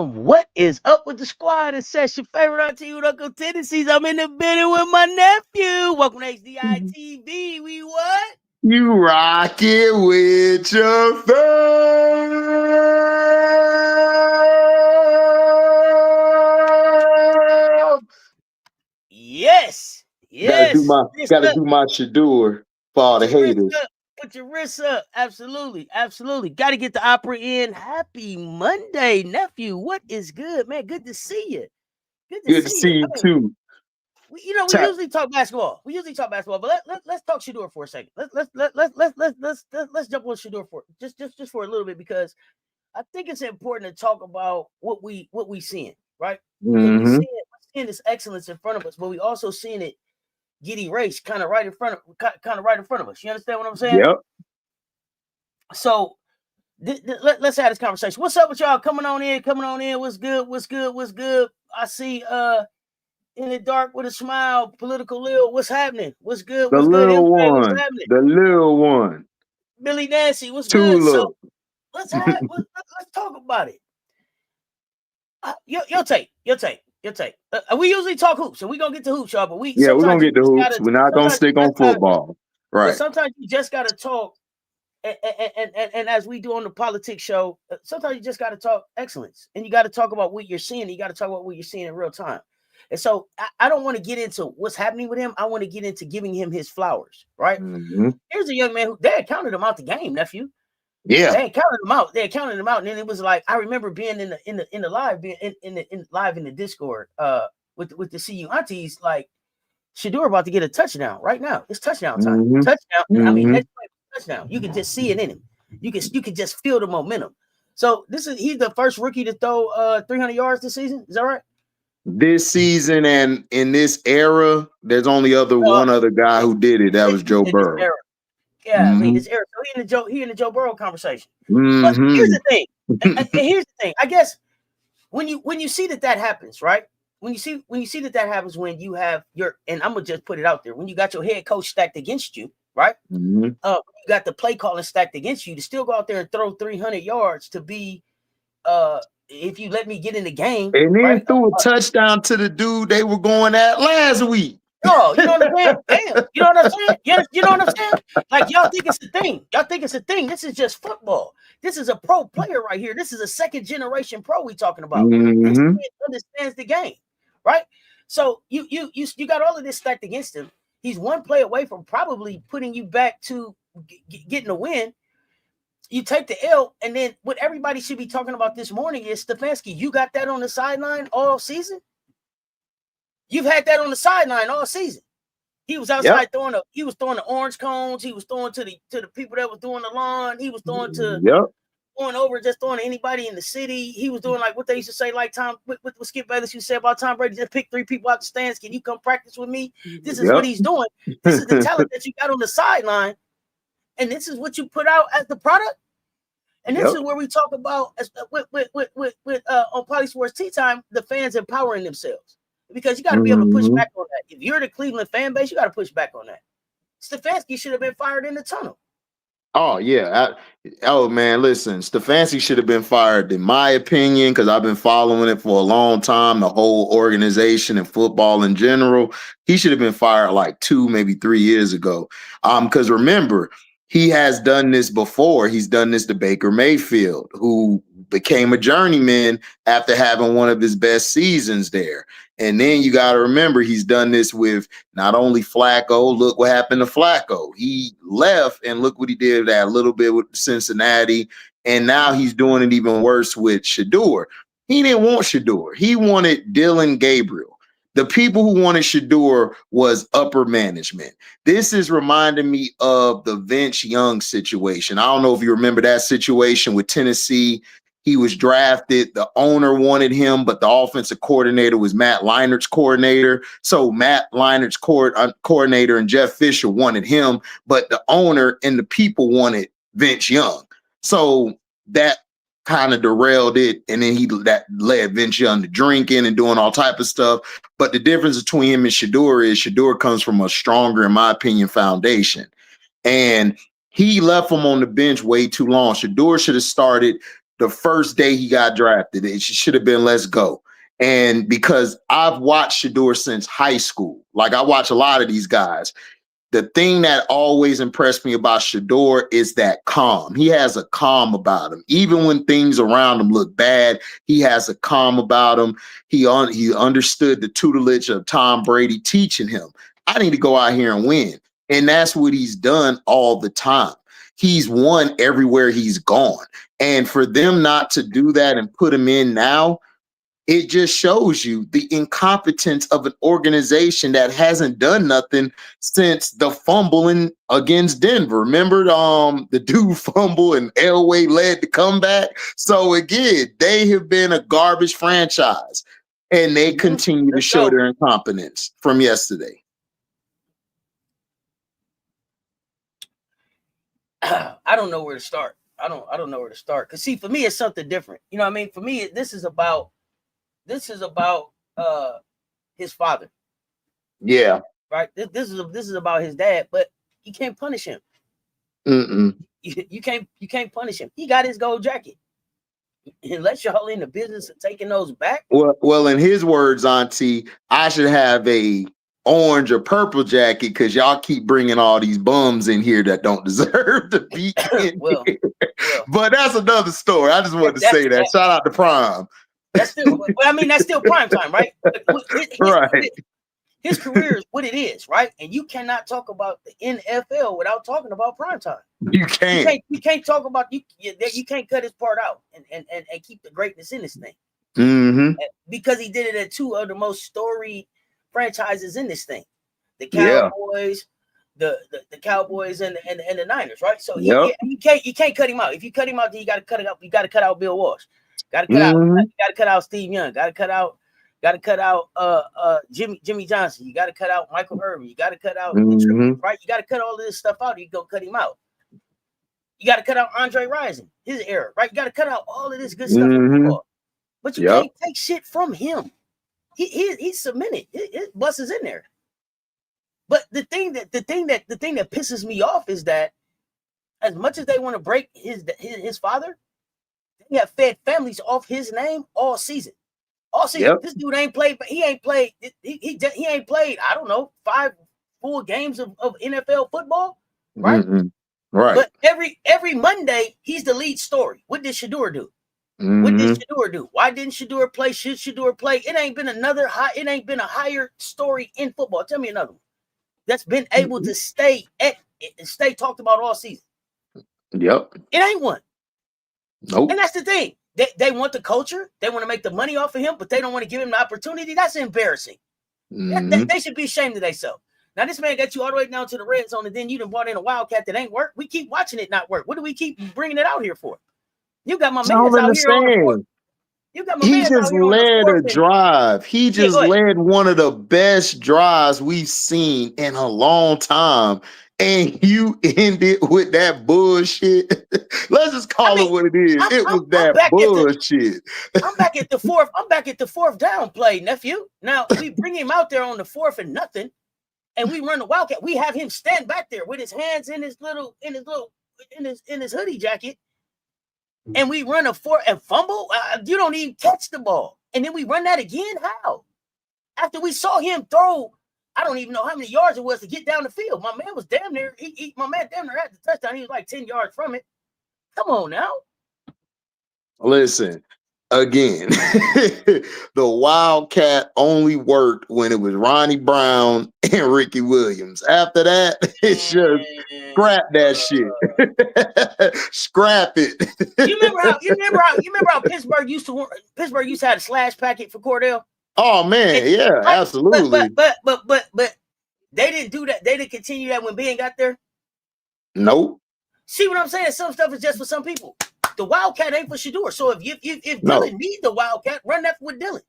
What is up with the squad? It's your favorite auntie with Uncle Tendencies. I'm in the building with my nephew. Welcome to HDiiTV. We what? You rock it with your fam. Yes. Gotta do my shadur for all the haters. Put your wrists up. Absolutely. Got to get the opera in. Happy Monday, nephew. What is good, man? Good to see you. Good to see you too. We usually talk basketball. But let's talk Shador for a second. Let's jump on Shador for just for a little bit, because I think it's important to talk about what we seeing, right? Mm-hmm. We're seeing this excellence in front of us, but we also seeing it get erased kind of right in front of us. You understand what I'm saying? Yep. So let's have this conversation. What's up with y'all? Coming on in. What's good? I see in the dark with a smile, political Lil. What's happening? What's good? The little one. Billy Nancy, what's good? So let's talk about it. Your take. We usually talk hoops, and we're gonna get to hoops, y'all. But we're gonna get to hoops. We're not gonna stick on football, right? Sometimes you just gotta talk, and as we do on the politics show, sometimes you just gotta talk excellence, and you gotta talk about what you're seeing. You gotta talk about what you're seeing in real time. And so I don't want to get into what's happening with him. I want to get into giving him his flowers, right? Mm-hmm. Here's a young man who they had counted him out the game, nephew. Yeah, they had counted him out, and then it was like I remember being in the live, being in the Discord with the CU aunties, like Shador about to get a touchdown right now. It's touchdown time. Mm-hmm. Touchdown. Mm-hmm. I mean, next play, touchdown. You can just see it in him. You can just feel the momentum. So he's the first rookie to throw 300 yards this season. Is that right? This season and in this era, there's only one other guy who did it. That was Joe Burrow. Yeah, mm-hmm. I mean, this era. So he in the Joe Burrow conversation. Mm-hmm. But here's the thing. Here's the thing. I guess when you see that happens, right? When you see that happens, when you have and I'm gonna just put it out there, when you got your head coach stacked against you, right? Mm-hmm. You got the play calling stacked against you to still go out there and throw 300 yards to be if you let me get in the game, and then right? threw a touchdown to the dude they were going at last week. Oh, you know what I'm saying? Damn, you know what I'm saying? You know what I'm saying? Like, y'all think it's a thing. This is just football. This is a pro player right here. This is a second generation pro we talking about. Mm-hmm. This kid understands the game, right? So you got all of this stacked against him. He's one play away from probably putting you back to getting a win. You take the L, and then what everybody should be talking about this morning is Stefanski. You got that on the sideline all season. You've had that on the sideline all season. He was outside throwing the orange cones. He was throwing to the people that was doing the lawn. He was throwing throwing to anybody in the city. He was doing like what they used to say, like what Skip Bayless used to say about Tom Brady. Just pick 3 people out the stands. Can you come practice with me? This is what he's doing. This is the talent that you got on the sideline. And this is what you put out as the product. And this is where we talk about on Poly Sports Tea Time, the fans empowering themselves. Because you got to be able to push back on that. If you're the Cleveland fan base, you got to push back on that. Stefanski should have been fired in the tunnel. Oh, yeah. Man, listen, Stefanski should have been fired, in my opinion, because I've been following it for a long time, the whole organization and football in general. He should have been fired like 2, maybe 3 years ago. Because remember, he has done this before. He's done this to Baker Mayfield, who became a journeyman after having one of his best seasons there. And then you got to remember, he's done this with not only Flacco. Look what happened to Flacco. He left, and look what he did that a little bit with Cincinnati. And now he's doing it even worse with Shador. He didn't want Shador. He wanted Dylan Gabriel. The people who wanted Shador was upper management. This is reminding me of the Vince Young situation. I don't know if you remember that situation with Tennessee. He was drafted. The owner wanted him, but the offensive coordinator was Matt Leinert's coordinator. So Matt Leinert's coordinator and Jeff Fisher wanted him, but the owner and the people wanted Vince Young. So that kind of derailed it, and then that led Vince Young to drinking and doing all type of stuff. But the difference between him and Shador is Shador comes from a stronger, in my opinion, foundation. And he left him on the bench way too long. Shador should have started the first day he got drafted. It should have been let's go. And because I've watched Shedeur since high school, like I watch a lot of these guys. The thing that always impressed me about Shedeur is that calm. He has a calm about him. Even when things around him look bad, he has a calm about him. He understood the tutelage of Tom Brady teaching him, I need to go out here and win. And that's what he's done all the time. He's won everywhere he's gone. And for them not to do that and put him in now, it just shows you the incompetence of an organization that hasn't done nothing since the fumbling against Denver. Remember the dude fumble and Elway led the comeback? So again, they have been a garbage franchise, and they continue to show their incompetence from yesterday. I don't know where to start. I don't know where to start. Because see, for me, it's something different. You know what I mean? For me, this is about his father. Yeah. Right. This is about his dad, but you can't punish him. You can't punish him. He got his gold jacket. Unless y'all in the business of taking those back. Well, in his words, Auntie, I should have a orange or purple jacket because y'all keep bringing all these bums in here that don't deserve to be in here. But that's another story. I just wanted to say that. Shout out to Prime. That's still, but I mean, that's still prime time, right? Right. His career is what it is, right? And you cannot talk about the NFL without talking about prime time. You can't. You can't talk about you can't cut his part out and keep the greatness in this thing. Mm-hmm. Because he did it at two of the most storied franchises in this thing, the Cowboys, the Cowboys and the Niners, right? So you can't cut him out. If you cut him out, then you got to cut it out. You got to cut out Bill Walsh. Got to cut out. You got to cut out Steve Young. Got to cut out Jimmy Johnson. You got to cut out Michael Irvin. You got to cut out right. You got to cut all of this stuff out. You go cut him out. You got to cut out Andre Rison, his era, right? You got to cut out all of this good stuff in football. But you can't take shit from him. He's submitted. His bus is in there. But the thing that pisses me off is that as much as they want to break his father, they have fed families off his name all season. All season. This dude ain't played. He ain't played. He ain't played. I don't know, 5 full games of NFL football, right? Right. But every Monday he's the lead story. What did Shedeur do? What did Shedeur do? Why didn't Shedeur play? Should Shedeur play? It ain't been a higher story in football. Tell me another one that's been able to stay talked about all season. Yep. It ain't one. Nope. And that's the thing. They want the culture. They want to make the money off of him, but they don't want to give him the opportunity. That's embarrassing. They should be ashamed of themselves. Now, this man got you all the way down to the red zone, and then you done brought in a Wildcat that ain't work. We keep watching it not work. What do we keep bringing it out here for? You got my man out here on the fourth. You got my man out here on the fourth. He just led a drive. He just led one of the best drives we've seen in a long time. And you ended with that bullshit. Let's just call it what it is. It was that bullshit. I'm back at the fourth. I'm back at the fourth down play, nephew. Now we bring him out there on the fourth and nothing, and we run the Wildcat. We have him stand back there with his hands in his hoodie jacket, and we run a fourth and fumble. You don't even catch the ball, and then we run that again. How? After we saw him throw. I don't even know how many yards it was to get down the field. My man was damn near. My man damn near had the touchdown. He was like 10 yards from it. Come on now. Listen, again, the Wildcat only worked when it was Ronnie Brown and Ricky Williams. After that, it's just scrap that shit. Scrap it. You remember how Pittsburgh used to have a slash packet for Cordell? Oh man, yeah, absolutely. But they didn't do that. They didn't continue that when Ben got there. Nope. See what I'm saying? Some stuff is just for some people. The Wildcat ain't for Shedeur. So if Dylan need the Wildcat, run that with Dylan.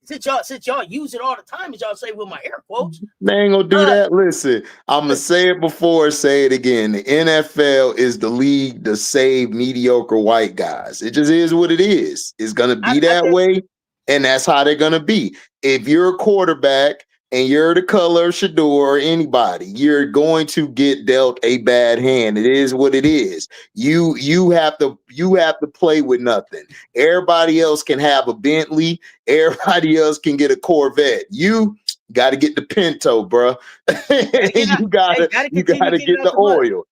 Since y'all use it all the time, as y'all say with my air quotes. They ain't gonna do that. Listen, I'm gonna say it before, say it again. The NFL is the league to save mediocre white guys. It just is what it is. It's gonna be that way. And that's how they're going to be. If you're a quarterback and you're the color of Shador or anybody, you're going to get dealt a bad hand. It is what it is. You have to play with nothing. Everybody else can have a Bentley. Everybody else can get a Corvette. You got to get the Pinto, bro. You gotta get the oil.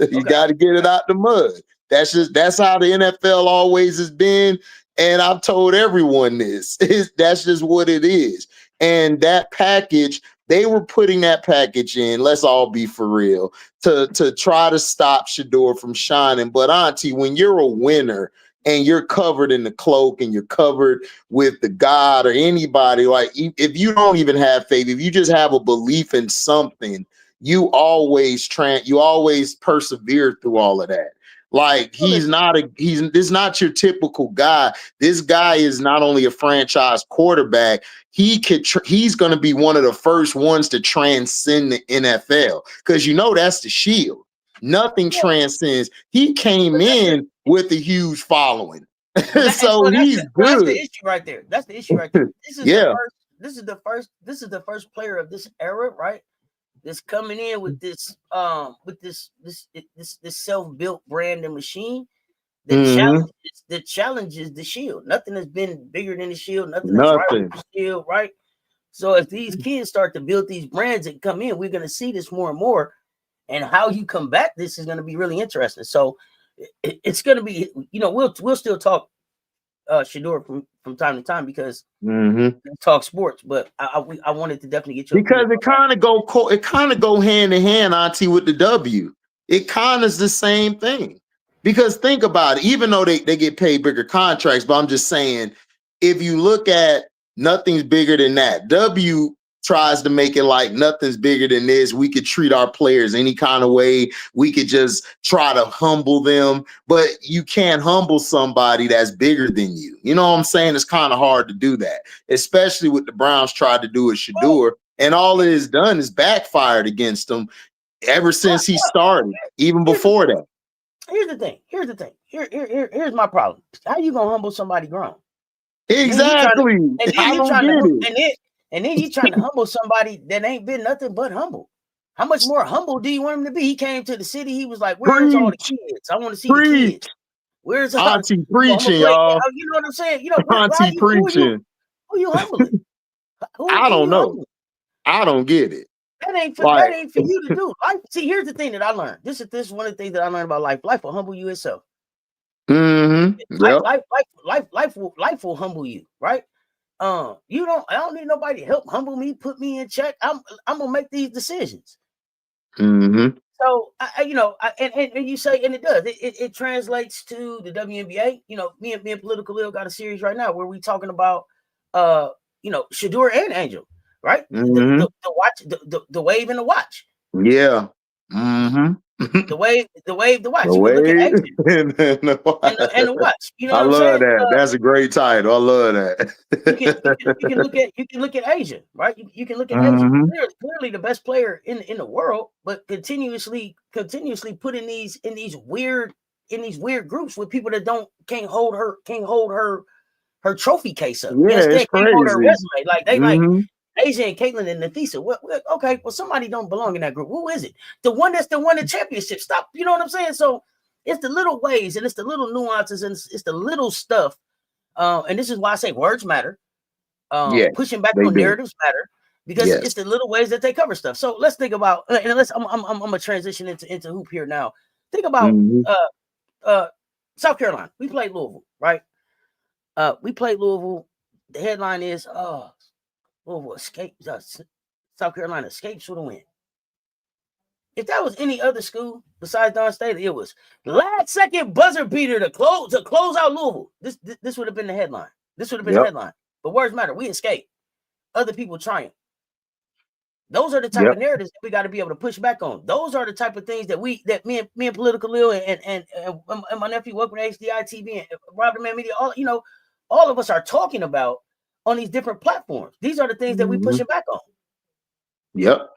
You got to get it out the mud. That's how the NFL always has been. And I've told everyone this. That's just what it is. And that package, they were putting that package in, let's all be for real, to try to stop Shador from shining. But Auntie, when you're a winner and you're covered in the cloak and you're covered with the God or anybody, like if you don't even have faith, if you just have a belief in something, you always persevere through all of that. Like he's not your typical guy. This guy is not only a franchise quarterback, he's going to be one of the first ones to transcend the NFL, because that's the shield. Nothing transcends. He came in with a huge following. So he's good. That's the issue right there. That's the issue right there. This is the first player of this era, right? That's coming in with this self-built brand and machine that challenges the shield. Nothing has been bigger than the shield, nothing that's right with the shield, right? So if these kids start to build these brands and come in, we're gonna see this more and more. And how you combat this is gonna be really interesting. So it's gonna be, we'll still talk Shador from time to time, because we talk sports, but I wanted to definitely get you, because it kind of go hand in hand, Auntie, with the W. It kind of is the same thing, because think about it. Even though they get paid bigger contracts, but I'm just saying, if you look at nothing's bigger than that, W tries to make it like nothing's bigger than this. We could treat our players any kind of way. We could just try to humble them, but you can't humble somebody that's bigger than you. You know what I'm saying? It's kind of hard to do that, especially what the Browns tried to do with Shador, and all it has done is backfired against them ever since he started, even before that. Here's the thing. Here's my problem. How you gonna humble somebody grown? Exactly. And then you trying to humble somebody that ain't been nothing but humble. How much more humble do you want him to be? He came to the city. He was like, "Where's all the kids? I want to see the kids. Where's Auntie preaching, y'all? You know what I'm saying? Auntie preaching. Who you humbling? I don't know. Humbling? I don't get it. That ain't for you to do. See, here's the thing that I learned. This is one of the things that I learned about life. Life will humble you itself. Yep. Life will humble you, right? I don't need nobody to help humble me, put me in check. I'm gonna make these decisions. So and you say, and it does. It translates to the WNBA. Me and Political Lil got a series right now where we talking about Shador and Angel, right? The watch, the wave and the watch. Yeah. The wave, the watch. You can look at Asian and the watch. You know, I love that. That's a great title. I love that. you can look at Asia, right? You can look at Asia. Clearly the best player in the world, but continuously put in these weird groups with people that can't hold her trophy case up. Yeah, it's crazy. Hold her resume. Like they like Asia and Caitlin and Nafisa. Okay, well, somebody don't belong in that group. Who is it? The one that's won the championship. Stop. You know what I'm saying? So it's the little ways and it's the little nuances and it's the little stuff. And this is why I say words matter. Pushing back on narratives matter, because it's the little ways that they cover stuff. So let's think about, and I'm gonna transition into hoop here now. Think about South Carolina. We played Louisville, right? We played Louisville. The headline is Louisville escapes. South Carolina escapes with a win. If that was any other school besides Don Staley, it was last second buzzer beater to close out Louisville. This would have been the headline. This would have been the headline. But words matter. We escaped. Other people triumph. Those are the type of narratives that we got to be able to push back on. Those are the type of things that me and Political Lil and my nephew working at HDiiTV and Robert Man Media, all of us are talking about on these different platforms. These are the things that we pushing back on. Yep.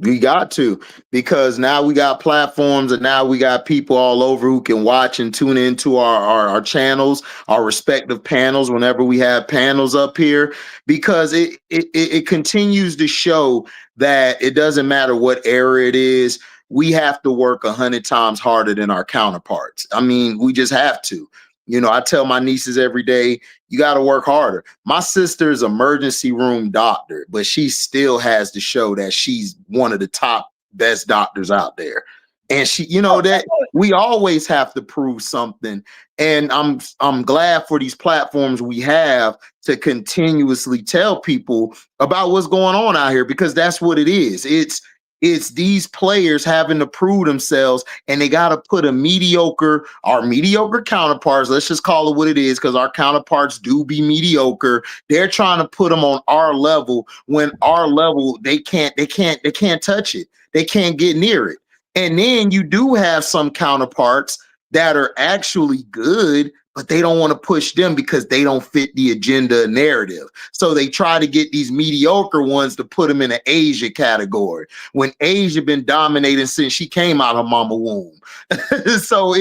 We got to, because now we got platforms and now we got people all over who can watch and tune into our channels, our respective panels whenever we have panels up here, because it continues to show that it doesn't matter what era it is. We have to work 100 times harder than our counterparts. I mean, we just have to. You know, I tell my nieces every day, you got to work harder. My sister is emergency room doctor, but she still has to show that she's one of the top best doctors out there. And she, you know, that we always have to prove something. And I'm glad for these platforms we have to continuously tell people about what's going on out here, because that's what it is. It's these players having to prove themselves, and they got to put our mediocre counterparts, let's just call it what it is, because our counterparts do be mediocre. They're trying to put them on our level, when our level, they can't touch it. They can't get near it. And then you do have some counterparts that are actually good, but they don't want to push them because they don't fit the agenda narrative. So they try to get these mediocre ones to put them in an Asia category, when Asia been dominating since she came out of mama womb. So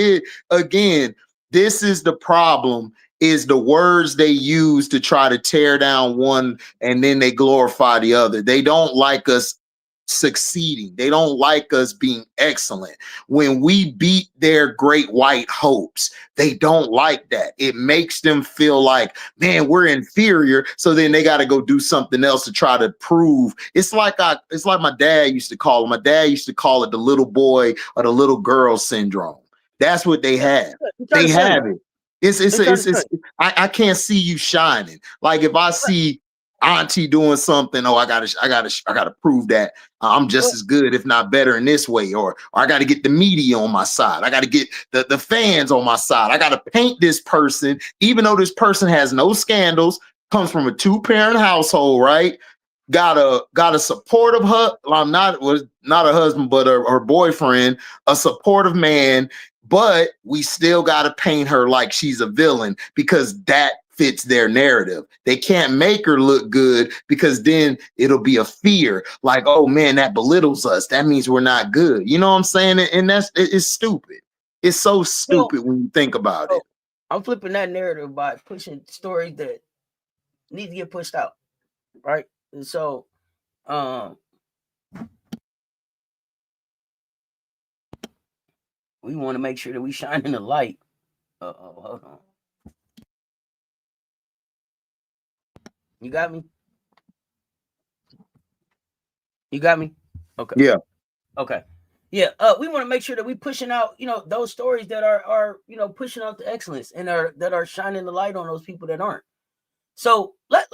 again, this is the problem, is the words they use to try to tear down one, and then they glorify the other. They don't like us succeeding. They don't like us being excellent. When we beat their great white hopes, they don't like that. It makes them feel like, man, we're inferior. So then they got to go do something else to try to prove. It's like my dad used to call it. My dad used to call it the little boy or the little girl syndrome. That's what they have. They have it. I can't see you shining. Like if I see Auntie doing something, I gotta prove that I'm just as good, if not better, in this way, or I gotta get the media on my side. I gotta get the fans on my side. I gotta paint this person, even though this person has no scandals, comes from a 2-parent household, right? Got a supportive not a husband, but her boyfriend, a supportive man, but we still gotta paint her like she's a villain, because that fits their narrative. They can't make her look good, because then it'll be a fear, like, oh man, that belittles us. That means we're not good. You know what I'm saying? And it's stupid. It's so stupid when you think about it. I'm flipping that narrative by pushing stories that need to get pushed out, right? And so, we want to make sure that we shine in the light. Hold on. You got me? You got me? Okay. Yeah. Okay. Yeah. We want to make sure that we pushing out, those stories that are pushing out the excellence and that are shining the light on those people that aren't. So let's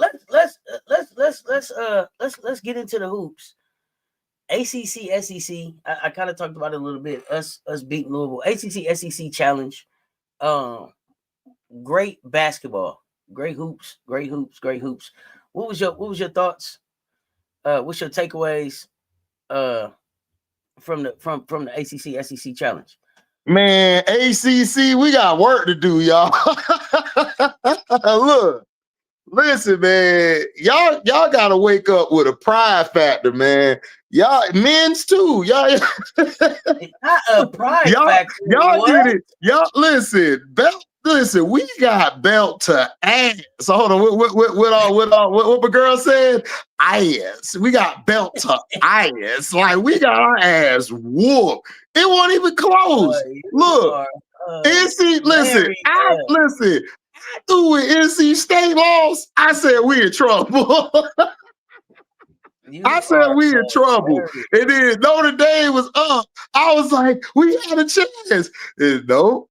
get into the hoops. ACC, SEC. I kind of talked about it a little bit. Us beating Louisville. ACC, SEC challenge. Great basketball. Great hoops. What was your thoughts? What's your takeaways from the ACC SEC challenge? Man, ACC, we got work to do, y'all. Look, listen, man, y'all gotta wake up with a pride factor, man. Y'all, men's too. Y'all, not a pride factor. Y'all get it. Y'all listen, Listen, we got belt to ass. Hold on, what my girl said? Ass. We got belt to ass. Like we got our ass whooped. It wasn't even close. Look, NC. Listen, I knew when NC State lost, I said we in trouble. I said we in trouble. And then Notre Dame was up. I was like, we had a chance. And no.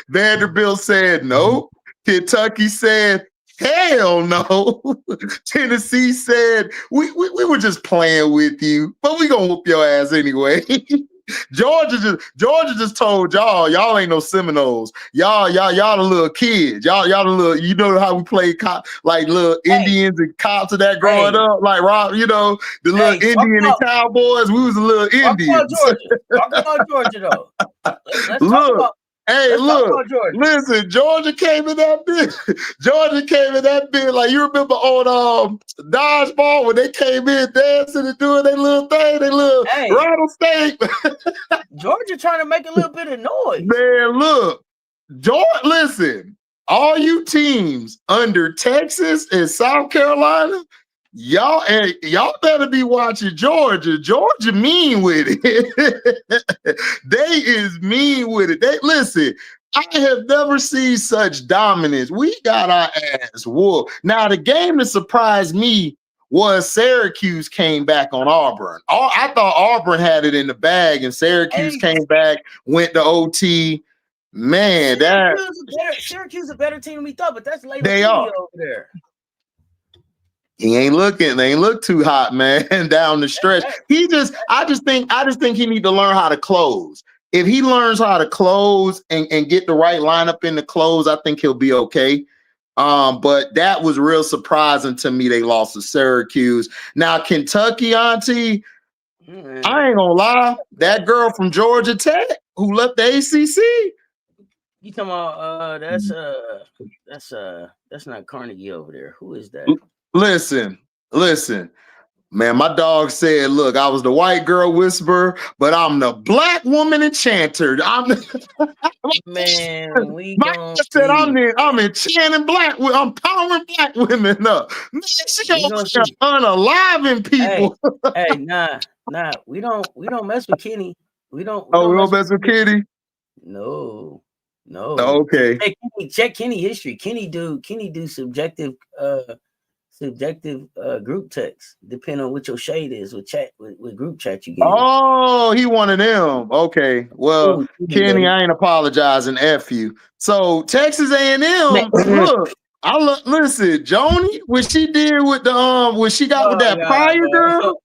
Vanderbilt said no. Kentucky said hell no. Tennessee said we were just playing with you, but we gonna whoop your ass anyway. Georgia just told y'all ain't no Seminoles. Y'all the little kids. Y'all the little, you know how we played cop, like little Indians and cops and that growing up, like Rob, the little Indian and Cowboys. We was a little Indians. Talk about Georgia though. Let's talk about. Hey, Let's talk look, about Georgia. listen, Georgia came in that bit. Georgia came in that bit. Like, you remember on dodgeball when they came in dancing and doing their little thing, their little rattlesnake. Georgia trying to make a little bit of noise. Man, look, Georgia, listen, all you teams under Texas and South Carolina, y'all better be watching Georgia. Georgia mean with it. They is mean with it. They listen. I have never seen such dominance. We got our ass whooped. Now, the game that surprised me was Syracuse came back on Auburn. I thought Auburn had it in the bag, and Syracuse came back, went to OT. Man, Syracuse a better team than we thought, but that's later. They are over there. He ain't look too hot, man, down the stretch. I just think he need to learn how to close. If he learns how to close and get the right lineup in the close, I think he'll be okay. But that was real surprising to me. They lost to Syracuse. Now, Kentucky, Auntie, I ain't gonna lie, that girl from Georgia Tech who left the ACC. You talking about that's not Carnegie over there. Who is that? Listen, man, my dog said, look, I was the white girl whisperer, but I'm the black woman enchanter. I'm enchanting I'm powering black women up. Man, she unaliving people. Hey, nah, we don't mess with Kenny. We don't mess with Kenny? No. Okay. Check Kenny history. Kenny do subjective group text, depending on what your shade is with group chat you get. Oh, he one of them. Okay. Well, Kenny, I ain't apologizing. F you. So Texas A&M, look, listen, Joni, what she did with the what she got with that Pryor girl.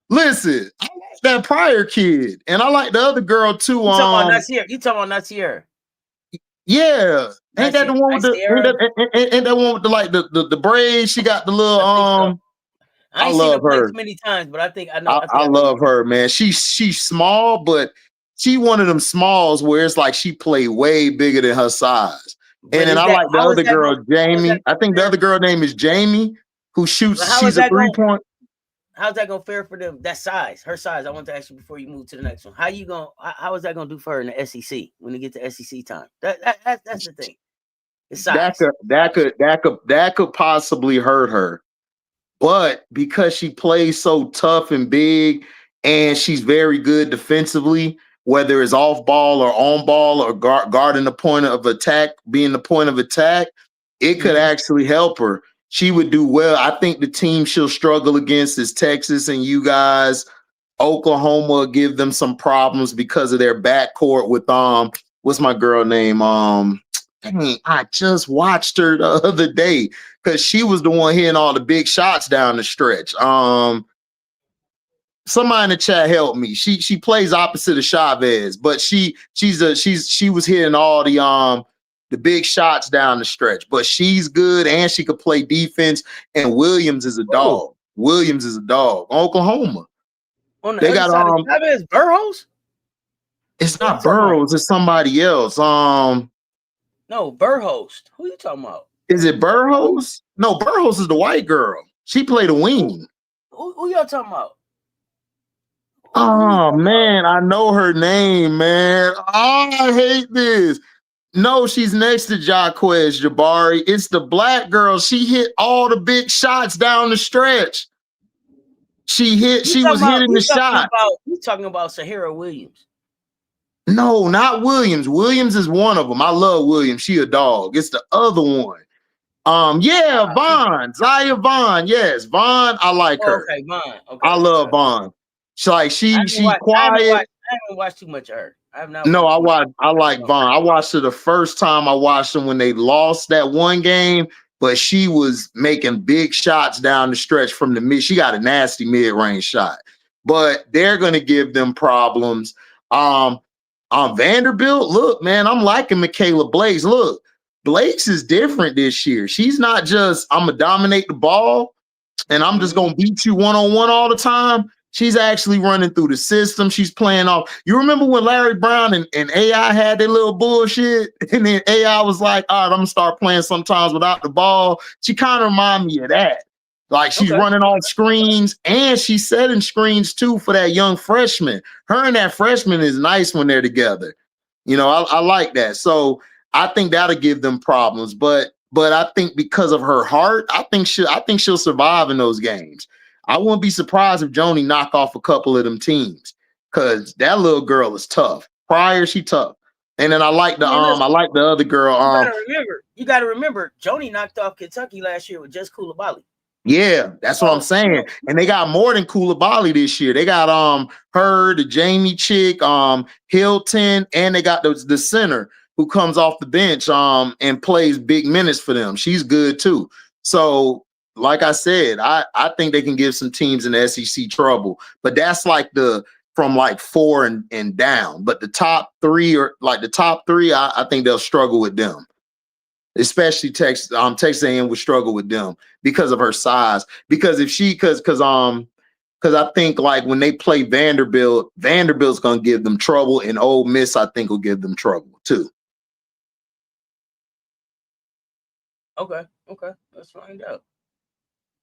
Listen, I like that Pryor kid, and I like the other girl too. You talking about Nasir? Yeah. Ain't that the one with ain't that one with the braids? She got the little I love her many times, but I love her, man. She's small, but she one of them smalls where it's like she play way bigger than her size. And then I like the other girl, Jamie. I think the other girl name is Jamie, who shoots. She's a 3-point. How's that gonna fare for them? That size, her size. I want to ask you before you move to the next one. How is that gonna do for her in the SEC when you get to SEC time? That's the thing. The size. That could possibly hurt her, but because she plays so tough and big, and she's very good defensively, whether it's off ball or on ball or guarding the point of attack, being the point of attack, it could actually help her. She would do well. I think the team she'll struggle against is Texas and you guys. Oklahoma give them some problems because of their backcourt with what's my girl name? I just watched her the other day because she was the one hitting all the big shots down the stretch. Somebody in the chat help me. She plays opposite of Chavez, but she was hitting all the big shots down the stretch, but she's good and she could play defense. And Williams is a dog. Oklahoma. They got Chavez, Burroughs. It's not Burroughs. It's somebody else. No, Burroughs. Who you talking about? Is it Burroughs? No, Burroughs is the white girl. She played a wing. Who y'all talking about? Oh man, I know her name, man. Oh, I hate this. No, she's next to Jaquez Jabari. It's the black girl. She hit all the big shots down the stretch. She was hitting the shot. You talking about Sahara Williams? No, not Williams. Williams is one of them. I love Williams. She a dog. It's the other one. Vaughn. Zaya Vaughn. Yes, Vaughn. I like her. Okay, Vaughn. Okay. I love Vaughn. She's quiet. I haven't watched too much of her. I have not. No, I like Vaughn. I watched her the first time I watched them when they lost that one game, but she was making big shots down the stretch from the mid. She got a nasty mid-range shot, but they're gonna give them problems. Vanderbilt, look, man, I'm liking Michaela Blakes. Look, Blakes is different this year. She's not just I'm gonna dominate the ball and I'm just gonna beat you one-on-one all the time. She's actually running through the system. She's playing off. You remember when Larry Brown and AI had their little bullshit? And then AI was like, all right, I'm going to start playing sometimes without the ball. She kind of remind me of that. Like she's running off screens and she's setting screens too for that young freshman. Her and that freshman is nice when they're together. You know, I like that. So I think that'll give them problems. But I think because of her heart, I think she'll survive in those games. I wouldn't be surprised if Joni knock off a couple of them teams because that little girl is tough. Prior, she tough. And then I like the other girl. You gotta remember, Joni knocked off Kentucky last year with just Coulibaly. Yeah, that's what I'm saying. And they got more than Coulibaly this year. They got her, the Jamie chick, Hilton, and they got the center who comes off the bench and plays big minutes for them. She's good too. So, like I said, I think they can give some teams in the SEC trouble. But that's like from like 4 and down. But the top three, I think they'll struggle with them. Especially Texas A&M would struggle with them because of her size. Because I think like when they play Vanderbilt, Vanderbilt's gonna give them trouble, and Ole Miss I think will give them trouble too. Okay, let's find out.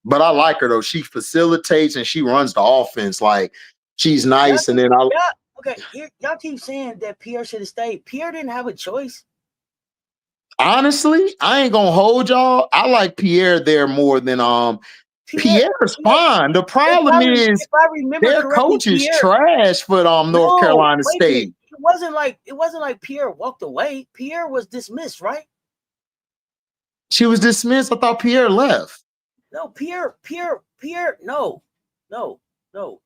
But I like her though. She facilitates and she runs the offense. Like she's nice. And then y'all keep saying that Pierre should have stayed. Pierre didn't have a choice. Honestly, I ain't gonna hold y'all. I like Pierre there more than Pierre's fine. The problem is their coach is trash for North Carolina State. It wasn't like Pierre walked away. Pierre was dismissed, right? She was dismissed. I thought Pierre left. No, Pierre, no.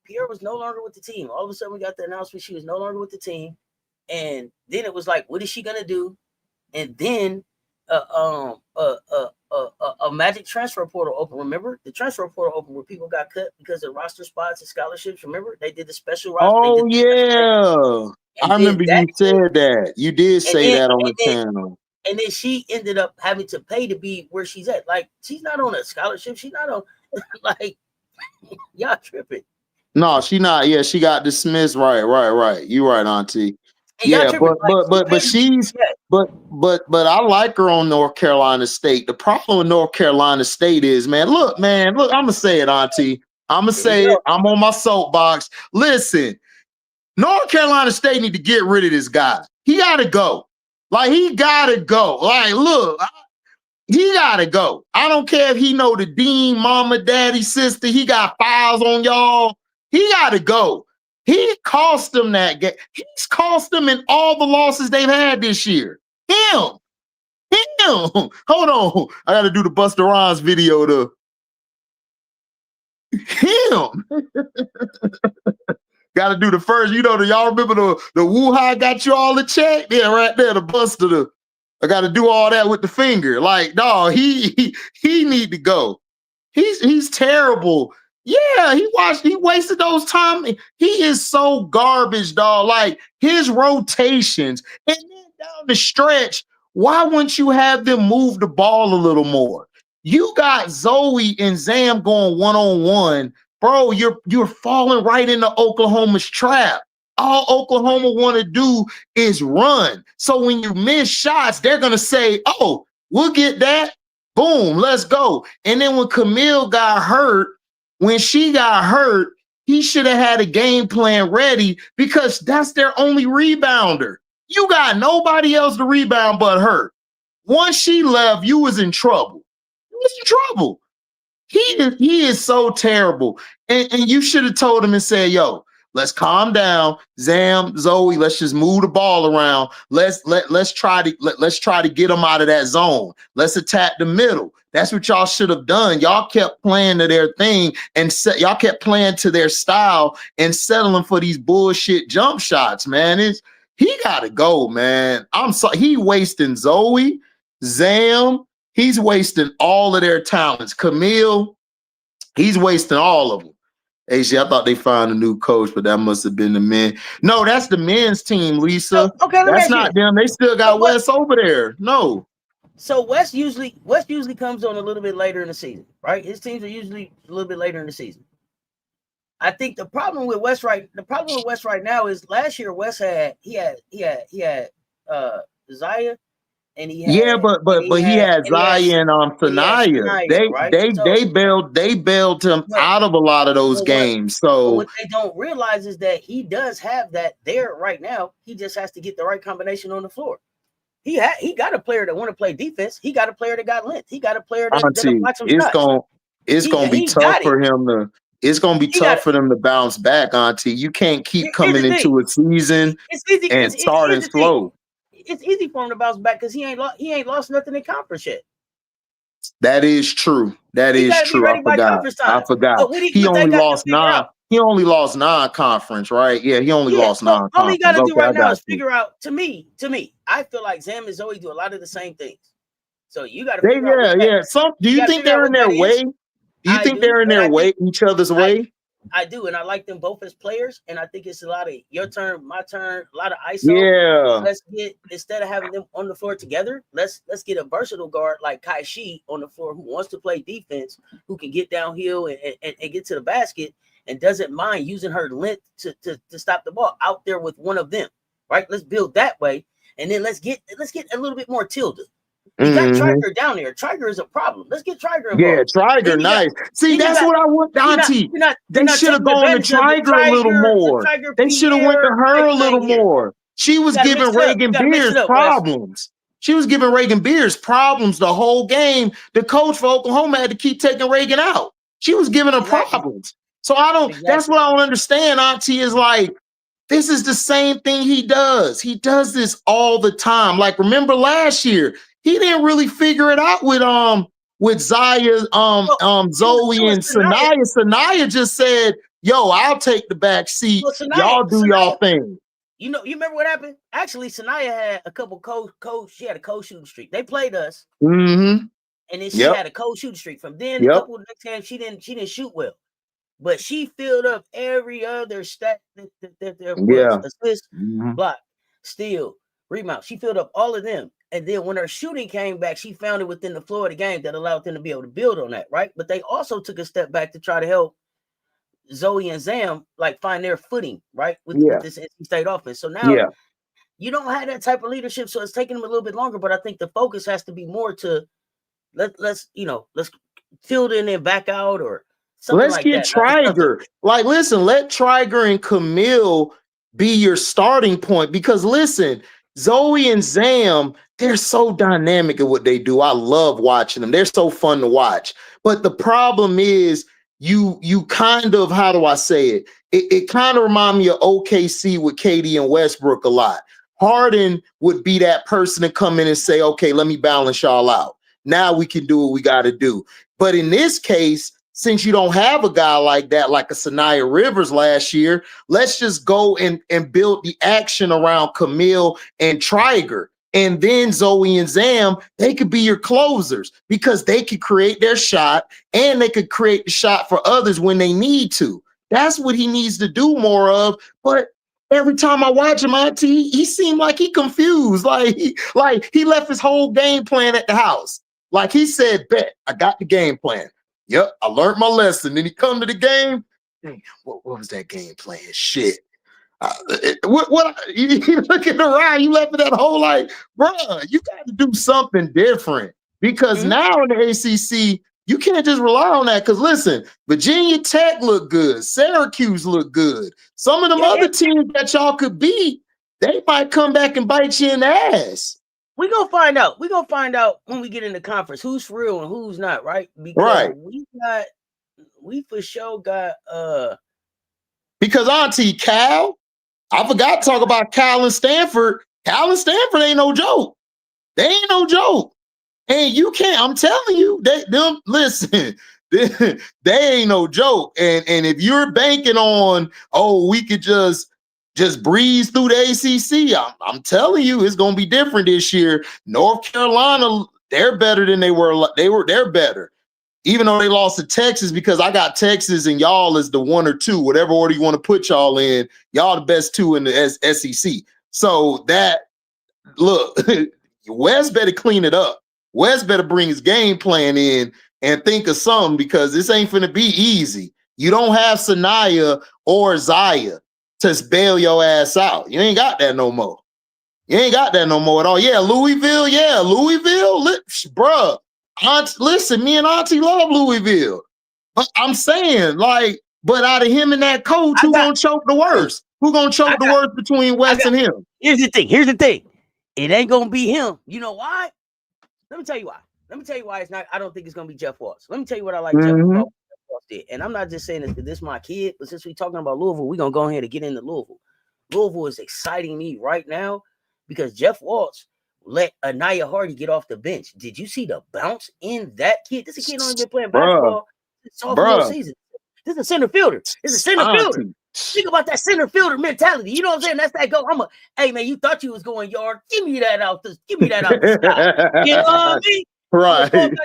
Pierre was no longer with the team. All of a sudden, we got the announcement she was no longer with the team, and then it was like, what is she gonna do? And then a magic transfer portal open. Remember the transfer portal open where people got cut because of roster spots and scholarships. Remember they did the special roster. Oh yeah, I remember you said that. You did say that on the channel. And then she ended up having to pay to be where she's at. Like she's not on a scholarship. She's not on like y'all tripping. No, she not. Yeah, she got dismissed. Right. You right, Auntie. Yeah, but I like her on North Carolina State. The problem with North Carolina State is, look, I'm gonna say it, Auntie. I'm gonna say it. I'm on my soapbox. Listen, North Carolina State need to get rid of this guy. He gotta go. Like he gotta go. Like, look, he gotta go. I don't care if he know the dean, mama, daddy, sister. He got files on y'all. He gotta go. He cost them that game. He's cost them in all the losses they've had this year. Him. Hold on. I got to do the Busta Rhymes video to him. Got to do the first. Y'all remember the Wuha got you all the check? Yeah, right there. The Busta. I got to do all that with the finger. Like, dog, he need to go. He's terrible. Yeah, he wasted those time. He is so garbage, dog. Like his rotations and then down the stretch, why wouldn't you have them move the ball a little more? You got Zoe and Zam going one-on-one. Bro, you're falling right into Oklahoma's trap. All Oklahoma want to do is run. So when you miss shots, they're going to say, oh, we'll get that. Boom, let's go. And then when Camille got hurt, when she got hurt, he should have had a game plan ready because that's their only rebounder. You got nobody else to rebound but her. Once she left, you was in trouble. You was in trouble. He is so terrible. And you should have told him and said, yo, let's calm down. Zam, Zoe, let's just move the ball around. Let's try to get them out of that zone. Let's attack the middle. That's what y'all should have done. Y'all kept playing to their thing and y'all kept playing to their style and settling for these bullshit jump shots, man. He gotta go, man. I'm sorry. He wasting Zoe, Zam. He's wasting all of their talents. Camille, he's wasting all of them. AC, I thought they found a new coach, but that must have been the men. No, that's the men's team, Lisa. Okay, that's not them. They still got Wes over there. No. So Wes usually comes on a little bit later in the season, right? His teams are usually a little bit later in the season. I think the problem with West right now is last year West had Zaya and Yeah, but he had Zaya and Sanaya. Sanaya, They right? they So they bailed him but out of a lot of those but games. So what they don't realize is that he does have that there right now. He just has to get the right combination on the floor. He got a player that want to play defense. He got a player that got length. He got a player that'll Auntie, block some shots. it's gonna be He tough got it. for him to He got it. bounce back, Auntie. You can't keep Here's the coming thing. into a season It's easy. and starting Here's the thing. slow. It's easy for him to bounce back because he ain't lost nothing in conference yet. That is true. He got to be ready by conference time. But He only lost 9. He only lost non-conference, right? Yeah, he only lost non-conference. All he got to do Okay, right now is figure out. To me, I feel like Zam and Zoe do a lot of the same things. So you got to figure out. Yeah. Do you think they're in their way? Do you think they're in their way, each other's way? I do, and I like them both as players, and I think it's a lot of your turn, my turn, a lot of ISO. Yeah. Let's get, instead of having them on the floor together, let's get a versatile guard like Kai Shi on the floor who wants to play defense, who can get downhill and get to the basket and doesn't mind using her length to stop the ball out there with one of them. Right? Let's build that way, and then let's get a little bit more tilted. You got Triger down there. Triger is a problem. Let's get Triger involved. Yeah, Triger, nice. See, that's what I want, Auntie. They should have gone to Triger a little more. They should have went to her a little more. She was giving Reagan Beers problems. She was giving Reagan Beers problems the whole game. The coach for Oklahoma had to keep taking Reagan out. She was giving her problems. So that's what I don't understand, Auntie, is like, this is the same thing he does. He does this all the time. Like, remember last year, he didn't really figure it out with Zaya, Zoe and Sanaya. Sanaya just said, "Yo, I'll take the back seat. Y'all do y'all thing." You remember what happened? Actually, Sanaya had a couple she had a cold shooting streak. They played us, and then she had a cold shooting streak. From then, a couple of next games, she didn't shoot well, but she filled up every other stat that there was: assist, block, steal, rebound. She filled up all of them. And then when her shooting came back, she found it within the flow of the game that allowed them to be able to build on that, right? But they also took a step back to try to help Zoe and Zam like find their footing, right? With this NC State offense. So now you don't have that type of leadership, so it's taking them a little bit longer. But I think the focus has to be more to let's field in and back out or something like that. Let's get Triger. Like, listen, let Triger and Camille be your starting point because listen, Zoe and Zam, they're so dynamic at what they do. I love watching them. They're so fun to watch. But the problem is you kind of, how do I say it? It kind of reminds me of OKC with KD and Westbrook a lot. Harden would be that person to come in and say, okay, let me balance y'all out. Now we can do what we got to do. But in this case, since you don't have a guy like that, like a Sanaya Rivers last year, let's just go and build the action around Camille and Triger. And then Zoe and Zam, they could be your closers because they could create their shot and they could create the shot for others when they need to. That's what he needs to do more of. But every time I watch him, Auntie, he seemed like he confused. Like he left his whole game plan at the house. Like he said, bet, I got the game plan. Yep, I learned my lesson. Then he come to the game. Dang, what was that game plan? Shit. You looking around, you left that whole like, bruh, you got to do something different. Because now in the ACC, you can't just rely on that. Because listen, Virginia Tech look good. Syracuse look good. Some of them other teams that y'all could beat, they might come back and bite you in the ass. We're gonna find out. We're gonna find out when we get in the conference who's for real and who's not, right? Because we for sure got because Auntie Cal, I forgot to talk about Cal and Stanford. Cal and Stanford ain't no joke. They ain't no joke. And you can't, I'm telling you, listen, they ain't no joke. And if you're banking on, we could just breeze through the ACC. I'm telling you, it's going to be different this year. North Carolina, they're better than they were. They're better, even though they lost to Texas, because I got Texas and y'all as the 1 or 2, whatever order you want to put y'all in. Y'all the best 2 in the SEC. So look, Wes better clean it up. Wes better bring his game plan in and think of something because this ain't finna be easy. You don't have Sanaya or Zaya to bail your ass out. You ain't got that no more. You ain't got that no more at all. Yeah, Louisville. Bruh. Listen, me and Auntie love Louisville. But I'm saying, like, but out of him and that coach, who gonna choke the worst? Who gonna choke the worst between Wes and him? Here's the thing. It ain't gonna be him. You know why? Let me tell you why it's not. I don't think it's gonna be Jeff Walsh. Let me tell you what I like Jeff Walsh did. And I'm not just saying this because this is my kid, but since we're talking about Louisville, we're gonna go ahead and get into Louisville. Louisville is exciting me right now because Jeff Walsh let Anaya Hardy get off the bench. Did you see the bounce in that kid? This kid only been playing basketball sophomore season. This is a center fielder. It's a center fielder. Think about that center fielder mentality. You know what I'm saying? That's that go. Hey man, you thought you was going yard. Give me that out the sky. You know what I mean? Right. I'm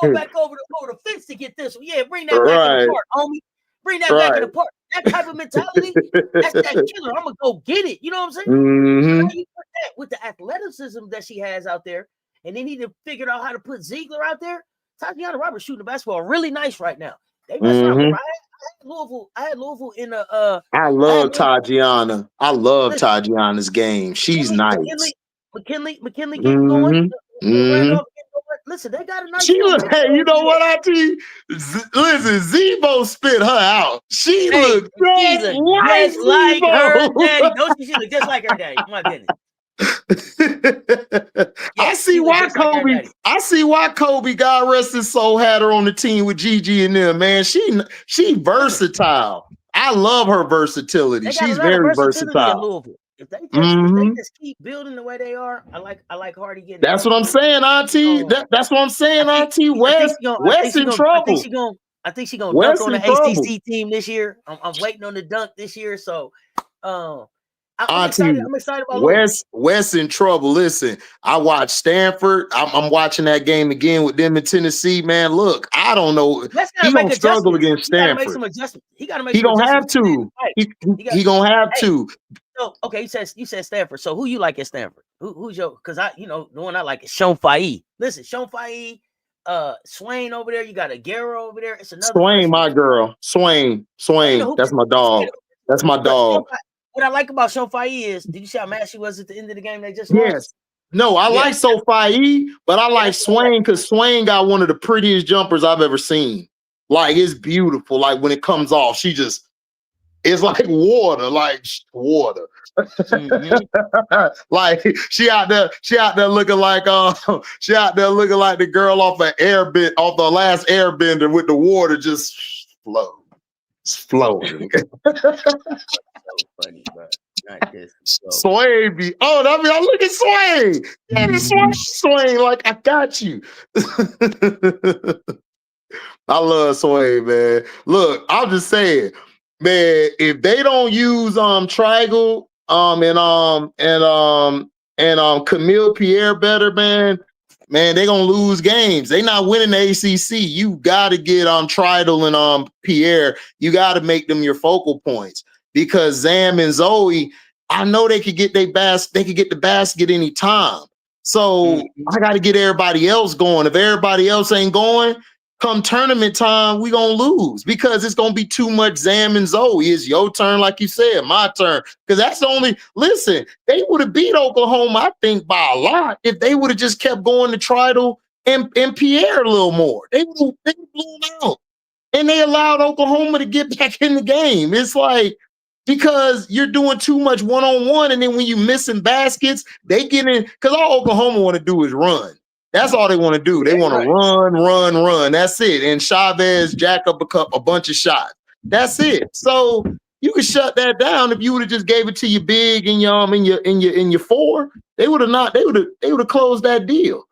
going back over the fence to get this one. Yeah, bring that back in the park, homie. Bring that back in the park. That type of mentality, that's that killer. I'm gonna go get it. You know what I'm saying? Mm-hmm. So you put that with the athleticism that she has out there, and they need to figure out how to put Ziegler out there. Tatiana Roberts shooting the basketball really nice right now. They messing around. I had Louisville in a. I love Tatiana. I love Tatiana's game. She's nice. McKinley getting going. Listen, they got a nice. Hey, you know what, Auntie? Listen, Zebo spit her out. She looked just like her daddy. Don't she look just like her daddy? My goodness. I see why Kobe, God rest his soul, had her on the team with Gigi and them. Man, she versatile. I love her versatility. She's very versatile. If they just keep building the way they are, I like Hardy getting. That's what I'm saying, Auntie. That's what I'm saying, Auntie. West in trouble. I think she's gonna dunk on the ACC team this year. I'm waiting on the dunk this year. So, I'm excited about West in trouble. Listen, I watched Stanford. I'm watching that game again with them in Tennessee. Man, look, I don't know. He gonna struggle against Stanford. He gotta make some adjustments. He gonna have to. He gonna have to. So, okay, you said Stanford. So who you like at Stanford? Who's your? Because the one I like is Sean Faye. Listen, Sean Faye, Swain over there. You got a Guerrero over there. It's another Swain, my girl. Swain. That's my dog. That's my dog. What I like about Sophie is, did you see how mad she was at the end of the game they just lost? Yes. No, I like Sophie, but I like Swain because Swain got one of the prettiest jumpers I've ever seen. Like, it's beautiful. Like, when it comes off, it's like water, Mm-hmm. Like, she out there looking like the girl off the last Airbender with the water just flow. It's flowing. Funny, but not this. Swain be. Oh, I mean, I look at Swain. Yeah, Swain, like I got you. I love Swain, man. Look, I'm just saying, man. If they don't use Triangle and Camille Pierre better, man, they gonna lose games. They not winning the ACC. You gotta get Triangle and Pierre. You gotta make them your focal points. Because Zam and Zoe, I know they could get the basket any time. So I got to get everybody else going. If everybody else ain't going, come tournament time, we going to lose because it's going to be too much Zam and Zoe. It's your turn, like you said, my turn. Because that's the only, listen, they would have beat Oklahoma, I think, by a lot if they would have just kept going to Triangle and Pierre a little more. They would have blown out. And they allowed Oklahoma to get back in the game. It's like, because you're doing too much one-on-one, and then when you missing baskets, they get in, because all Oklahoma want to do is run. That's all they want to do. They want to run. That's it. And Chavez jack up a bunch of shots. That's it. So you could shut that down if you would have just gave it to your big and your four. They would have closed that deal.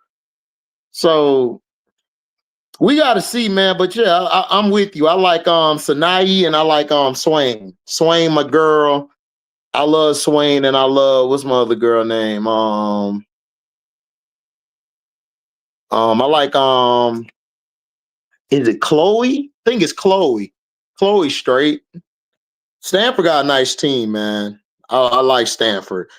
So we got to see, man. But yeah, I'm with you. I like Sanai and I like Swain. Swain, my girl. I love Swain and I love, what's my other girl name? I like is it Chloe? I think it's Chloe. Chloe Straight. Stanford got a nice team, man. I like Stanford.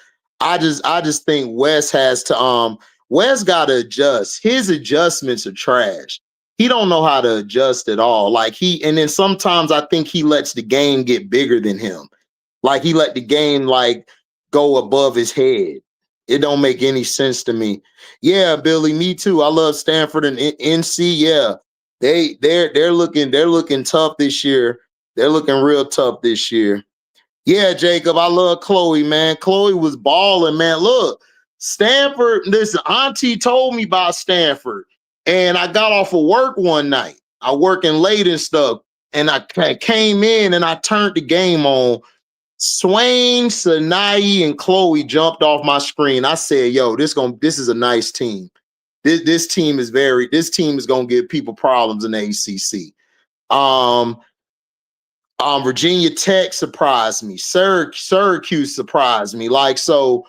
I just think Wes has to Wes got to adjust. His adjustments are trash. he don't know how to adjust at all. Like and then sometimes I think he lets the game get bigger than him. Like he let the game like go above his head. It don't make any sense to me. Yeah, Billy, me too. I love Stanford and NC. Yeah, they're looking tough this year. They're looking real tough this year. Yeah, Jacob, I love Chloe, man. Chloe was balling, man. Look, Stanford, listen, Auntie told me about Stanford, and I got off of work one night. I working late and stuff, and I came in and I turned the game on. Swain, Sanai, and Chloe jumped off my screen. I said, "Yo, this is a nice team. This team is gonna give people problems in the ACC." Virginia Tech surprised me. Syracuse surprised me. Like, so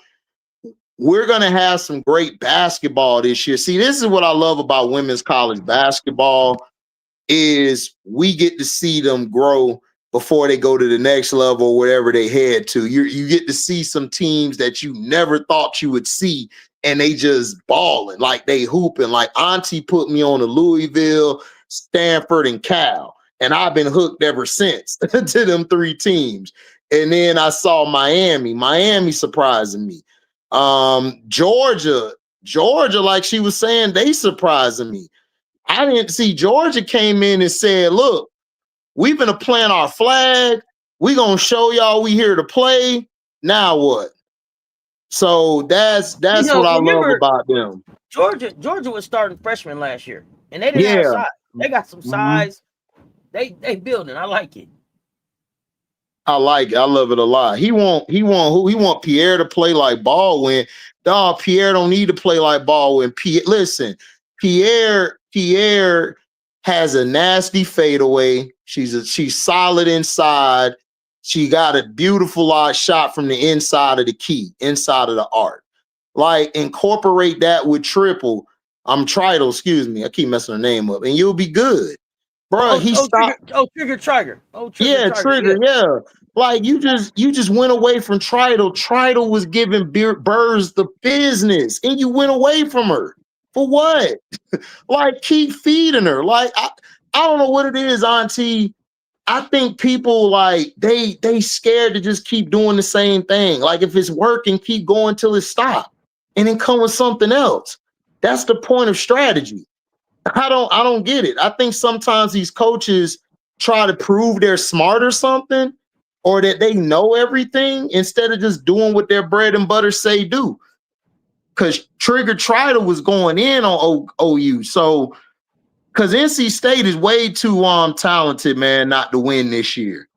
we're going to have some great basketball this year. See, this is what I love about women's college basketball is we get to see them grow before they go to the next level, wherever they head to. You get to see some teams that you never thought you would see, and they just balling, like they hooping. Like Auntie put me on to Louisville, Stanford, and Cal. And I've been hooked ever since to them three teams. And then I saw Miami surprising me. Georgia, like she was saying, they surprising me. I didn't see Georgia came in and said, look, we've been plant our flag. We're going to show y'all we here to play. Now what? So that's what I love about them. Georgia was starting freshman last year, and they didn't have size. They got some size. Mm-hmm. They building. I like it. I like it. I love it a lot. He want Pierre to play like Baldwin. Dog, Pierre don't need to play like Baldwin. Listen, Pierre has a nasty fadeaway. She's solid inside. She got a beautiful shot from the inside of the key, inside of the arc. Like, incorporate that with triple. Tritle, excuse me. I keep messing her name up, and you'll be good. Bro, he stopped. Trigger. Trigger. Yeah. Like you just went away from Tritle. Tritle was giving Birds the business, and you went away from her for what? Like, keep feeding her. Like I don't know what it is, Auntie. I think people like they scared to just keep doing the same thing. Like if it's working, keep going till it stops, and then come with something else. That's the point of strategy. I don't get it. I think sometimes these coaches try to prove they're smart or something, or that they know everything instead of just doing what their bread and butter say do. Because Trigger Trider was going in on OU. So, because NC State is way too talented, man, not to win this year.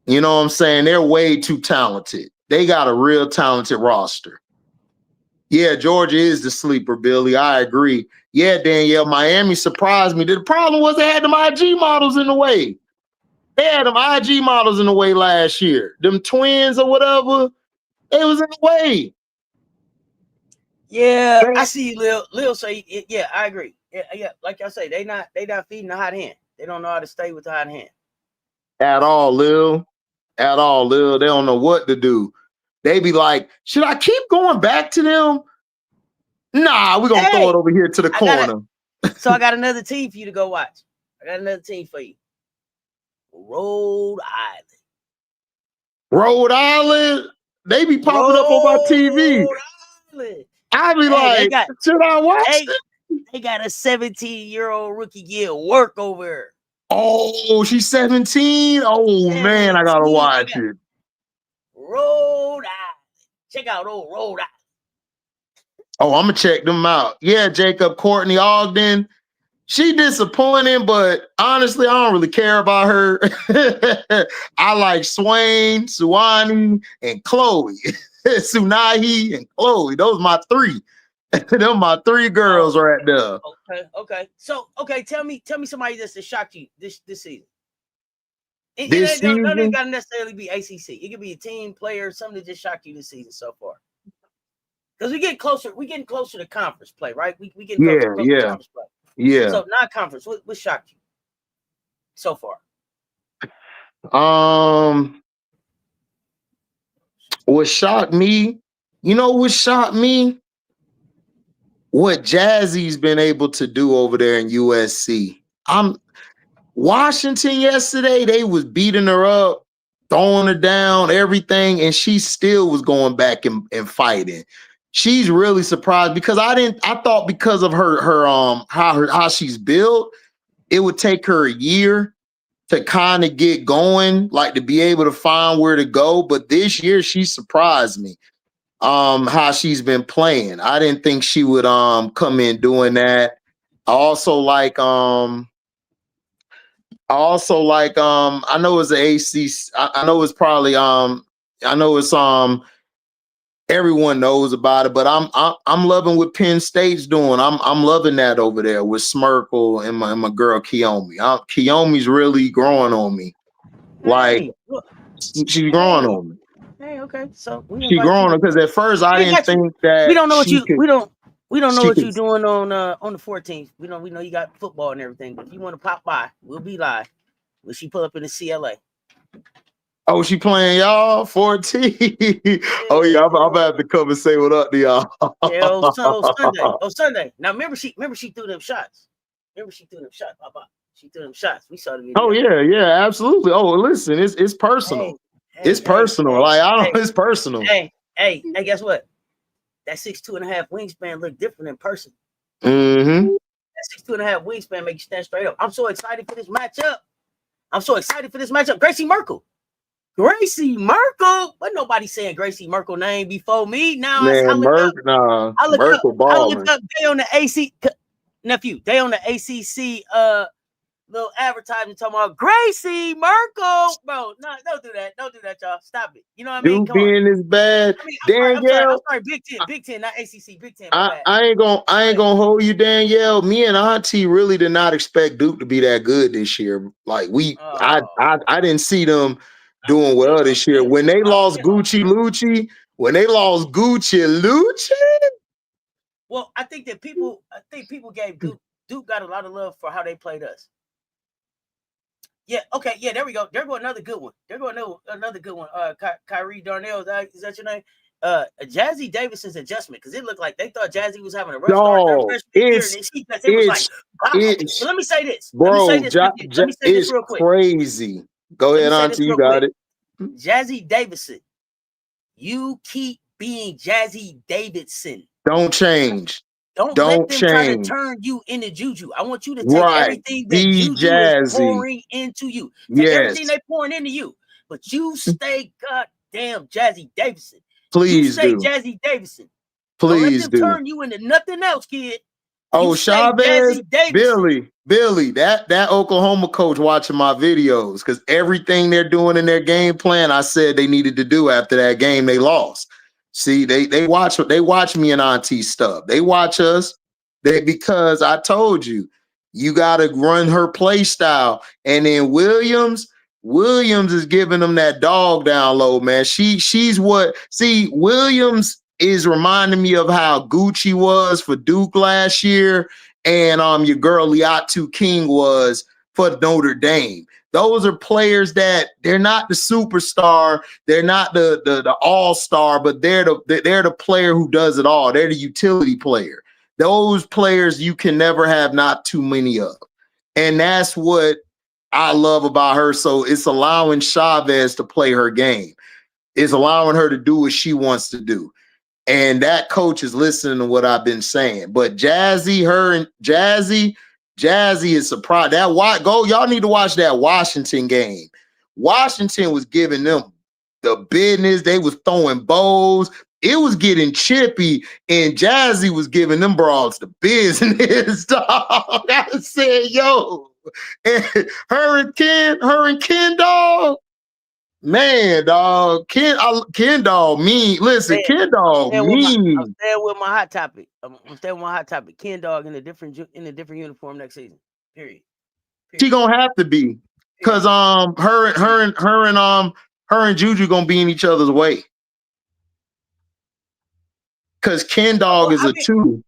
You know what I'm saying? They're way too talented. They got a real talented roster. Yeah, Georgia is the sleeper, Billy. I agree. Yeah, Danielle, Miami surprised me. The problem was they had them IG models in the way. They had them IG models in the way last year. Them twins or whatever, they was in the way. Yeah, I see you, Lil say, yeah, I agree. Yeah, like I say, they not feeding the hot hand. They don't know how to stay with the hot hand. At all, Lil. At all, Lil. They don't know what to do. They be like, should I keep going back to them? Nah, we're gonna throw it over here to the corner. So I got another team for you to go watch. I got another team for you. Rhode Island. They be popping up on my TV. I be like, should I watch it? They got a 17-year-old rookie getting work over her. Oh, she's 17? Oh, man, I gotta watch it. Rhode Island. Check out old Rhode Island. Oh, I'm gonna check them out. Yeah, Jacob, Courtney Ogden. She disappointing, but honestly, I don't really care about her. I like Swain, Suwani, and Chloe. Sunahi and Chloe. Those my three. Them my three girls right there. Okay. So, tell me somebody that shocked you this season. It don't gotta necessarily be ACC. It could be a team, player, something that just shocked you this season so far. Because we getting closer to conference play, right? We getting closer to conference play. Yeah. So non-conference, what shocked you so far? What shocked me? You know what shocked me? what Jazzy's been able to do over there in USC. Washington yesterday, they was beating her up, throwing her down, everything, and she still was going back and fighting. She's really surprised because I thought because of how she's built, it would take her a year to kind of get going, like to be able to find where to go. But this year she surprised me. How she's been playing. I didn't think she would come in doing that. I also like I know it's the ACC. I know it's probably I know it's everyone knows about it, but I'm loving what Penn State's doing. I'm loving that over there with Smirkle and my girl Kiyomi. Kiyomi's really growing on me. Like Hey, look, she's growing on me. hey, okay. So we She invite growing you. because at first I We didn't got you. think that We don't know what she you. could. We don't know She what could. you're doing on the 14th. We know you got football and everything. But if you want to pop by, we'll be live. When she pull up in the CLA. Oh, she playing y'all 14. Oh yeah, I'm about to have to come and say what up to y'all. Yeah, Sunday. Oh, Sunday. Now remember she threw them shots. Remember she threw them shots, Papa. She threw them shots. We saw the video. Oh yeah, absolutely. Oh, listen, it's personal. It's personal. Like I don't. It's personal. Hey, guess what? That 6'2.5" wingspan look different in person. Mm-hmm. That 6'2.5" wingspan make you stand straight up. I'm so excited for this matchup. Gracie Merkel. But nobody saying Gracie Merkel name before me. Now Man, Merkel balling. I look up. They on the AC nephew. They on the ACC little advertisement talking about Gracie Merkel. Bro, no, don't do that. Don't do that, y'all. Stop it. You know what I mean? Dude being this bad. I'm sorry. Big Ten, not ACC. Big Ten. I ain't gonna hold you, Danielle. Me and Auntie really did not expect Duke to be that good this year. Like I didn't see them doing well this year. When they lost Gucci Lucci, well, I think people gave Duke got a lot of love for how they played us. Yeah, okay, yeah, there we go. There go another good one. Another good one. Kyrie Darnell, is that your name? Jazzy Davison's adjustment, because it looked like they thought Jazzy was having a rough start freshman year, and it was like, wow. So let me say this. Bro, let me say this real quick. Crazy. Go ahead, Auntie, you got it. Jazzy Davison, you keep being Jazzy Davidson. Don't change. Don't let them try to turn you into Juju. I want you to take everything that Juju is pouring into you. Take everything they pouring into you. But you stay goddamn Jazzy Davidson. Please stay Jazzy Davidson. Please don't let them turn you into nothing else, kid. Oh, Chavez, Billy, that Oklahoma coach watching my videos, because everything they're doing in their game plan, I said they needed to do after that game they lost. See, they watch me and Auntie stuff. They watch us. Because I told you got to run her play style. And then Williams is giving them that dog down low, man. Williams is reminding me of how Gucci was for Duke last year, and your girl Liatu King was for Notre Dame. Those are players that they're not the superstar, they're not the all-star, but they're the player who does it all. They're the utility player. Those players you can never have not too many of. And that's what I love about her. So it's allowing Chavez to play her game. It's allowing her to do what she wants to do. And that coach is listening to what I've been saying. But Jazzy is surprised. Y'all need to watch that Washington game. Washington was giving them the business. They was throwing bows. It was getting chippy, and Jazzy was giving them broads the business. Dog. I said, yo, and her and Ken, dog. Man, dog, Ken dog mean. Listen, Ken dog mean. I'm staying with my hot topic. Ken dog in a different uniform next season. Period. She gonna have to be, because her and Juju gonna be in each other's way. Because Ken dog is a 2.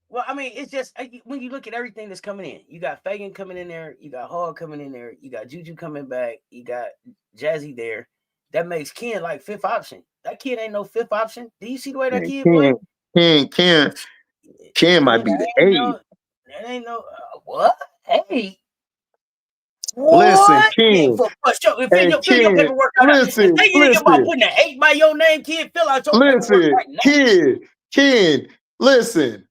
Well, I mean, it's just when you look at everything that's coming in, you got Fagan coming in there, you got Hall coming in there, you got Juju coming back, you got Jazzy there. That makes Ken like 5th option. That kid ain't no 5th option. Do you see the way that kid play? Ken. Ken might be the eighth. That ain't no what? Hey. Listen, What? Ken. Fill your paperwork out. Listen, If they think about putting an 8 by your name, kid, fill out your paperwork right now. Ken, listen.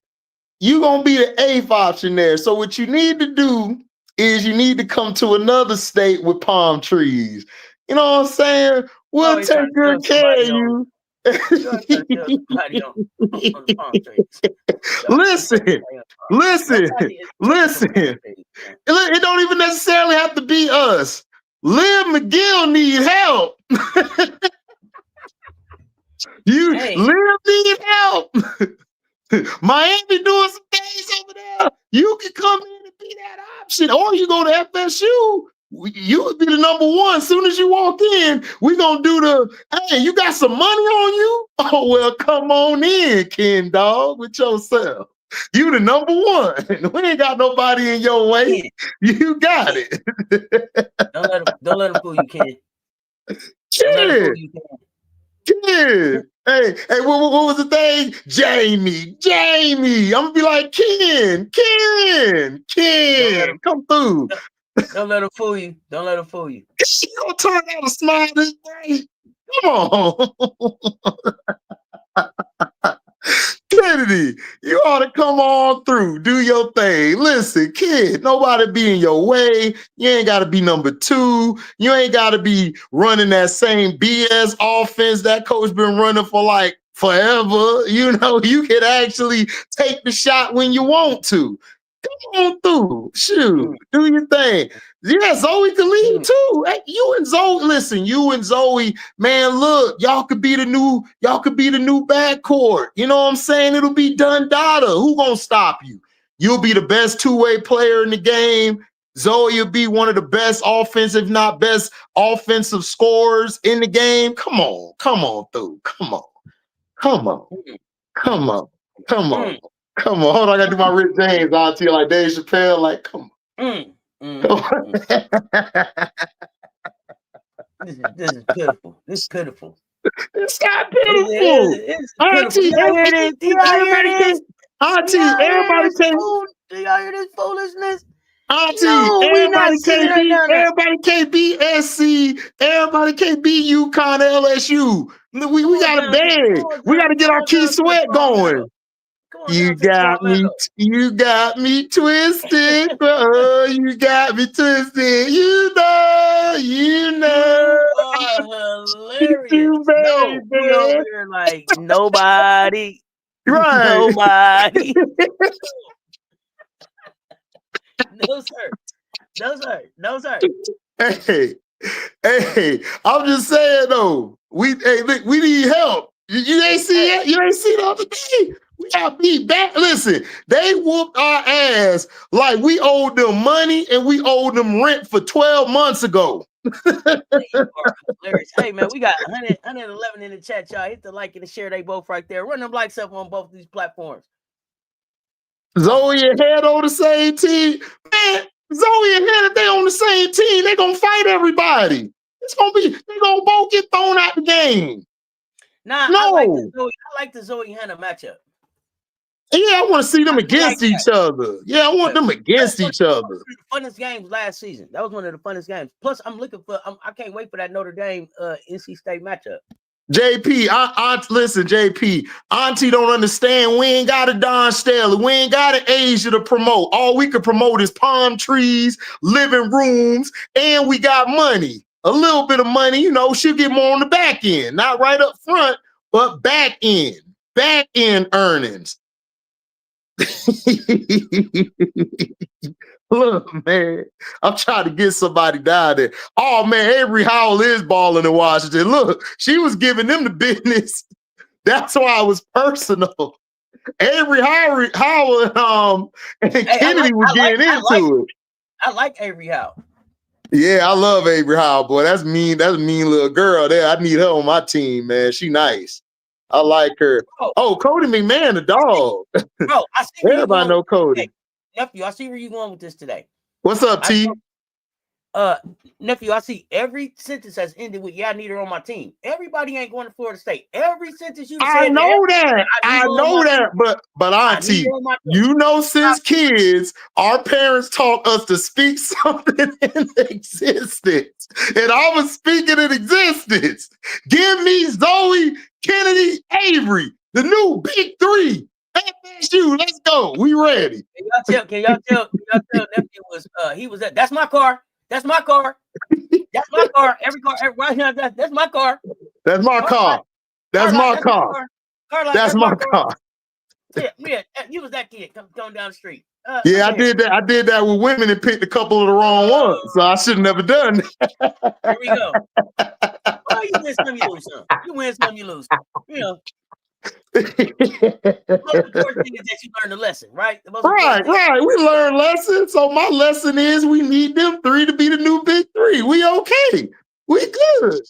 You gonna be the eighth option there. So what you need to do is you need to come to another state with palm trees. You know what I'm saying? We'll take good care of you. Listen. It don't even necessarily have to be us. Liv McGill need help. Liv need help. Miami doing some things over there. You can come in and be that option, or you go to FSU. You would be the number one. As soon as you walk in, we gonna do the, hey, you got some money on you? Oh, well, come on in, Ken Dog, with yourself. You the number one. We ain't got nobody in your way. You got it. Don't let him fool you, Ken. Don't let him fool you, Ken. Hey, what was the thing? Jamie. I'm gonna be like, Ken, come through. Don't let him fool you. Don't let him fool you. She gonna turn out a smile this day. Come on. Kennedy, you ought to come on through. Do your thing. Listen, kid, nobody be in your way. You ain't got to be number two. You ain't got to be running that same BS offense that coach been running for like forever. You know, you can actually take the shot when you want to. Come on through. Shoot. Do your thing. Yeah, Zoe can lead too. Hey, you and Zoe, man, look, y'all could be the new backcourt. You know what I'm saying? It'll be done data. Who gonna stop you? You'll be the best two-way player in the game. Zoe will be one of the best offensive, if not best offensive scorers in the game. Come on through. Come on. Hold on, I gotta do my Rick James Auntie like Dave Chappelle. Like, come on. This is pitiful. It's pitiful. It's not pitiful. Auntie, everybody hear this foolishness? Auntie, everybody can't be SC. Everybody can't be UConn, LSU. We got to beg. We got to get our Key Sweat going. You got me twisted, bro. You got me twisted. You know. You are hilarious. You over here like nobody. Right. Nobody. No, sir. Hey, I'm just saying though. We need help. You ain't see it? You ain't see the other day? We got beat back. Listen, they whooped our ass like we owed them money and we owed them rent for 12 months ago. They are hilarious. Hey, man, we got 111 in the chat, y'all. Hit the like and the share. They both right there. Run them likes up on both of these platforms. Zoe and Head on the same team. Man, Zoe and Head, if they on the same team, they going to fight everybody. They're going to both get thrown out the game. Nah, no. I like the Zoe Hannah matchup. Yeah, I want to see them against each other. Yeah, I want them against each other. One of the funnest games last season. That was one of the funnest games. Plus, I can't wait for that Notre Dame NC State matchup. JP, listen, JP, Auntie don't understand. We ain't got a Don Staley. We ain't got an Asia to promote. All we could promote is palm trees, living rooms, and we got money. A little bit of money, you know, she'll get more on the back end. Not right up front, but back end earnings. Look, man, I'm trying to get somebody down there. Oh, man, Avery Howell is balling in Washington. Look, she was giving them the business. That's why it was personal. Avery Howell and Kennedy were getting into it. I like Avery Howell. Yeah, I love Avery Howell, boy. That's mean little girl there. I need her on my team, man. She nice. I like her. Oh, Cody McMahon, the dog. Bro, I see everybody know Cody. Nephew, I see where you going with this today. What's up, T? Nephew, I see every sentence has ended with "Yeah, I need her on my team." Everybody ain't going to Florida State. Every sentence you I said, know that. I need I her on know my that. team. But I need her Auntie, on my team. you know, since kids, our parents taught us to speak something into existence. And I was speaking in existence. Give me Zoe, Kennedy, Avery, the new big three. FSU, let's go. We ready. Can y'all tell Nephew was he was at that's my car. That's my car. That's my car. Every car right now, that's my car. That's my car. That's my car. That's my car. Yeah, you was that kid going down the street. Yeah, I did that. I did that with women and picked a couple of the wrong ones, so I should have never done that. Here we go. Well, you win some, you lose some. You win some, you lose some. You know. The most important thing is that you learn the lesson, right? Right. We learn lessons. So my lesson is we need them three to be the new big three. We okay. We good.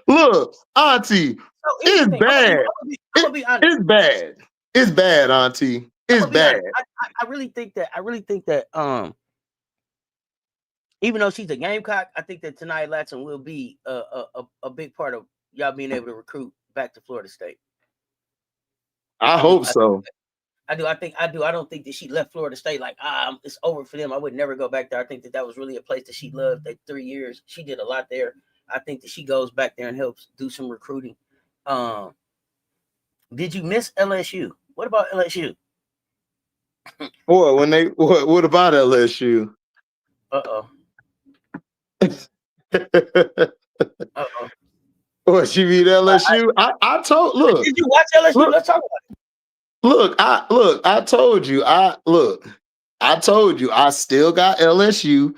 Look, Auntie, it's bad. It's bad. It's bad, Auntie. It's bad. I really think that even though she's a Gamecock, I think that Tania Latson will be a big part of y'all being able to recruit back to Florida State. I hope so. I do. I don't think that she left Florida State like it's over for them. I would never go back there. I think that was really a place that she loved. That 3 years she did a lot there. I think that she goes back there and helps do some recruiting. Did you miss LSU? What about LSU? What about LSU? Uh-oh. What, she beat LSU? I told look. Did you watch LSU? Look, let's talk about it. I told you. I told you I still got LSU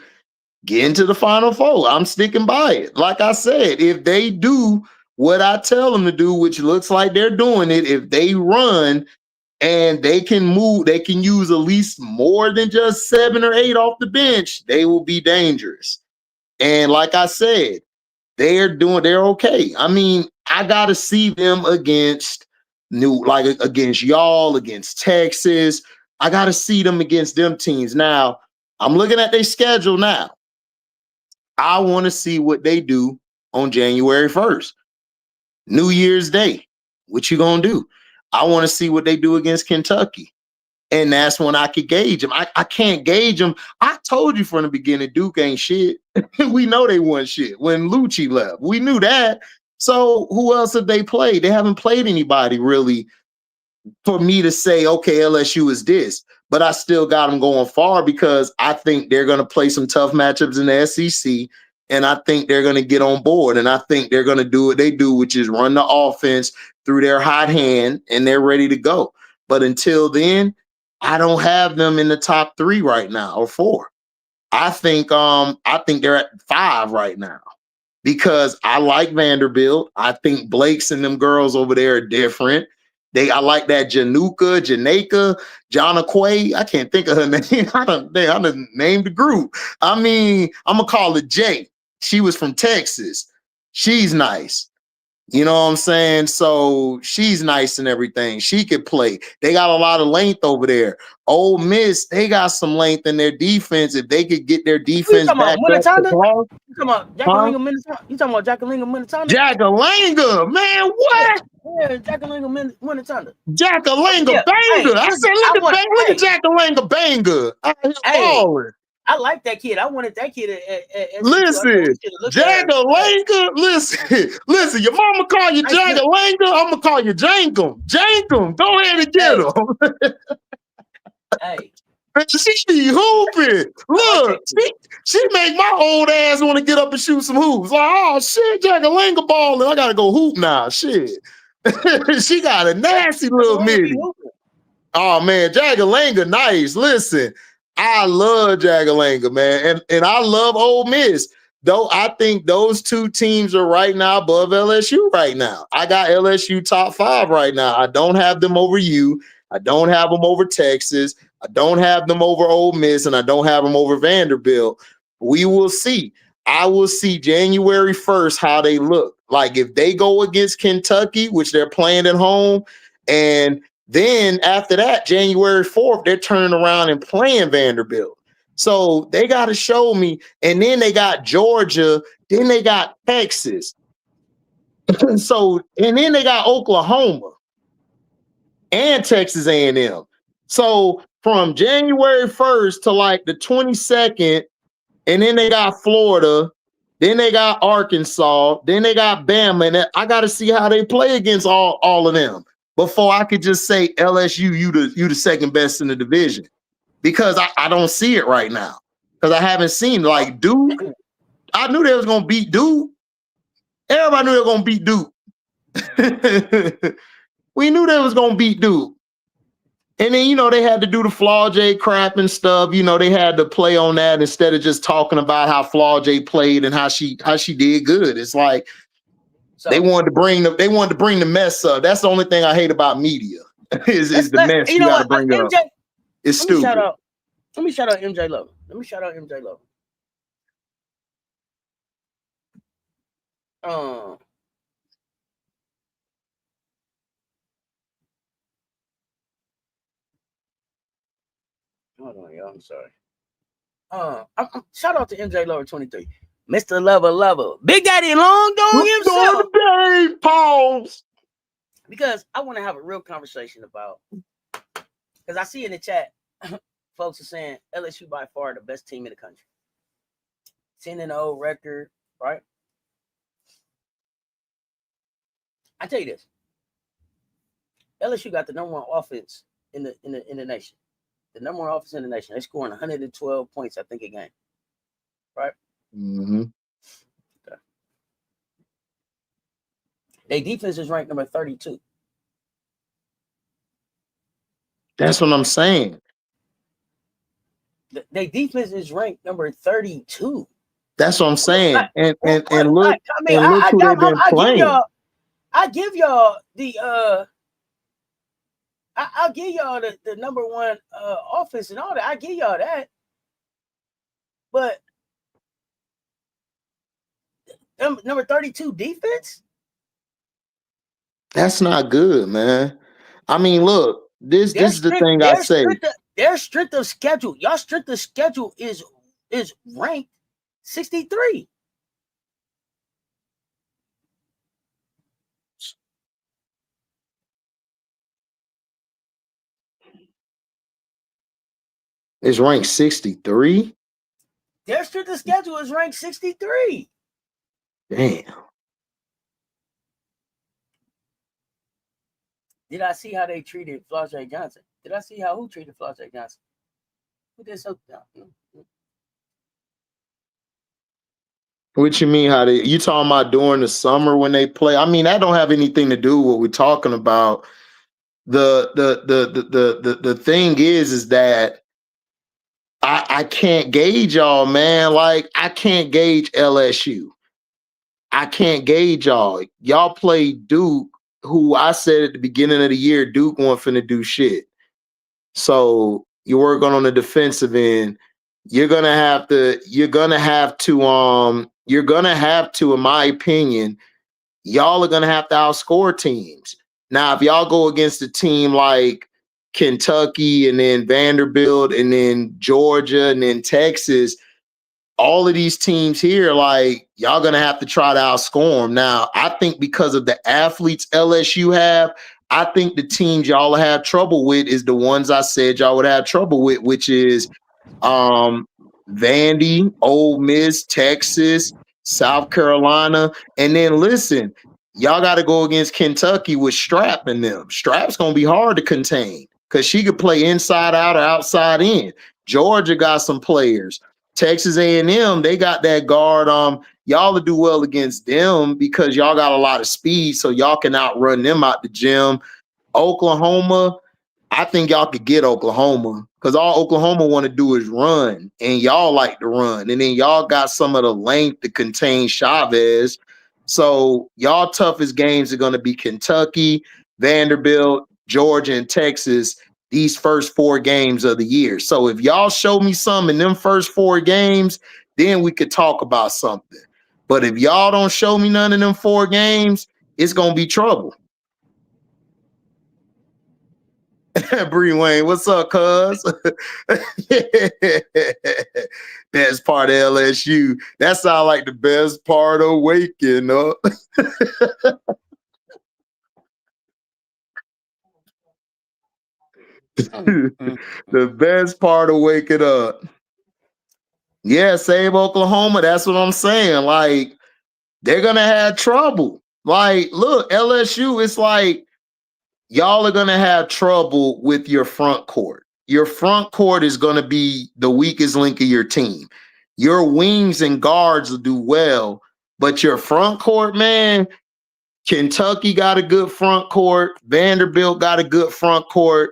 getting to the Final Four. I'm sticking by it. Like I said, if they do what I tell them to do, which looks like they're doing it, if they run and they can move, they can use at least more than just 7 or 8 off the bench, they will be dangerous. And like I said, they're okay. I mean, I gotta see them against against y'all, against Texas. I gotta see them against them teams. Now, I'm looking at their schedule now. I want to see what they do on January 1st, New Year's Day. What you gonna do? I want to see what they do against Kentucky. And that's when I could gauge them. I can't gauge them. I told you from the beginning, Duke ain't shit. We know they won shit when Lucci left. We knew that. So who else have they played? They haven't played anybody really for me to say, okay, LSU is this. But I still got them going far because I think they're going to play some tough matchups in the SEC. And I think they're going to get on board. And I think they're going to do what they do, which is run the offense through their hot hand, and they're ready to go. But until then, I don't have them in the top 3 right now or 4. I think they're at 5 right now because I like Vanderbilt. I think Blake's and them girls over there are different. I like that Janeka, Quay. I can't think of her name. I done named the group. I mean, I'm gonna call it Jay. She was from Texas. She's nice. You know what I'm saying? So she's nice and everything. She could play. They got a lot of length over there. Ole Miss, they got some length in their defense. If they could get their defense back up. You talking about Jackalinga, Minnesota? You talking about Jackalinga, Minnesota? Jackalinga, man, what? Yeah, Jackalinga, Minnesota. Jackalinga banger. I said, look at Jackalinga banger. I like that kid. I wanted that kid. Listen, Jackalinga. Listen. Your mama call you Jackalinga. I'm gonna call you Jankum. Jankum. Go ahead and get him. Hey, she be hooping. Look, she make my old ass want to get up and shoot some hoops. Like, oh shit, Jackalinga balling. I gotta go hoop now. Shit. She got a nasty little midi. Oh man, Jackalinga, nice. Listen. I love Jackalinga, man. And I love Ole Miss. Though I think those 2 teams are right now above LSU right now. I got LSU top 5 right now. I don't have them over you. I don't have them over Texas. I don't have them over Ole Miss, and I don't have them over Vanderbilt. We will see. I will see January 1st how they look. Like if they go against Kentucky, which they're playing at home, and then after that, January 4th, they're turning around and playing Vanderbilt. So they got to show me. And then they got Georgia. Then they got Texas. So, and then they got Oklahoma and Texas A&M. So from January 1st to like the 22nd, and then they got Florida, then they got Arkansas, then they got Bama, and I got to see how they play against all of them before I could just say LSU, you the second best in the division, because I don't see it right now, because I haven't seen like Duke. I knew they was gonna beat Duke. Everybody knew they were gonna beat Duke. We knew they was gonna beat Duke. And then, you know, they had to do the Flaw J crap and stuff. You know, they had to play on that instead of just talking about how Flaw J played and how she did good. It's like they wanted to bring the mess up. That's the only thing I hate about media is the mess you got to bring up. It's stupid. Let me shout out MJ Love. Hold on, y'all. I'm sorry. Shout out to MJ Lover 23. Mr. Lover. Big Daddy Long Dog himself. Pause. Because I want to have a real conversation about, because I see in the chat, folks are saying LSU by far the best team in the country. 10-0 record, right? I tell you this. LSU got the number one offense in the nation. The number one offense in the nation. They're scoring 112 points, I think, a game. Right? Mm-hmm. Okay. Their defense is ranked number 32. That's what I'm saying. Their defense is ranked number 32. That's what I'm saying. And look, I mean, and look who they've been playing. I give y'all the I'll give y'all the number one offense and all that. I give y'all that. But number 32 defense? That's not good, man. I mean, look, this is the thing I say. Their strength of schedule, y'all strength of schedule is ranked 63. It's ranked 63. Their strength of schedule is ranked 63. Damn. Did I see how they treated Flau'jae Johnson? Did I see who treated Flau'jae Johnson? Who did so? What you mean? You talking about during the summer when they play? I mean, that don't have anything to do with what we're talking about. The thing is that I can't gauge y'all, man. Like, I can't gauge LSU. I can't gauge y'all. Y'all play Duke, who I said at the beginning of the year, Duke wasn't finna do shit. So you're working on the defensive end. You're gonna have to, in my opinion, y'all are gonna have to outscore teams. Now, if y'all go against a team like Kentucky and then Vanderbilt and then Georgia and then Texas, all of these teams here, like, y'all gonna have to try to outscore them. Now, I think because of the athletes LSU have, I think the teams y'all have trouble with is the ones I said y'all would have trouble with, which is Vandy, Ole Miss, Texas, South Carolina. And then listen, y'all got to go against Kentucky with Strap in them. Strap's gonna be hard to contain because she could play inside out or outside in. Georgia got some players. Texas A&M, they got that guard. Y'all will do well against them because y'all got a lot of speed, so y'all can outrun them out the gym. Oklahoma, I think y'all could get Oklahoma because all Oklahoma want to do is run, and y'all like to run. And then y'all got some of the length to contain Chavez. So y'all toughest games are going to be Kentucky, Vanderbilt, Georgia, and Texas. These first 4 games of the year. So if y'all show me something in them first 4 games, then we could talk about something. But if y'all don't show me none of them 4 games, it's gonna be trouble. Bree Wayne, what's up, cuz? Best part of LSU. That sound like the best part of waking up. The best part of waking up. Yeah, save Oklahoma. That's what I'm saying. Like, they're gonna have trouble. Like, look, LSU, it's like y'all are gonna have trouble with your front court. Your front court is gonna be the weakest link of your team. Your wings and guards will do well, but your front court, man, Kentucky got a good front court. Vanderbilt got a good front court.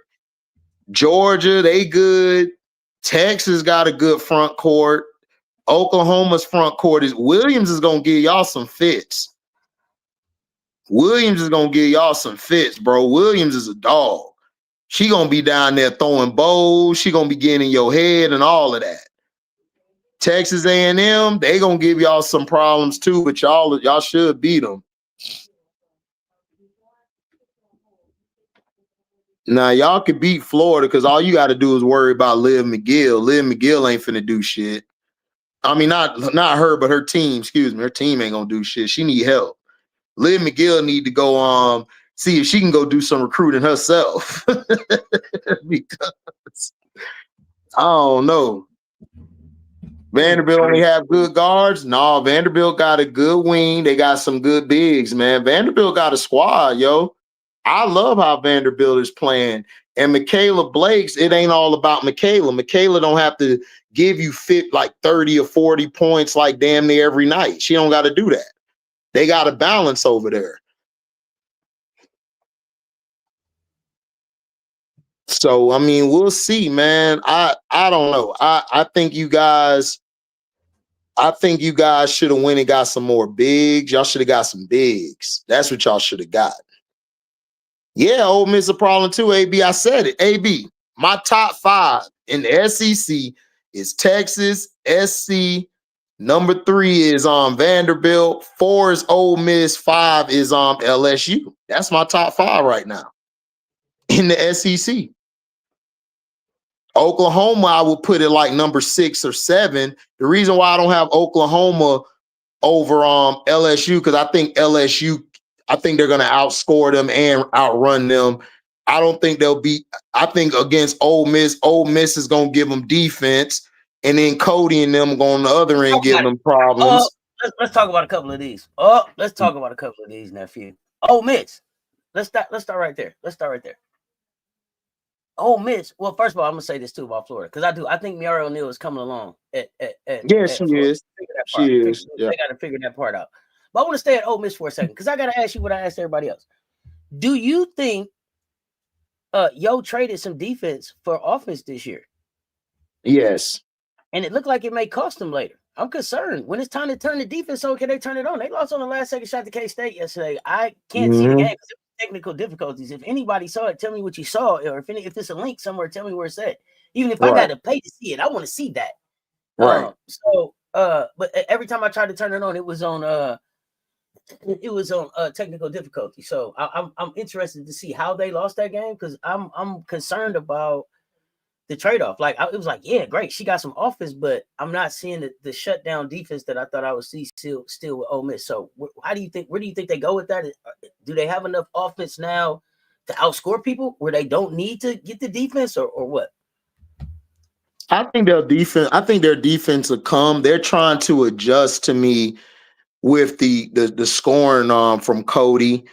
Georgia, they good. Texas got a good front court. Oklahoma's front court is Williams is gonna give y'all some fits. Williams is gonna give y'all some fits, bro. Williams is a dog. She gonna be down there throwing bowls. She gonna be getting in your head and all of that. Texas A&M, they gonna give y'all some problems too, but y'all should beat them. Now y'all could beat Florida because all you got to do is worry about Liv McGill. Liv McGill ain't finna do shit. I mean, not her, but her team. Excuse me, her team ain't gonna do shit. She need help. Liv McGill need to go see if she can go do some recruiting herself. Because I don't know. Vanderbilt only have good guards. No, Vanderbilt got a good wing. They got some good bigs, man. Vanderbilt got a squad, yo. I love how Vanderbilt is playing. And Michaela Blake's, it ain't all about Michaela. Michaela don't have to give you fit like 30 or 40 points like damn near every night. She don't got to do that. They got a balance over there. So, I mean, we'll see, man. I don't know. I think you guys should have went and got some more bigs. Y'all should have got some bigs. That's what y'all should have got. Yeah, Ole Miss a problem too, AB. I said it. AB, my top 5 in the SEC is Texas, SC. Number 3 is Vanderbilt. 4 is Ole Miss. 5 is LSU. That's my top 5 right now in the SEC. Oklahoma, I would put it like number 6 or 7. The reason why I don't have Oklahoma over LSU because I think they're going to outscore them and outrun them. I don't think they'll beat. I think against Ole Miss is going to give them defense, and then Cody and them going on the other end give them problems. Let's talk about a couple of these. Let's talk about a couple of these, nephew. Ole Miss. Let's start right there. Ole Miss. Well, first of all, I'm gonna say this too about Florida because I think Miara O'Neal is coming along. She is. They got to figure that part out. But I want to stay at Ole Miss for a second because I got to ask you what I asked everybody else. Do you think Yo traded some defense for offense this year? Yes. And it looked like it may cost them later. I'm concerned. When it's time to turn the defense on, can they turn it on? They lost on the last second shot to K-State yesterday. I can't see the game because of technical difficulties. If anybody saw it, tell me what you saw. Or if it's a link somewhere, tell me where it's at. Even if I got to pay to see it, I want to see that. Right. But every time I tried to turn it on, it was on technical difficulty. So I'm interested to see how they lost that game because I'm concerned about the trade-off. Like it was like, yeah, great, she got some offense, but I'm not seeing the shutdown defense that I thought I would see still with Ole Miss. So where do you think they go with that? Do they have enough offense now to outscore people where they don't need to get the defense or what? I think their defense will come. They're trying to adjust to me with the scoring from Cody.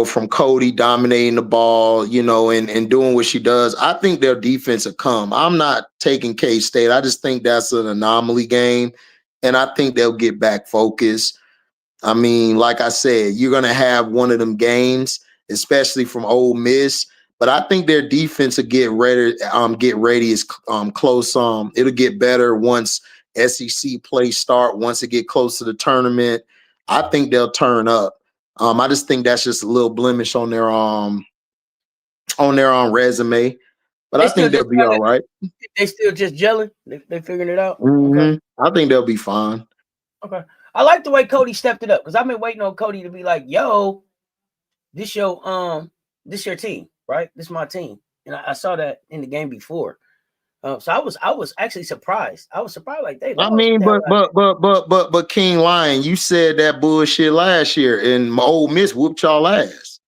From Cody dominating the ball, and doing what she does. I think their defense will come. I'm not taking K-State. I just think that's an anomaly game, and I think they'll get back focused. I mean, like I said, you're going to have one of them games, especially from Ole Miss, but I think their defense will get ready as close. It'll get better once SEC play start, once it get close to the tournament. I think they'll turn up. I just think that's just a little blemish on their resume, but I think they'll be all right. They still just gelling. They figuring it out. Okay. I think they'll be fine. Okay, I like the way Cody stepped it up because I've been waiting on Cody to be like, "Yo, this your team, right? This is my team." and I saw that in the game before. So I was actually surprised. I was surprised like they lost. I mean, but King Lion, you said that bullshit last year, and my Ole Miss whooped y'all ass.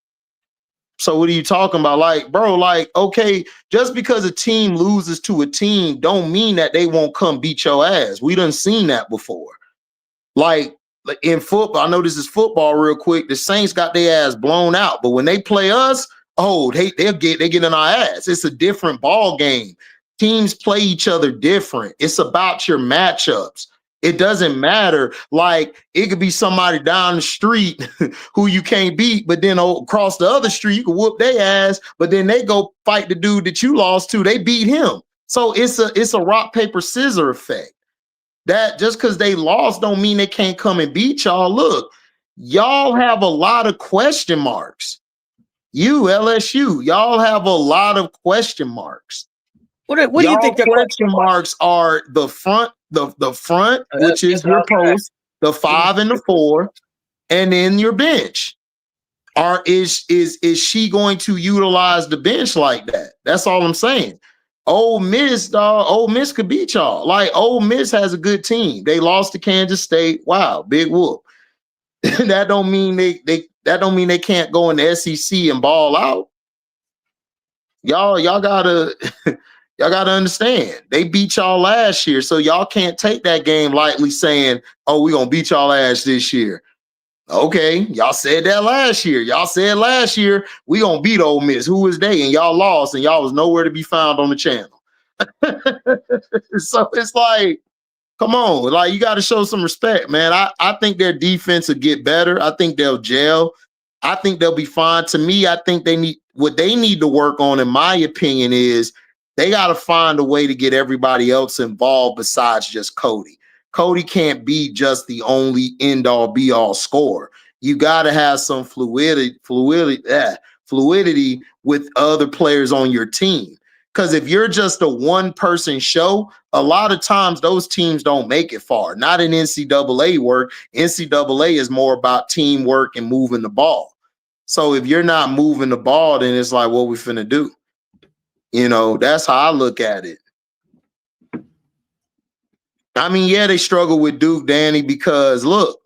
So what are you talking about? Like, bro, like, okay, just because a team loses to a team don't mean that they won't come beat your ass. We done seen that before. Like in football, I know this is football real quick. The Saints got their ass blown out, but when they play us, oh, they get in our ass. It's a different ball game. Teams play each other different. It's about your matchups. It doesn't matter. Like it could be somebody down the street who you can't beat, but then across the other street you can whoop their ass. But then they go fight the dude that you lost to. They beat him. So it's a rock paper scissor effect. That just because they lost don't mean they can't come and beat y'all. Look, y'all have a lot of question marks. You LSU, y'all have a lot of question marks. What do you think? The question marks are the front, the front, which is your post, the 5 and the 4, and then your bench. Is she going to utilize the bench like that? That's all I'm saying. Ole Miss, dog. Ole Miss could beat y'all. Like Ole Miss has a good team. They lost to Kansas State. Wow, big whoop. That don't mean they can't go in the SEC and ball out. Y'all gotta y'all gotta understand. They beat y'all last year, so y'all can't take that game lightly saying, oh, we're gonna beat y'all ass this year. Okay, y'all said that last year. Y'all said last year we gonna beat Ole Miss. Who was they? And y'all lost, and y'all was nowhere to be found on the channel. So it's like, come on, like you got to show some respect, man. I think their defense will get better. I think they'll gel. I think they'll be fine. To me, I think they need to work on, in my opinion, is they got to find a way to get everybody else involved besides just Cody. Cody can't be just the only end-all be-all scorer. You got to have some fluidity with other players on your team. Because if you're just a one-person show, a lot of times those teams don't make it far. Not in NCAA work. NCAA is more about teamwork and moving the ball. So if you're not moving the ball, then it's like, what we finna do? You know, that's how I look at it. I mean, yeah, they struggle with Duke, Danny, because look,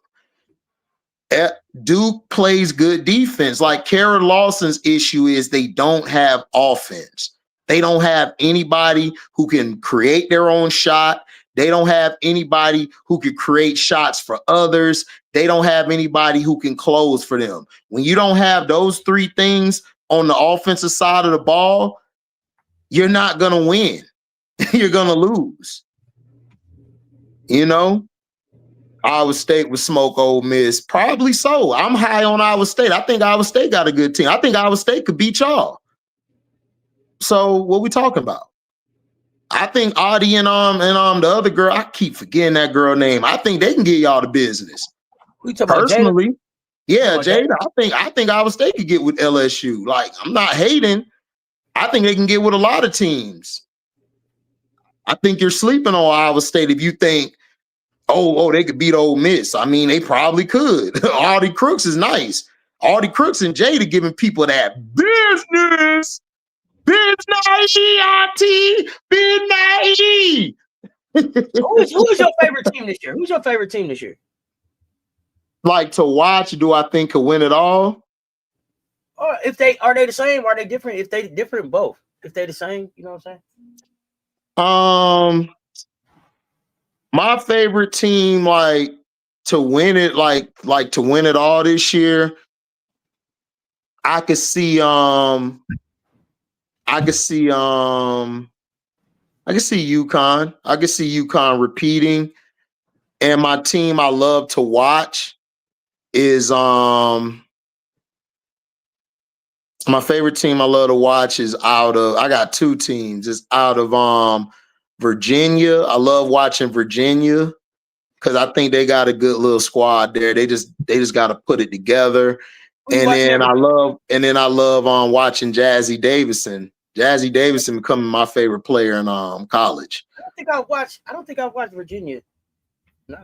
Duke plays good defense. Like Kara Lawson's issue is they don't have offense. They don't have anybody who can create their own shot. They don't have anybody who can create shots for others. They don't have anybody who can close for them. When you don't have those three things on the offensive side of the ball, you're not going to win. You're going to lose. You know, Iowa State would smoke Ole Miss. Probably so. I'm high on Iowa State. I think Iowa State got a good team. I think Iowa State could beat y'all. So what we talking about? I think Auntie and the other girl, I keep forgetting that girl name. I think they can get y'all the business. We talking personally. About yeah, Jada. I think Iowa State could get with LSU. Like, I'm not hating. I think they can get with a lot of teams. I think you're sleeping on Iowa State if you think, oh, they could beat Ole Miss. I mean, they probably could. Audie Crooks is nice. Audie Crooks and Jada giving people that business. Auntie. Who is your favorite team this year? Who's your favorite team this year? Like to watch, do I think could win it all? Or if they are they the same? Are they different? If they different, both. If they the same, you know what I'm saying? My favorite team, like to win it, like to win it all this year. I could see UConn. I could see UConn repeating. And my team I love to watch is my favorite team I love to watch is I got two teams. It's out of Virginia. I love watching Virginia because I think they got a good little squad there. They just got to put it together. And then I love watching Jazzy Davison. Jazzy Davison becoming my favorite player in college. I don't think I watched Virginia.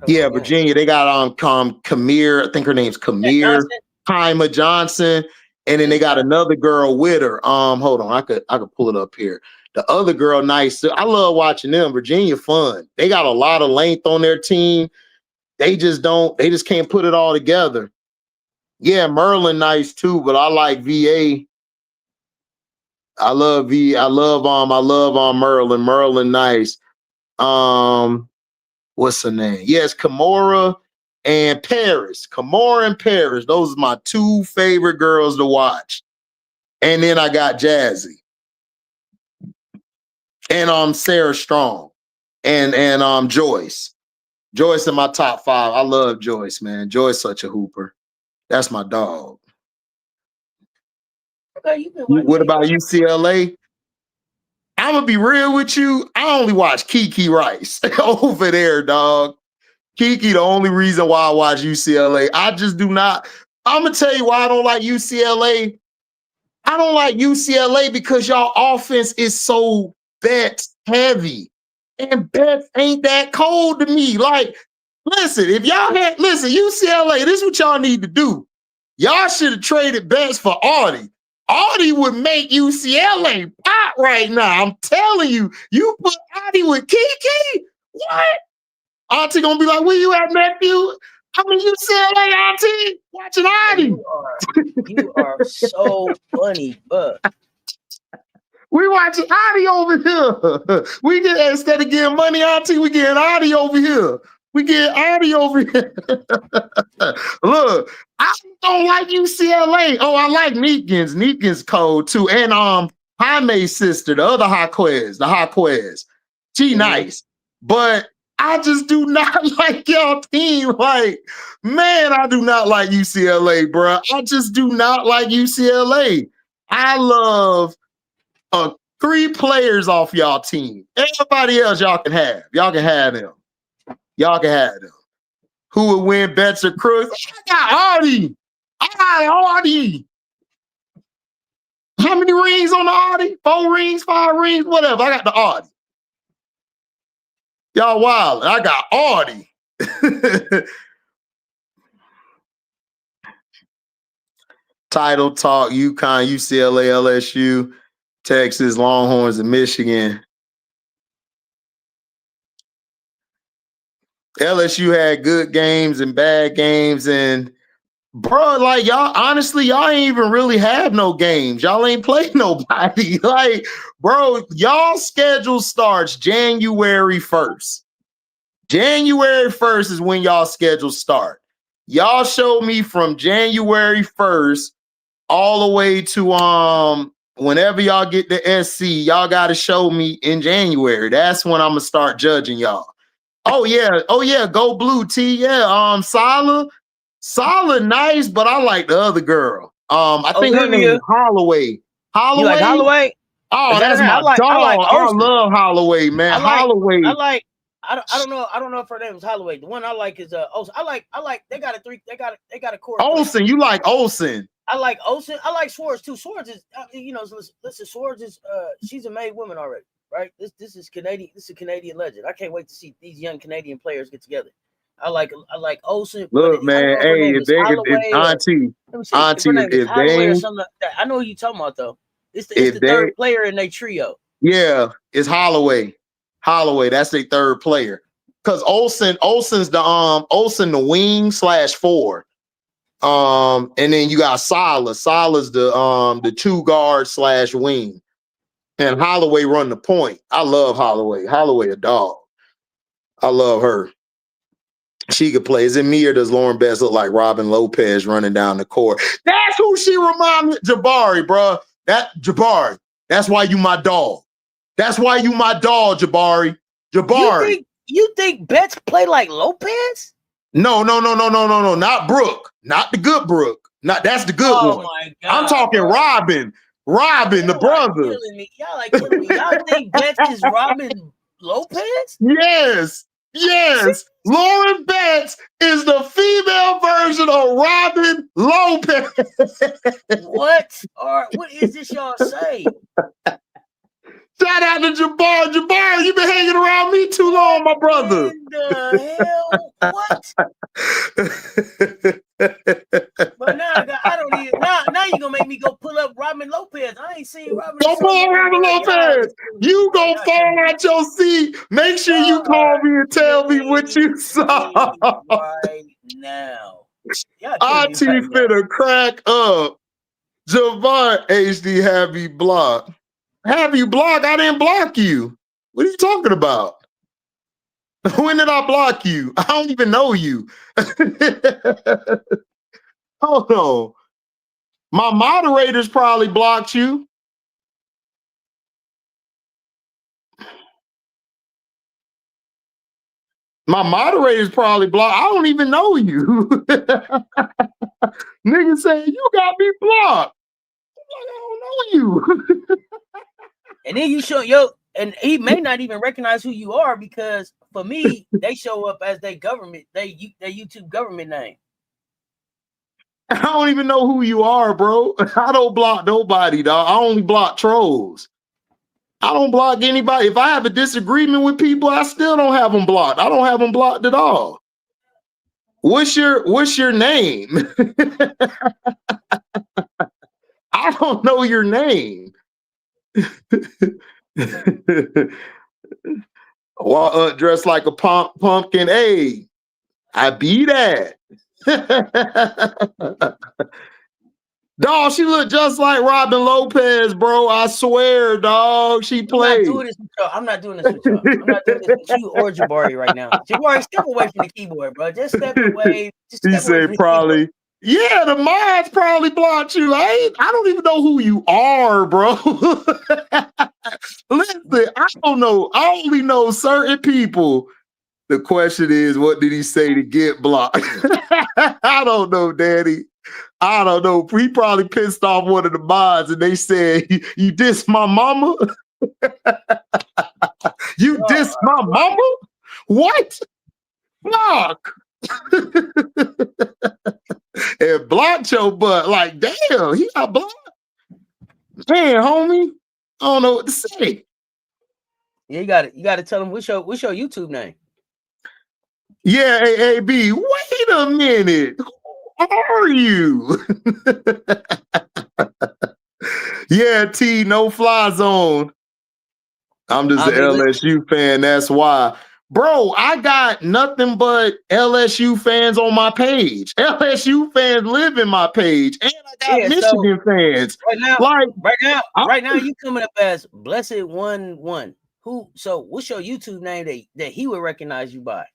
Yeah, Virginia. They got Kamir. I think her name's Kamir. Kaima Johnson. And then they got another girl with her. Hold on, I could pull it up here. The other girl, nice. I love watching them. Virginia fun. They got a lot of length on their team. They just can't put it all together. Yeah, Merlin nice too, but I like VA. I love Merlin. Merlin nice. What's her name? Yes, Kimora and Paris. Kimora and Paris. Those are my two favorite girls to watch. And then I got Jazzy. And Sarah Strong. And Joyce. Joyce in my top 5. I love Joyce, man. Joyce such a hooper. That's my dog. Okay, what about UCLA? I'm gonna be real with you. I only watch Kiki Rice over there, dog. Kiki, the only reason why I watch UCLA. I just do not. I'm gonna tell you why I don't like UCLA. I don't like UCLA because y'all offense is so bet heavy, and bets ain't that cold to me. Like, listen, UCLA, this is what y'all need to do. Y'all should have traded bets for Auntie. Auntie would make UCLA pop right now. I'm telling you, you put Auntie with Kiki, what? Auntie gonna be like, where you at, Nephew? I'm in UCLA, Auntie, watching Auntie. You are so funny, but we watching Auntie over here. We get, instead of getting money, Auntie, we getting Auntie over here. We get Auntie over here. Look, I don't like UCLA. Oh, I like Neekins. Neekins cold too. And Jaime's sister, the other Jaquez. She nice. But I just do not like y'all team. Like, man, I do not like UCLA, bro. I just do not like UCLA. I love 3 players off y'all team. Everybody else y'all can have. Y'all can have them. Y'all can have them. Who would win bets or crooks? I got Auntie. How many rings on the Auntie? 4 rings, 5 rings, whatever. I got the Auntie. Y'all wild. I got Auntie. Title Talk, UConn, UCLA, LSU, Texas, Longhorns, and Michigan. LSU had good games and bad games, and bro, like y'all, honestly, y'all ain't even really have no games. Y'all ain't played nobody. Like, bro, y'all schedule starts January 1st. January 1st is when y'all schedule start. Y'all showed me from January 1st all the way to whenever y'all get the SC, y'all got to show me in January. That's when I'm gonna start judging y'all. Oh yeah, go blue T. Yeah, Sala nice, but I like the other girl. I think her name is Holloway. You like Holloway? Oh, that's my dog. I love Holloway, man. Holloway. I don't know if her name is Holloway. The one I like is Olsen. I like they got a core. Olsen, you like Olsen. I like Olsen. I like Swords too. Swords is listen, Swords is she's a made woman already, right? This is Canadian. This is a Canadian legend. I can't wait to see these young Canadian players get together. I like Olsen. Look, man, hey, if Auntie, if Holloway or something like that. I know who you talking about though. It's the third player in their trio. Yeah, it's Holloway. Holloway, that's their third player. Because Olsen's the Olsen the wing /4. And then you got Sala. Sala's the 2 guard /wing. And Holloway run the point. I love Holloway. Holloway a dog. I love her. She could play. Is it me or does Lauren Best look like Robin Lopez running down the court? That's who she reminds me. Jabari, bro. Jabari. That's why you my dog. That's why you my dog, Jabari. Jabari. You think Betts play like Lopez? No. Not Brooke. Not the good Brooke. That's the good one. My God, I'm talking Robin. Robin, the brother. Y'all like killing me. Y'all think Betts is Robin Lopez? Yes. Lauren Betts is the female version of Robin Lopez. What is this y'all say? Shout out to Jabbar. Jabbar, you been hanging around me too long, my brother. In the hell? What? But now I don't even now you gonna make me go pull up Robin Lopez. I ain't seen Robin in Don't so pull long. Robin Lopez. You gonna fall out your seat. Make sure you call me and tell me what you saw. Right now. Auntie finna crack up. Javon HD have you blocked. Have you blocked? I didn't block you. What are you talking about? When did I block you? I don't even know you. Hold on. My moderators probably blocked you. My moderators probably blocked. I don't even know you. Nigga saying you got me blocked. I'm like, I don't know you. And then you show and he may not even recognize who you are because for me, they show up as their government, they YouTube government name. I don't even know who you are, bro. I don't block nobody, dog. I only block trolls. I don't block anybody. If I have a disagreement with people, I still don't have them blocked. I don't have them blocked at all. What's your name? I don't know your name. Well, dressed like a pumpkin egg. I be that. Dog, she looked just like Robin Lopez, bro. I swear, dog. She played. I'm not doing this with y'all. I'm not doing this with you or Jabari right now. Jabari, step away from the keyboard, bro. Just step away. He said probably. Yeah, the mods probably blocked you. I don't even know who you are, bro. Listen, I don't know. I only know certain people. The question is, what did he say to get blocked? I don't know, Daddy. I don't know. He probably pissed off one of the mods and they said, you diss my mama? You diss my mama? What? Block. And blocked your butt. Like, damn, he got blocked. Man, homie. I don't know what to say. Yeah, you got to tell him what's your YouTube name. Yeah, AAB. Wait a minute. Who are you? Yeah, T, no fly zone. I'm just an LSU fan. That's why. Bro, I got nothing but LSU fans on my page. LSU fans live in my page. And I got Michigan fans. Right now, you coming up as Blessed 1-1. So what's your YouTube name that he would recognize you by?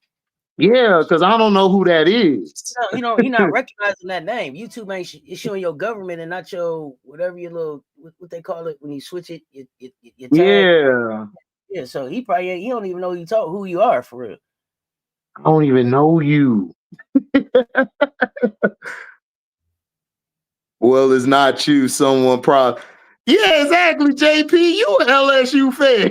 Yeah, because I don't know who that is. No, you're not recognizing that name. YouTube ain't showing your government and not your whatever your little what they call it when you switch it. Your tag. Yeah. So he don't even know who you are for real. I don't even know you. Well, it's not you. Someone probably. Yeah, exactly. JP, you an LSU fan.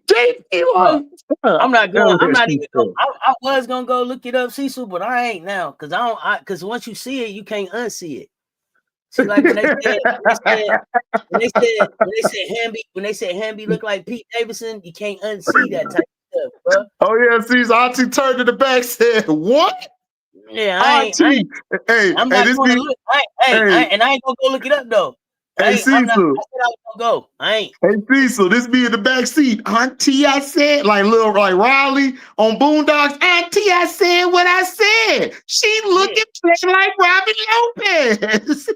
JP, I'm not going. I'm not even. I was gonna go look it up, Cecil, but I ain't now because because once you see it, you can't unsee it. See, like when they said Hamby look like Pete Davidson, you can't unsee that type of stuff, bro. Oh yeah, see, Auntie turned to the back, said, "What?" Yeah, I ain't I'm not going to look. I ain't gonna go look it up though. Hey, Cecil. I said I was gonna go. I ain't. Hey, Cecil, this be in the back seat. Auntie, I said, like Riley on Boondocks. Auntie, I said what I said. She looking like Robin Lopez.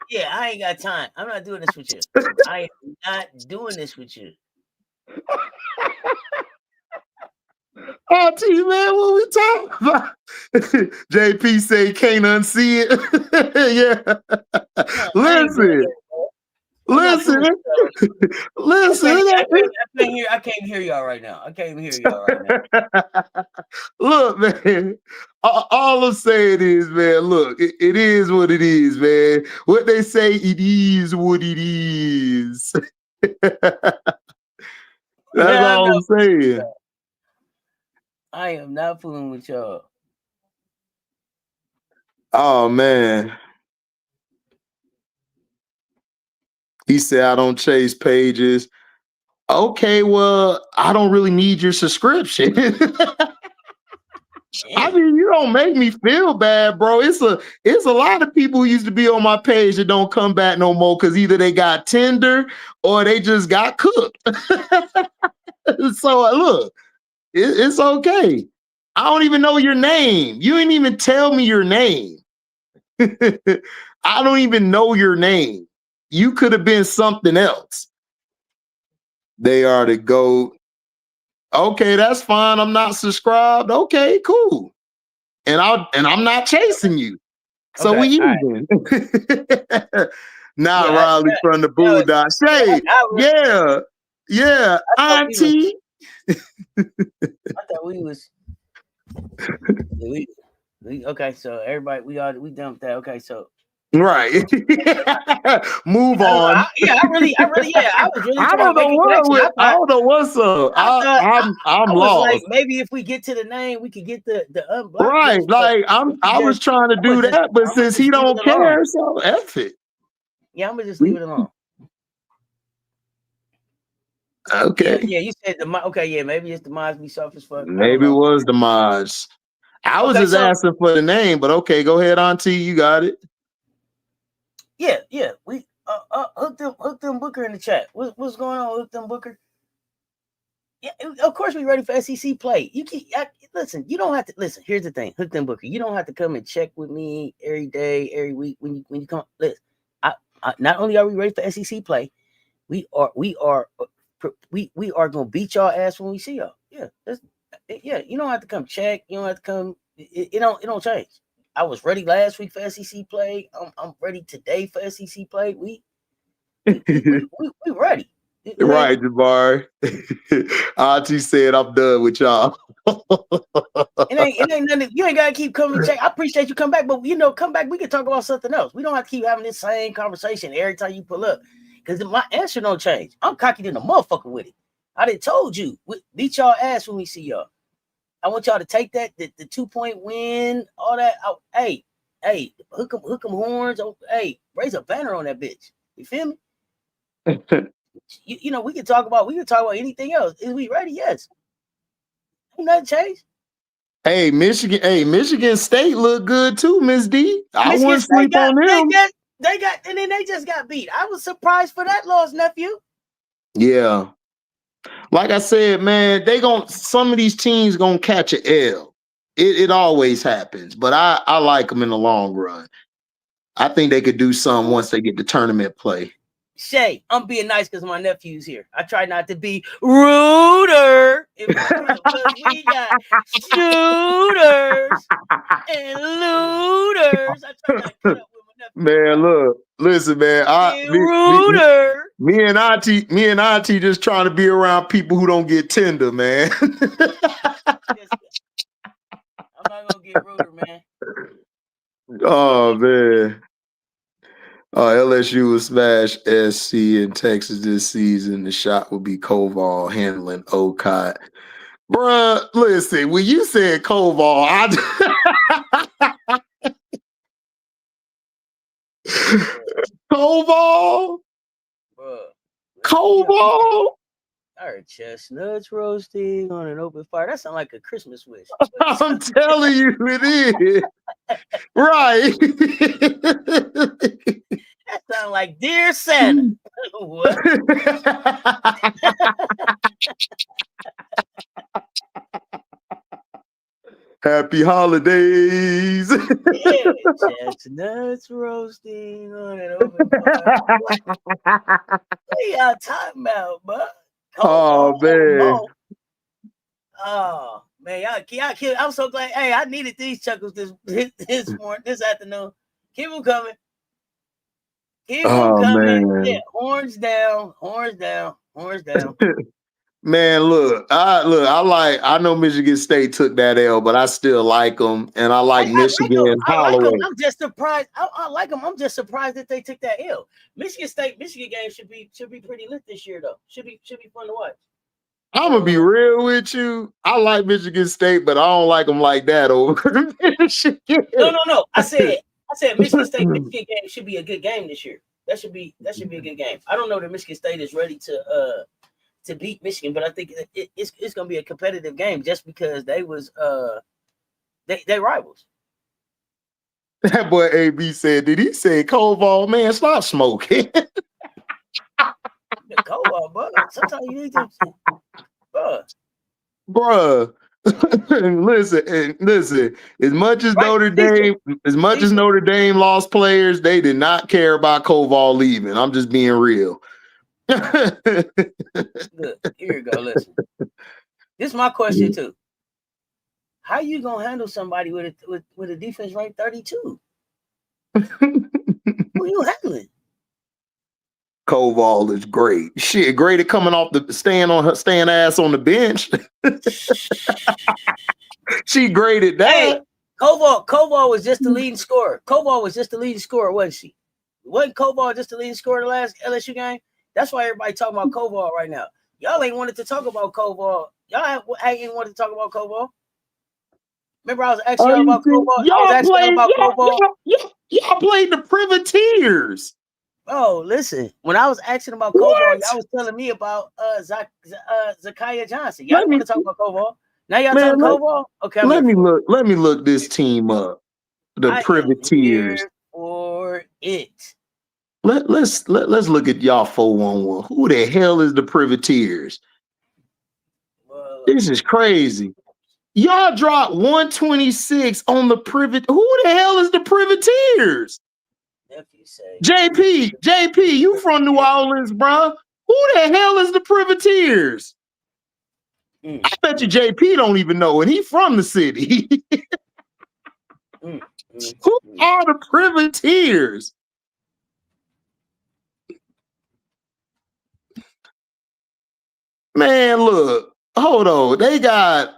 Yeah, I ain't got time. I'm not doing this with you. I am not doing this with you. Auntie, man, what we talking about? JP say can't unsee it. Yeah. Listen. Listen. I can't hear y'all right now. I can't even hear y'all right now. Look, man. All I'm saying is, man, look, it is what it is, man. What they say, it is what it is. That's all I'm saying. I am not fooling with y'all. Oh man. He said, I don't chase pages. Okay, well, I don't really need your subscription. I mean, you don't make me feel bad, bro. It's a lot of people who used to be on my page that don't come back no more because either they got Tinder or they just got cooked. So look, it's okay. I don't even know your name. You didn't even tell me your name. I don't even know your name. You could have been something else. They are the GOAT. Okay, that's fine. I'm not subscribed. Okay, cool. And I'm not chasing you. So Okay, we even. Not Yeah, Riley from the Boondocks. Say, yeah, Auntie. I thought we was. Okay, so everybody, we done with that. Okay, so right. Move on. I was really. I don't know what's up. I'm was lost. like, maybe if we get to the name, we could get the unblocked. Right, like I was trying to do that, but since he don't care, so F it. Yeah, I'm gonna just leave it alone. Okay. Yeah, you said the okay. Yeah, maybe it's the mods be soft as fuck. Maybe it was the mods. I was just asking for the name, but okay, go ahead, Auntie. You got it. Yeah. We hooked them Booker in the chat. What's going on? Hooked them Booker. Yeah, of course we ready for SEC play. You can listen. You don't have to listen. Here's the thing, Hooked them Booker. You don't have to come and check with me every day, every week when you come. Listen, I not only are we ready for SEC play, we are gonna beat y'all ass when we see y'all. Yeah. You don't have to come check. You don't have to come. It don't change. I was ready last week for SEC play. I'm ready today for SEC play. We ready. Right, Jabbar. Auntie said, I'm done with y'all. It ain't nothing. You ain't gotta keep coming check. I appreciate you come back, but come back. We can talk about something else. We don't have to keep having this same conversation every time you pull up, because my answer don't change. I'm cocky than a motherfucker with it. I done told you, we beat y'all ass when we see y'all. I want y'all to take that, the 2-point win, all that. Hey, hook them horns. Hey, raise a banner on that bitch. You feel me? You know, we can talk about anything else. Is we ready? Yes. Ain't nothing changed. Hey, Michigan State look good too, Miss D. I wouldn't sleep on them. They just got beat. I was surprised for that loss, nephew. Yeah. Like I said, man, some of these teams gonna catch an L. It always happens, but I like them in the long run. I think they could do something once they get the tournament play. Shay, I'm being nice because my nephew's here. I try not to be ruder. We got shooters and looters. I try not to cut up with my nephew. Man, look, listen, man. Me and Auntie just trying to be around people who don't get Tinder, man. I'm not gonna get ruder, man. Oh man. LSU will smash SC in Texas this season. The shot will be Koval handling Ocott. Bruh, listen, when you said Koval, Koval? Koval? I heard chestnuts roasting on an open fire. That sounds like a Christmas wish. I'm telling you, it is. Right. That sounds like Dear Santa. What? Happy holidays. Yeah, chestnuts roasting on an open fire. What y'all talking about, bro? Oh man. Oh man, y'all kill. I'm so glad. Hey, I needed these chuckles this morning, this afternoon. Keep them coming. Keep them coming. Man. Yeah, horns down. Man, look, I know Michigan State took that L, but I still like them, and I like Michigan. I like them. I'm just surprised. I like them. I'm just surprised that they took that L. Michigan game should be pretty lit this year, though. Should be fun to watch. I'm gonna be real with you. I like Michigan State, but I don't like them like that over Michigan. No. I said Michigan game should be a good game this year. That should be a good game. I don't know that Michigan State is ready to beat Michigan, but I think it's going to be a competitive game just because they was they rivals. That boy AB said, did he say Koval? Man, stop smoking. Koval, bro. Sometimes you need to, bruh. listen. As much as Notre Dame lost players, they did not care about Koval leaving. I'm just being real. Look, here you go. Listen, this is my question too. How you gonna handle somebody with a defense ranked 32? Who you handling? Koval is great. Shit, great at coming off the staying ass on the bench. She great at that. Hey, Koval was just the leading scorer. Koval was just the leading scorer, wasn't she? Wasn't Koval just the leading scorer the last LSU game? That's why everybody talking about Koval right now. Y'all ain't wanted to talk about Koval. Y'all ain't wanted to talk about Koval. Remember, I was asking y'all about Koval. Y'all played the Privateers. Oh, listen. When I was asking about Koval, y'all was telling me about Zakiya Johnson. Y'all don't want to talk about Koval. Now y'all talking Koval? Okay. Let me look this team up. The Privateers. For it. Let's look at y'all 411. Who the hell is the Privateers? This is crazy. Y'all dropped 126 on the Privateers. Who the hell is the Privateers? Nephew say, JP, you from New Orleans, bro? Who the hell is the Privateers? I bet you JP don't even know, and he from the city. Who are the Privateers? Man, look, hold on. They got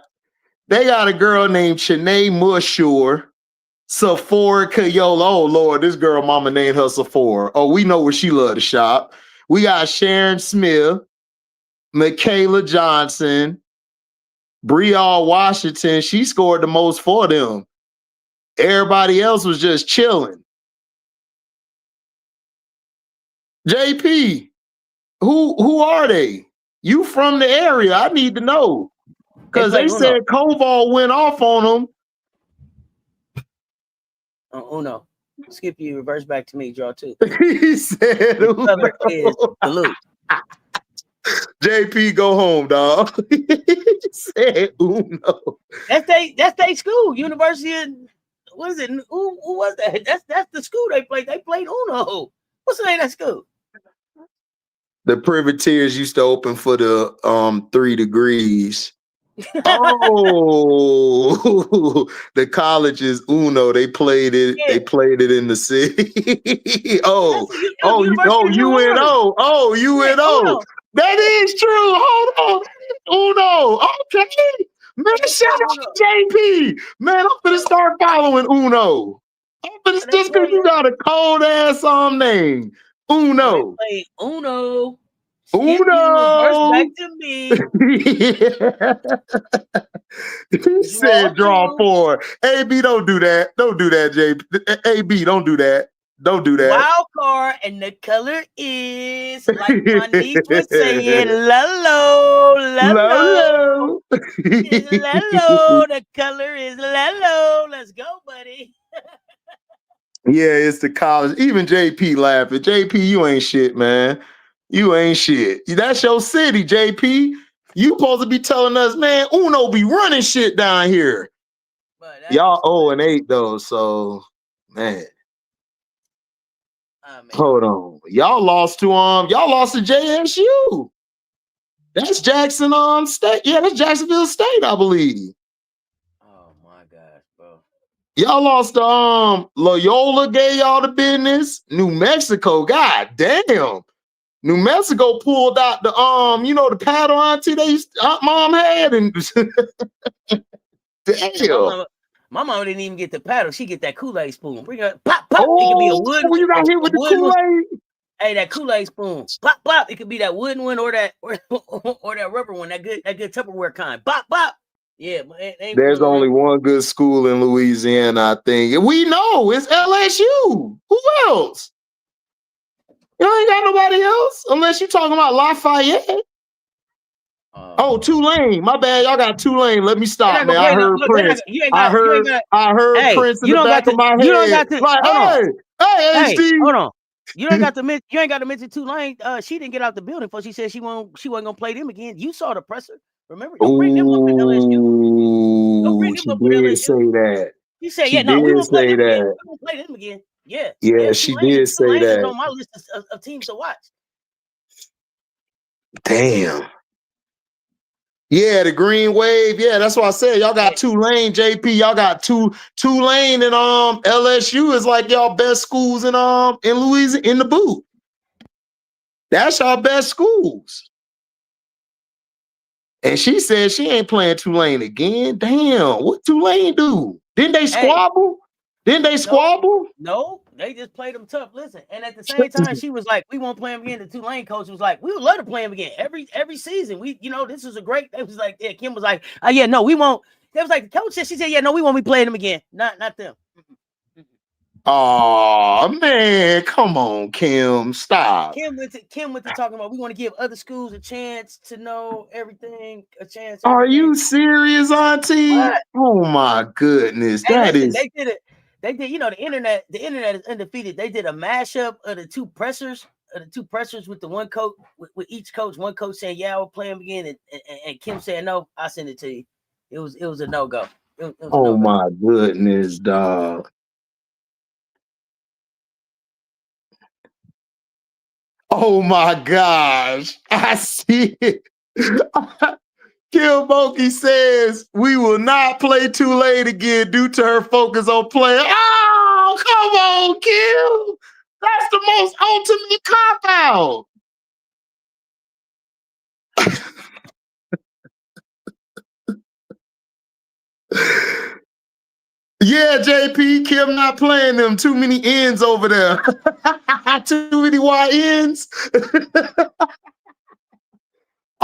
a girl named Chanae Mushore, Sephora Cayola. Oh Lord, this girl mama named her Sephora. Oh, we know where she love to shop. We got Sharon Smith, Michaela Johnson, Brielle Washington. She scored the most for them. Everybody else was just chilling. JP, who are they? You from the area? I need to know. Because they said Koval went off on them. Uno. Skip you, reverse back to me, draw two. He said color is blue. JP, go home, dog. He said Uno. That's they school. University of, what is it? Who was that? That's the school they played. They played Uno. What's the name of that school? The Privateers used to open for the 3 Degrees. Oh, the college is Uno. They played it. Yeah. They played it in the city. UNO. UNO. That is true. Hold on. Uno. Okay. Man, shout out to JP. Man, I'm gonna start following Uno. Just because you got a cold ass name. Uno. They play Uno. Uno. Back to me. He said draw 4. AB, don't do that. Don't do that, JP. AB, don't do that. Don't do that. Wild card, and the color is, like my niece was saying, Lalo. Lalo. The color is Lalo. Let's go, buddy. Yeah, it's the college. Even JP laughing. JP, you ain't shit, man. You ain't shit. That's your city, JP. You supposed to be telling us, man, Uno be running shit down here. Y'all 0-8 though, so man. Hold on. Y'all lost to JSU. That's Jackson State. Yeah, that's Jacksonville State, I believe. Oh my gosh, bro. Y'all lost to Loyola gave y'all the business. New Mexico, god damn. New Mexico pulled out the the paddle Auntie mom had, and damn. My mama didn't even get the paddle. She get that Kool-Aid spoon. Bring her pop. It could be a wood. You got hit with the Kool-Aid. Hey, that Kool-Aid spoon. Pop. It could be that wooden one or that rubber one. That good Tupperware kind. Pop. Yeah. There's only one good school in Louisiana, I think. And we know it's LSU. Who else? You ain't got nobody else unless you talking about Lafayette. Oh, Tulane. My bad. Y'all got Tulane. Let me stop, man. I heard Prince. I heard Prince in the back of my head. You don't got to. Like, hey, HD. Hold on. You ain't got to mention Tulane. She didn't get out the building before she said she wasn't gonna play them again. You saw the presser. Remember? Don't bring them up with LSU. Don't bring them up with LSU. Say that. She said, "Yeah, no, we won't play them again. We won't play them again." Yeah, she did say Tulane that. is on my list of teams to watch. Damn. Yeah, the Green Wave. Yeah, that's what I said. Y'all got Tulane, JP. Y'all got Tulane and LSU is like y'all best schools in Louisiana in the boot. That's y'all best schools. And she said she ain't playing Tulane again. Damn, what Tulane do? Didn't they squabble? No, they just played them tough. Listen, and at the same time, she was like, "We won't play them again." The Tulane coach was like, "We would love to play them again every season. This is a great." It was like, yeah, Kim was like, "Yeah, no, we won't." It was like the coach said. She said, "Yeah, no, we won't be playing them again. Not them." Oh man, come on, Kim, stop. Kim went to talking about we want to give other schools a chance to know everything, a chance. Are you serious, Auntie? What? Oh my goodness, They did it. They did, the internet is undefeated. They did a mashup of the two pressers with the one coach, with each coach. One coach saying, "Yeah, I'll play him again," and Kim saying, "No, I'll send it to you." It was a no-go. Oh my goodness, dog. Oh my gosh, I see it. Kim Boki says we will not play Tulane again due to her focus on playing. Oh, come on, Kim. That's the most ultimate cop-out. Yeah, JP, Kim not playing them. Too many ends over there. Too many YNs.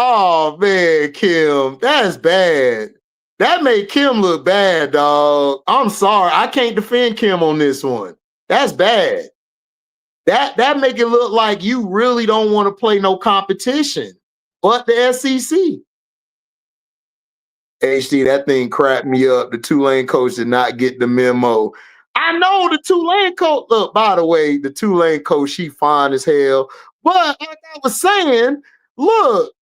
Oh, man, Kim, that's bad. That made Kim look bad, dog. I'm sorry. I can't defend Kim on this one. That's bad. That make it look like you really don't want to play no competition but the SEC. HD, that thing cracked me up. The Tulane coach did not get the memo. I know the Tulane coach. Look, by the way, the Tulane coach, she fine as hell. But like I was saying, look,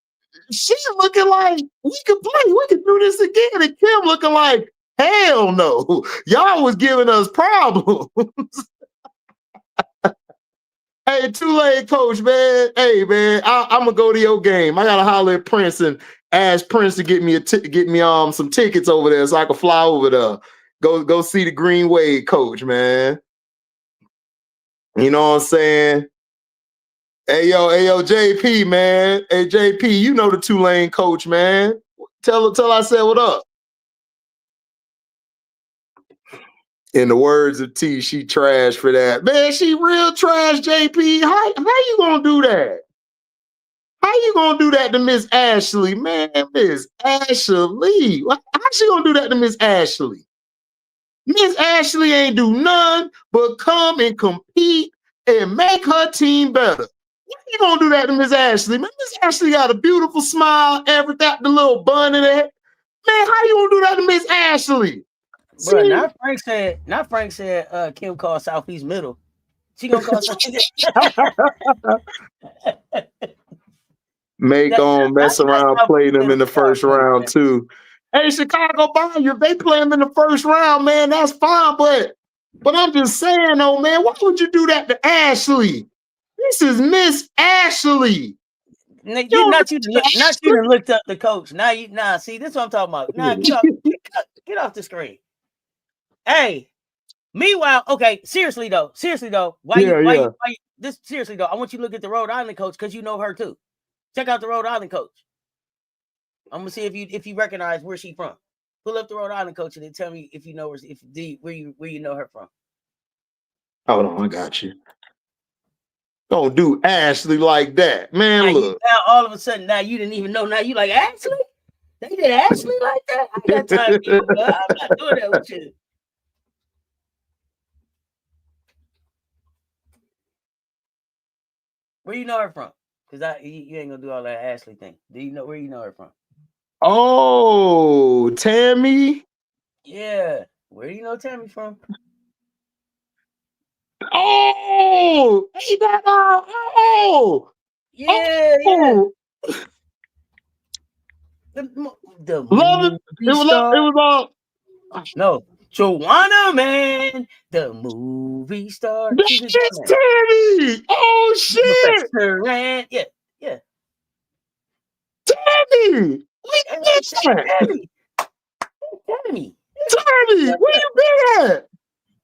she's looking like we could play. We could do this again. And Kim looking like, hell no. Y'all was giving us problems. Hey, Tulane coach, man. Hey, man, I'm gonna go to your game. I gotta holler at Prince and ask Prince to get me some tickets over there so I can fly over there. Go see the Green Wave coach, man. You know what I'm saying? Hey yo, JP, man. Hey JP, you know the Tulane coach, man. Tell I said what up. In the words of T, she trash for that. Man, she real trash, JP. How you gonna do that? How you gonna do that to Miss Ashley? Man, Miss Ashley. How she gonna do that to Miss Ashley? Miss Ashley ain't do none but come and compete and make her team better. How you gonna do that to Miss Ashley? Man, Miss Ashley got a beautiful smile, everything, the little bun in it. Man, how you gonna do that to Miss Ashley? Bro, not Frank said Kim called Southeast Middle. She gonna call Southeast. Make them mess around, play them in the first round too. Hey, Chicago Bayou, if they play them in the first round, man, that's fine. But I'm just saying, though, man, why would you do that to Ashley? This is Miss Ashley. Not you looked up the coach. See, this is what I'm talking about. Nah, get off the screen. Hey, meanwhile, okay, seriously though, why you this seriously though, I want you to look at the Rhode Island coach because you know her too. Check out the Rhode Island coach. I'm gonna see if you recognize where she from. Pull up the Rhode Island coach and then tell me if you know where you know her from. Hold on, I got you. Don't do Ashley like that, man. Now look. Now all of a sudden, now you didn't even know. Now you like Ashley? They did Ashley like that? I got time for you. I'm not doing that with you. Where you know her from? Because you ain't gonna do all that Ashley thing. Do you know where you know her from? Oh, Tammy. Yeah. Where do you know Tammy from? Oh, hey, that, Yeah, yeah. oh. The Love it. movie star. It was all. No, Joanna, man, the movie star. That She's in is Batman. Tammy. Oh shit, Professor Rand. Yeah, yeah. Tammy. Where Hey, you been at? Tammy, Tammy. Tammy, where you been at?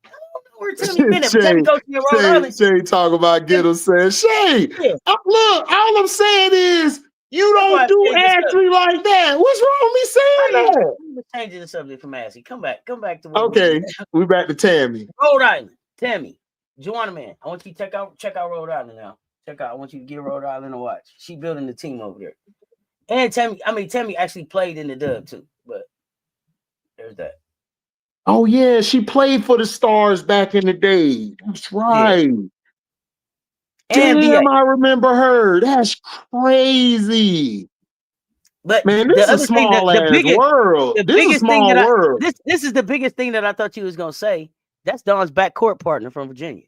I don't know where Tammy been at, but Tammy Shay, goes to Rhode Island. Shay, talk about get him saying, Shay, Yeah, look, all I'm saying is you that's why don't I do changed the subject. Ashley like that. What's wrong with me saying that? I'm changing the subject from Ashley. Come back to what we Okay, we back to Tammy. Rhode Island. Tammy, Joanna, man. I want you to check out Rhode Island now. I want you to give Rhode Island a watch. She building the team over there. And Tammy actually played in the dub too. But there's that. Oh yeah, she played for the Stars back in the day. That's right. Yeah. And Damn, VA. I remember her. That's crazy. But Man, the this is a other thing, small ass world. the This is a biggest thing small that world. this is the biggest thing that I thought you was gonna say. That's Don's backcourt partner from Virginia.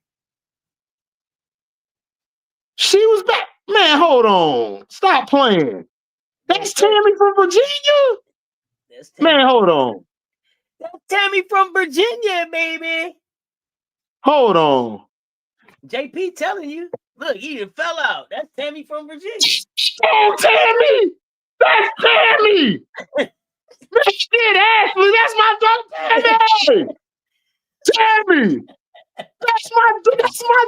She was back. Man, hold on. Stop playing. That's Tammy from Virginia? Man, hold on. That's Tammy from Virginia, baby. Hold on. JP telling you. Look, he done fell out. That's Tammy from Virginia. Oh, Tammy! That's Tammy! Shit, Ashley, that's my dog, Tammy! Tammy! That's my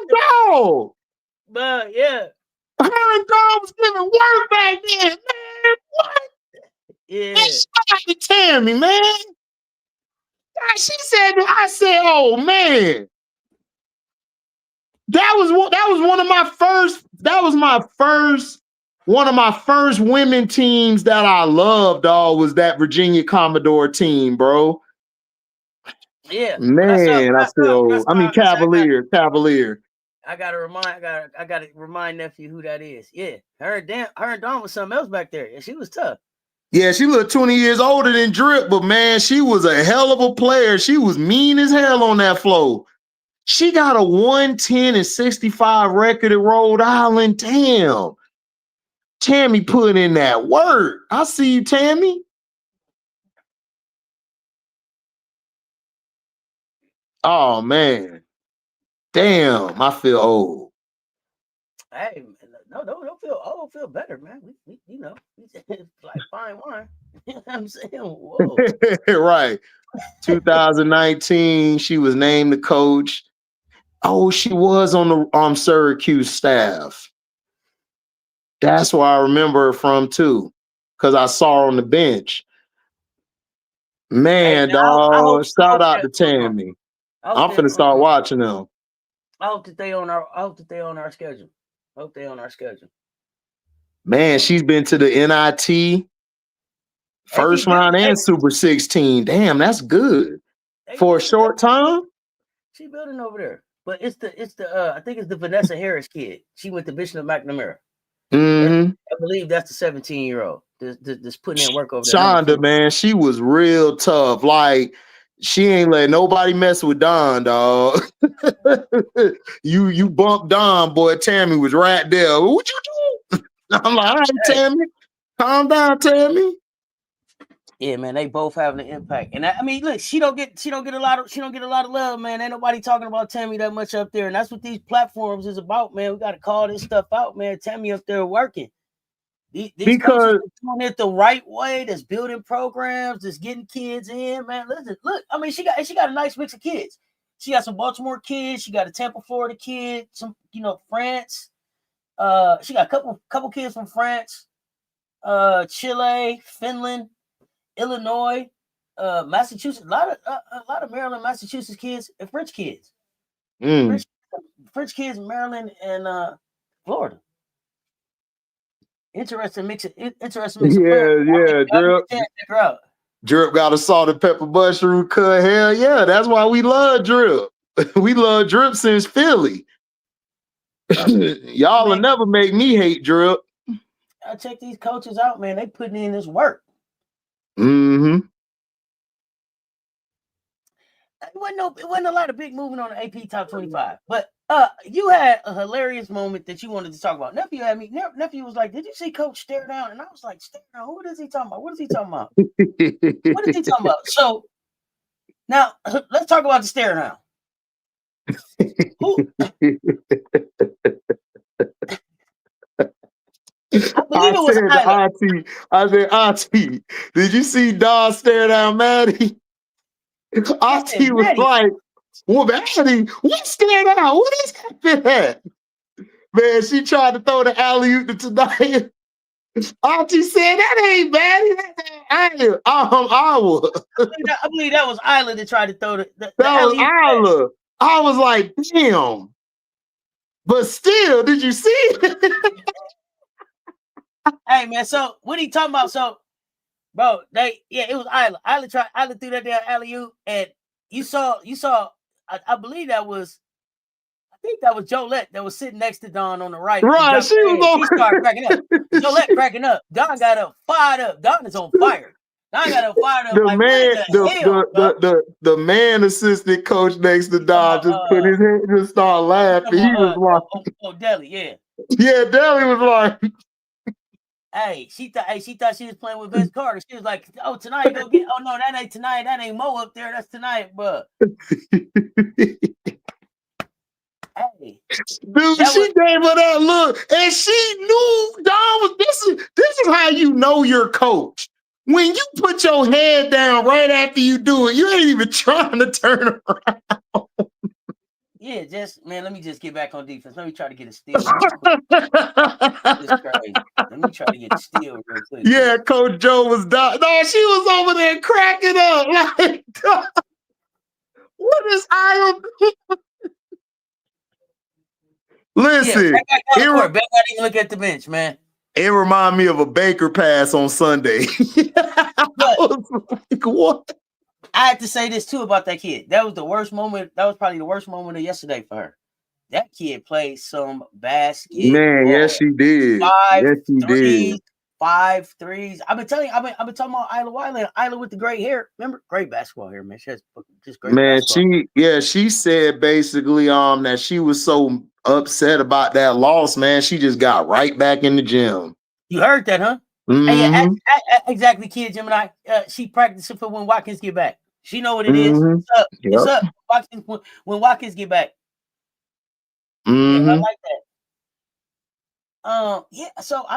dog! But yeah. Her and Dog was giving work back then, man. What? Yeah. Shout out to Tammy, man. God, she said that. I said, oh man. That was one of my first. That was one of my first women teams that I loved. Dog, was that Virginia Commodore team, bro. Yeah, Man, I feel. I mean, Cavalier. I gotta remind nephew who that is. Yeah, her and Dawn was something else back there. Yeah, she was tough. Yeah, she was 20 years older than Drip, but man, she was a hell of a player. She was mean as hell on that floor. She got a 110-65 record at Rhode Island. Damn. Tammy put in that work. I see you, Tammy. Oh man. Damn, I feel old. Hey, no, don't feel old. Feel better, man. We it's like fine wine. You know what I'm saying? Whoa. Right. 2019, she was named the coach. Oh, she was on the Syracuse staff. That's where I remember her from too, because I saw her on the bench. Man, dog, shout out to Tammy. I'm finna start watching them. I hope that they on our schedule. Man, she's been to the NIT first round and Super 16. Damn, that's good for a short time. She building over there, but it's the I think it's the Vanessa Harris kid. She went to Bishop McNamara. Mm-hmm. I believe that's the 17-year-old that's putting in work over there. Shonda, man, she was real tough. Like, she ain't let nobody mess with Don, dog. you bumped Don, boy. Tammy was right there. What you do? I'm like, all right, Tammy, calm down, Tammy. Yeah, man, they both having an impact. And I mean, look, she don't get a lot of love, man. Ain't nobody talking about Tammy that much up there, and that's what these platforms is about, man. We got to call this stuff out, man. Tammy up there working. These coaches are doing it the right way. That's building programs. That's getting kids in, man. Listen, look. I mean, she got a nice mix of kids. She got some Baltimore kids. She got a Tampa, Florida kid. Some, France. She got a couple kids from France, Chile, Finland, Illinois, Massachusetts. A lot of Maryland, Massachusetts kids, and French kids. French kids, Maryland and Florida. Interesting mix. Yeah. Drip got a salt and pepper mushroom cut. Hell yeah, that's why we love Drip. We love Drip since Philly. Y'all will never make me hate Drip. I check these coaches out, man. They putting in this work. Mm-hmm. It wasn't a lot of big movement on the AP Top 25, but you had a hilarious moment that you wanted to talk about. Nephew had me. Nephew was like, "Did you see Coach stare down?" And I was like, "Stare down? What is he talking about? What is he talking about? What is he talking about?" So now let's talk about the stare down. Who? I said, Auntie, did you see Don stare down Maddie? Auntie was like, well, Maddie, what stare down? What is happening? Man, she tried to throw the alley-oop to tonight. Auntie said, that ain't Maddie. That's Isla. I believe that was Isla that tried to throw the that was Isla. I was like, damn. But still, did you see it? Hey man, so what he talking about? So, bro, it was Isla. Isla threw that damn alley-oop, and you saw. I believe that was. I think that was Jolette that was sitting next to Don on the right. Right, she started cracking up. Jolette cracking up. Don got up, fired up. Don is on fire. Don got up, fired up. The man assistant coach next to Don just put his hand, just started laughing. He was like, Deli, yeah. Yeah, Deli was like, Hey, she thought she was playing with Vince Carter. She was like, "Oh, tonight go get." Oh no, that ain't tonight. That ain't Mo up there. That's tonight, bro. Hey, dude, she gave her that look, and she knew Don was. This is how you know your coach. When you put your head down right after you do it, you ain't even trying to turn around. Yeah, let me just get back on defense. Let me try to get a steal. It's crazy. Let me try to get a steal real quick. Yeah, Coach Joe was dying. No, she was over there cracking up. Like, what is I? Listen, back out even look at the bench, man. It reminded me of a Baker pass on Sunday. Like, what? I had to say this too about that kid. That was the worst moment. That was probably the worst moment of yesterday for her. That kid played some basketball. Man, yes, she did. Five threes. I've been telling you, I've been talking about Isla Wiley. Isla with the gray hair. Remember? Great basketball hair, man. She has just great basketball. She said basically that she was so upset about that loss, man. She just got right back in the gym. You heard that, huh? Mm-hmm. Hey, exactly, kid, Gemini. She practicing for when Watkins get back. She know what it is. It's up. Yep. It's up. When Watkins get back. Mm-hmm. Yeah, I like that. So I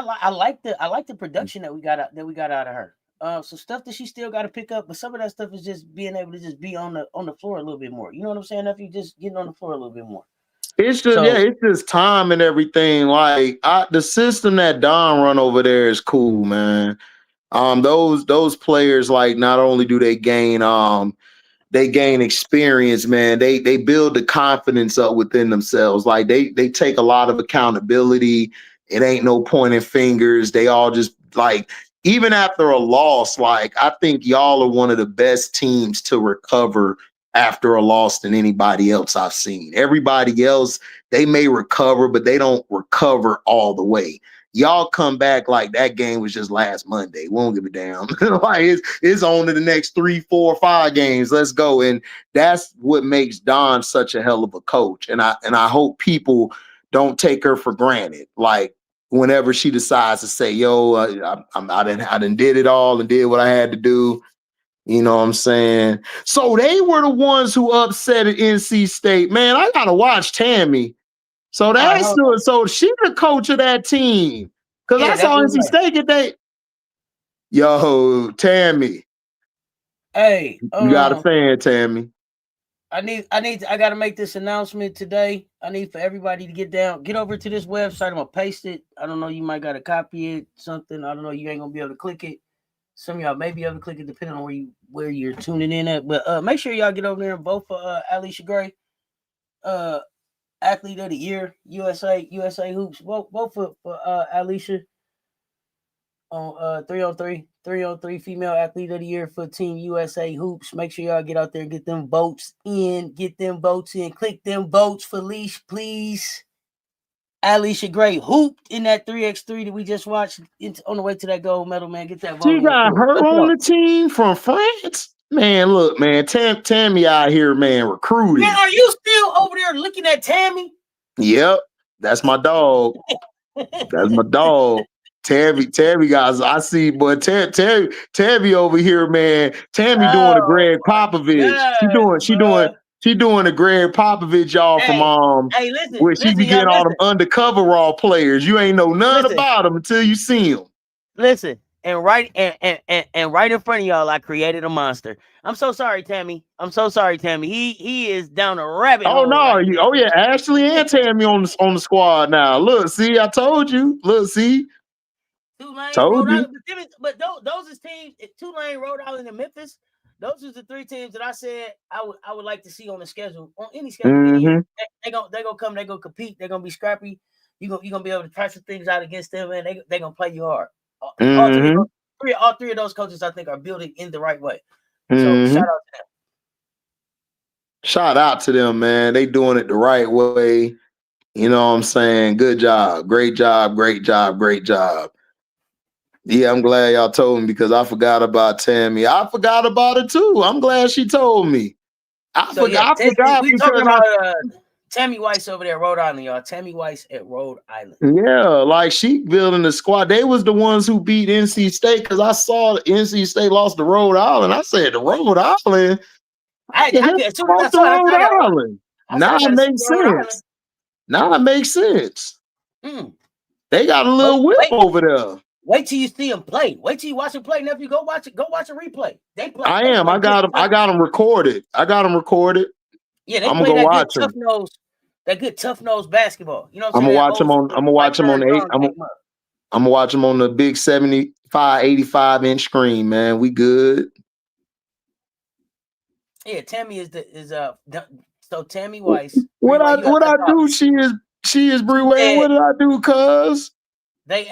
like the production that we got out of her. So stuff that she still got to pick up, but some of that stuff is just being able to just be on the floor a little bit more. You know what I'm saying? If you just getting on the floor a little bit more. It's just it's just time and everything. Like the system that Don run over there is cool, man. Those players, like, not only do they gain experience, man. They build the confidence up within themselves. Like they take a lot of accountability. It ain't no pointing fingers. They all just, like, even after a loss, like, I think y'all are one of the best teams to recover after a loss than anybody else I've seen. Everybody else, they may recover, but they don't recover all the way. Y'all come back like that game was just last Monday. We won't give a damn. Like it's on to the next 3, 4, 5 games. Let's go. And that's what makes Dawn such a hell of a coach. And I hope people don't take her for granted. Like, whenever she decides to say, "Yo, I done did it all and did what I had to do." You know what I'm saying? So they were the ones who upset at NC State. Man, I gotta watch Tammy. So so she's the coach of that team. Because I saw NC State get they. Yo, Tammy. Hey, you got a fan, Tammy. I gotta make this announcement today. I need for everybody to get over to this website. I'm gonna paste it. I don't know, you might gotta copy it, something. I don't know, you ain't gonna be able to click it. Some of y'all may be able to click it depending on where you're tuning in at. But make sure y'all get over there and vote for Alicia Gray. Athlete of the Year, USA Hoops. Vote for Alicia on 303 Female Athlete of the Year for Team USA Hoops. Make sure y'all get out there and get them votes in. Click them votes for Leash, please. Alicia Gray hooped in that 3x3 that we just watched on the way to that gold medal, man. Get that She volume got up. her on the team from France. Man, look, man, Tammy out here, man, recruiting. Man, are you still over there looking at Tammy? Yep, that's my dog. That's my dog. Tammy, guys. I see, but Tammy over here, man. Tammy doing the Oh Greg my Popovich. God, bro. She doing the Greg Popovich, y'all, from Hey, listen, where she be y'all, getting all them undercover raw players. You ain't know none about them until you see them. Listen, and right in front of y'all, I created a monster. I'm so sorry, Tammy. He is down a rabbit hole. Oh no, yeah, Ashley and Tammy on the squad now. Look, see, I told you. Look, see. Tulane, Told Rhode you. Island, but those is teams. Tulane, Rhode Island, and Memphis. Those are the three teams that I said I would like to see on the schedule, on any schedule. Mm-hmm. They gonna come. They gonna compete. They're gonna be scrappy. You gonna be able to try some things out against them, and they gonna play you hard. All three of those coaches, I think, are building in the right way. So shout out to them. Shout out to them, man. They doing it the right way. You know what I'm saying? Good job. Great job. Great job. Great job. Yeah, I'm glad y'all told me because I forgot about Tammy. I forgot about it too. I'm glad she told me. I forgot we talking about Tammy Weiss over there at Rhode Island, y'all. Tammy Weiss at Rhode Island. Yeah, like she building the squad. They was the ones who beat NC State because I saw NC State lost to Rhode Island. I said, the Rhode Island? As soon as I saw it, I got Island. Now it makes sense. Now it makes sense. They got a little whip over there. Wait till you see them play. Wait till you watch them play, nephew. Go watch a replay. They play. I got them recorded. Yeah, they I'm play gonna that watch good tough nose. That good tough nose basketball. You know what I'm saying? I'm gonna watch them on the I'm gonna watch them on the big 75, 85-inch screen, man. We good. Yeah, Tammy so Tammy Weiss. What I do? She is Bree Wayne. What did I do, cuz? They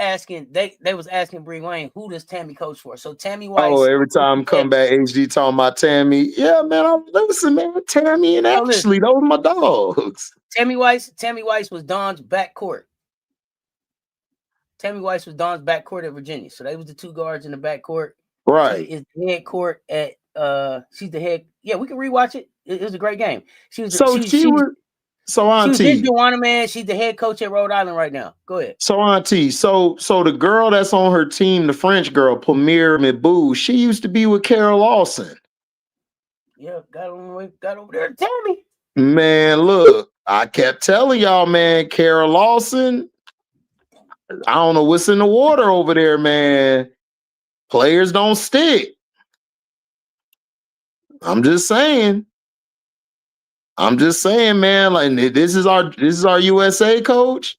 was asking Bree Wayne, who does Tammy coach for? So Tammy Weiss. Oh, every time come back, HD talking about Tammy. Yeah, man. Listen, man. Tammy and Ashley, those are my dogs. Tammy Weiss was Don's backcourt. Tammy Weiss was Don's backcourt at Virginia. So they was the two guards in the backcourt. Right. She is the head court at she's the head. Yeah, we can rewatch it. It was a great game. She was Auntie. She was in Joanna, man. She's the head coach at Rhode Island right now. Go ahead. So Auntie, so the girl that's on her team, the French girl, Premier Mabou, she used to be with Carol Lawson. Yeah, got over there to Tammy. Man, look, I kept telling y'all, man, Carol Lawson, I don't know what's in the water over there, man. Players don't stick. I'm just saying, man. Like this is our USA coach.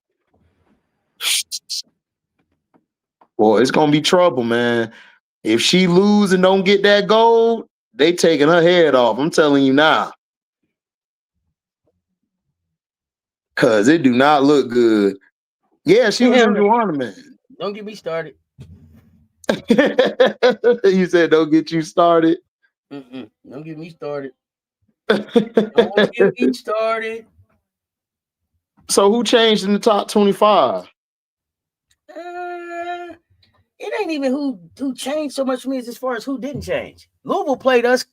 Boy, it's gonna be trouble, man. If she lose and don't get that gold, they taking her head off. I'm telling you now. Cause it do not look good. Yeah, she was in Joanna, man. Don't get me started. You said don't get you started. Don't get me started. Don't get me started. So who changed in the top 25? It ain't even who changed so much for me as far as who didn't change. Louisville played us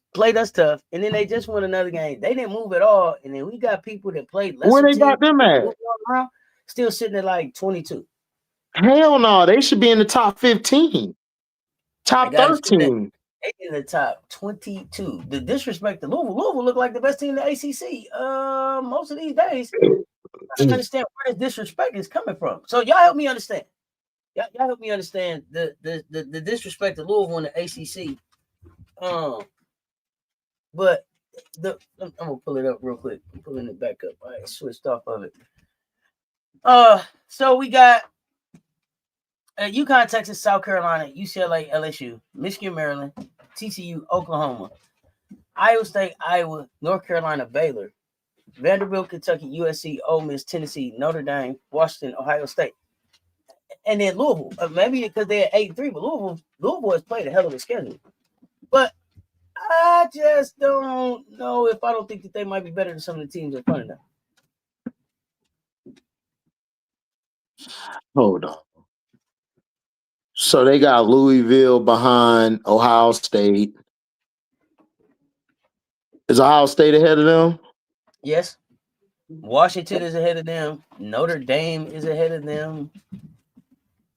tough, and then they just won another game. They didn't move at all, and then we got people that played less. Where they got them at? Still sitting at like 22. Hell no, they should be in the top 15, top 13. They in the top 22. The disrespect to Louisville. Louisville look like the best team in the ACC. Most of these days, I understand where this disrespect is coming from. So y'all help me understand. Y'all help me understand the disrespect to Louisville in the ACC. But I'm gonna pull it up real quick. I'm pulling it back up. I switched off of it. So we got UConn, Texas, South Carolina, UCLA, LSU, Michigan, Maryland, TCU, Oklahoma, Iowa State, Iowa, North Carolina, Baylor, Vanderbilt, Kentucky, USC, Ole Miss, Tennessee, Notre Dame, Washington, Ohio State. And then Louisville, maybe because they're 8-3, but Louisville has played a hell of a schedule. But I just don't know if I don't think that they might be better than some of the teams in front of them. Hold on. So they got Louisville behind Ohio State. Is Ohio State ahead of them? Yes. Washington is ahead of them. Notre Dame is ahead of them.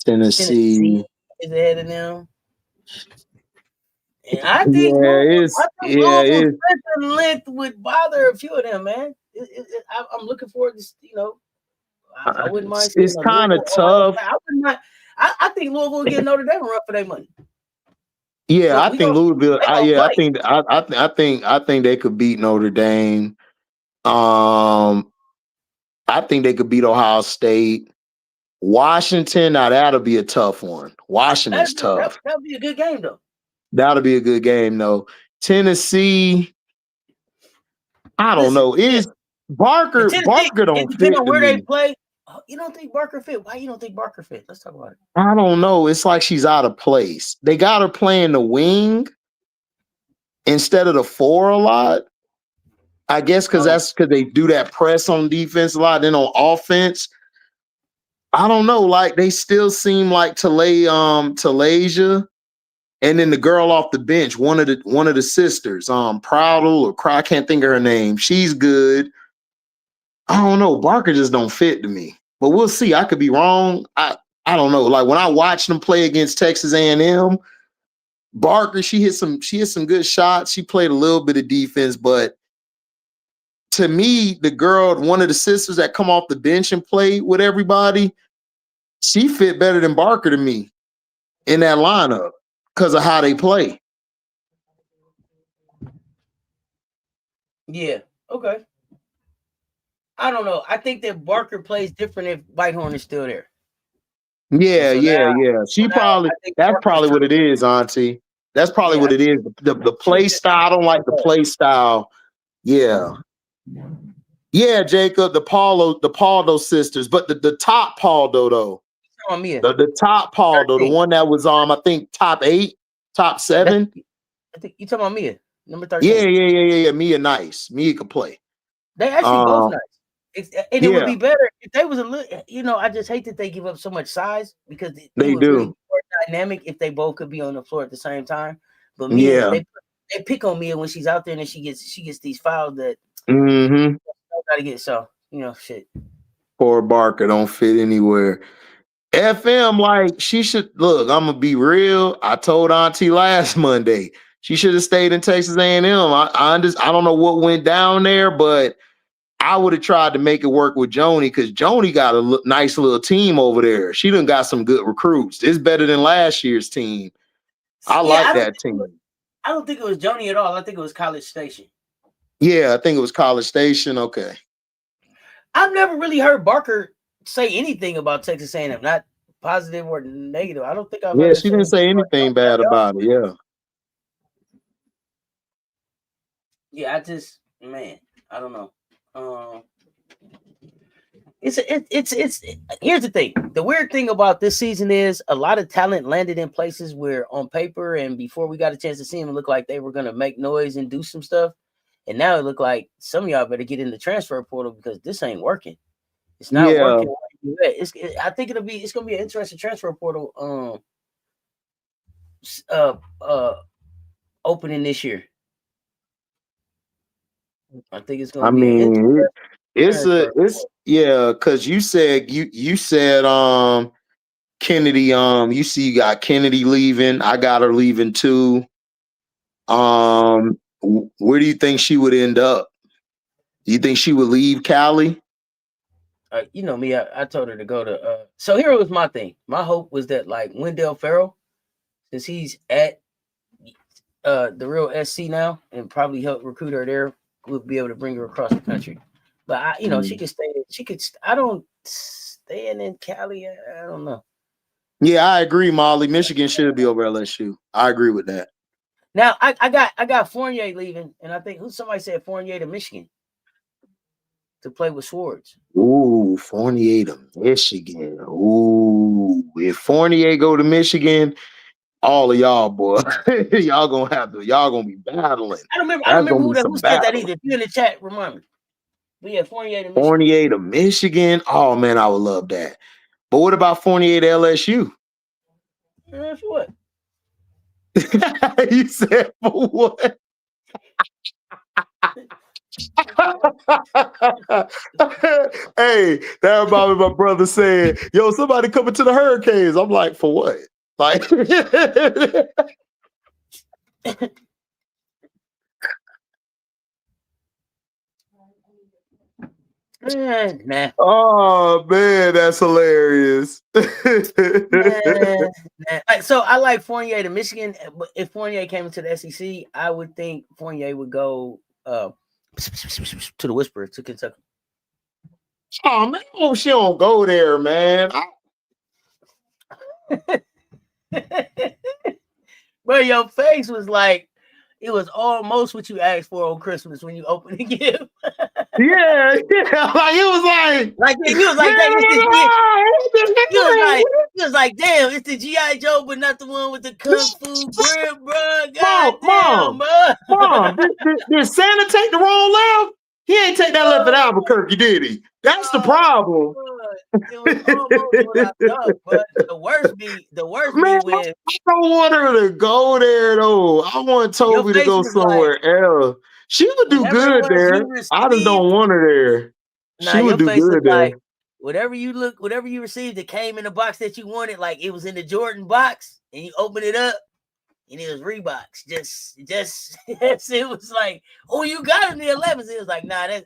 Tennessee Tennessee. is ahead of them. And I think Yeah, Louisville's it's strength and length would bother a few of them, man. I'm looking forward to, I wouldn't mind seeing it's a kind Louisville, of Ohio tough. State. I wouldn't mind. I think Louisville will get Notre Dame a run for their money. Yeah, But I think Louisville. they gonna play. I think they could beat Notre Dame. I think they could beat Ohio State. Washington, now that'll be a tough one. Washington's tough. That'd be a good game though. That'll be a good game though. Tennessee, I don't Listen, know. Is Barker Tennessee, it don't depends fit on to where they me. play. Oh, you don't think Barker fit? Why you don't think Barker fit? Let's talk about it. I don't know. It's like she's out of place. They got her playing the wing instead of the 4 a lot. I guess because that's because they do that press on defense a lot. Then on offense, I don't know. Like they still seem like Talasia, and then the girl off the bench, one of the sisters, Proudle or I can't think of her name. She's good. I don't know. Barker just don't fit to me. But we'll see. I could be wrong. I don't know. Like when I watched them play against Texas A&M, Barker, she hit some good shots. She played a little bit of defense, but to me, the girl, one of the sisters that come off the bench and play with everybody, she fit better than Barker to me in that lineup because of how they play. Yeah. Okay. I don't know. I think that Barker plays different if Whitehorn is still there. Yeah. That's probably what it is, Auntie. That's probably what it is. The play style. I don't like the play style. Yeah. Yeah, Jacob, the Paldo sisters, but the top Paldo though. The top Paldo, the one that was I think top 8, top 7. I think you talking about Mia, number 13. Yeah. Mia nice. Mia could play. They actually both nice. And it would be better if they was a little, I just hate that they give up so much size because they would really be more dynamic if they both could be on the floor at the same time. But Mia, they pick on Mia when she's out there and she gets these fouls that gotta get shit. Poor Barker don't fit anywhere. FM, like she should look. I'm gonna be real. I told Auntie last Monday she should have stayed in Texas A&M. I don't know what went down there, but I would have tried to make it work with Joni because Joni got a nice little team over there. She done got some good recruits. It's better than last year's team. I like that team. I don't think it was Joni at all. I think it was College Station. Yeah, I think it was College Station. Okay. I've never really heard Barker say anything about Texas A&M, not positive or negative. I don't think I've. Yeah, she didn't say anything bad about it. Yeah. Yeah, I don't know. It's here's the thing. The weird thing about this season is a lot of talent landed in places where on paper and before we got a chance to see them, it looked like they were gonna make noise and do some stuff. And now it looked like some of y'all better get in the transfer portal because this ain't working. It's not working. I think it's gonna be an interesting transfer portal opening this year. I think it's gonna be because you said Kennedy, you see you got Kennedy leaving, I got her leaving too. Where do you think she would end up? Do you think she would leave Cali? You know me, I told her to go to so here was my thing. My hope was that like Wendell Farrell, since he's at the real SC now and probably help recruit her there, we'll be able to bring her across the country. But she could stay. I don't staying in Cali. I don't know. Yeah, I agree, Molly. Michigan should be over LSU. I agree with that. Now I got Fournier leaving, and I think somebody said Fournier to Michigan to play with Swords. Ooh, Fournier to Michigan. Ooh, if Fournier go to Michigan, all of y'all, boy, y'all gonna be battling. I don't remember who said that either. If you in the chat, remind me. But yeah, Fournier to Michigan. Oh man, I would love that. But what about Fournier to LSU? For what? You said for what? Hey, that reminded me of my brother saying, "Yo, somebody coming to the Hurricanes." I'm like, for what? Like, Nah. oh man, that's hilarious. Nah. So I like Fournier to Michigan. But if Fournier came into the SEC, I would think Fournier would go to the Whisperer to Kentucky. Oh man, oh, she don't go there, man. But your face was like, it was almost what you asked for on Christmas when you opened the gift. Yeah, like it was like he was like, man, he was like, damn, it's the G.I. Joe, but not the one with the Kung Fu grip, bro. Mom, did Santa take the wrong left? He ain't take that left at Albuquerque, did he? That's the problem. It was almost what I thought, but the worst be Man, when I don't want her to go there though. I want Toby to go somewhere else. She would do good there. I just don't want her there. She would do good there. Like, whatever you received that came in the box that you wanted, like it was in the Jordan box, and you open it up, and it was Reeboks. Just it was like, oh, you got it in the 11s. It was like, nah, that's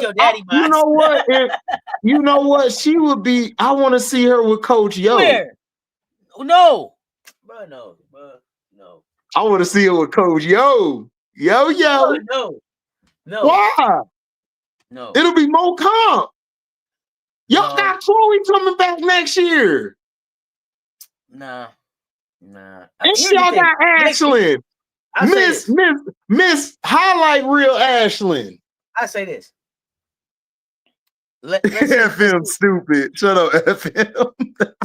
your daddy box. You know what? You know what? She would be. I want to see her with Coach Yo. Where? No, bro, no. I want to see her with Coach Yo. Yo. No. Why? No. It'll be Mo Comp. Y'all got Chloe coming back next year. Nah. And y'all got Ashland. Miss Highlight Real Ashland. I say this. FM stupid. Shut up, FM.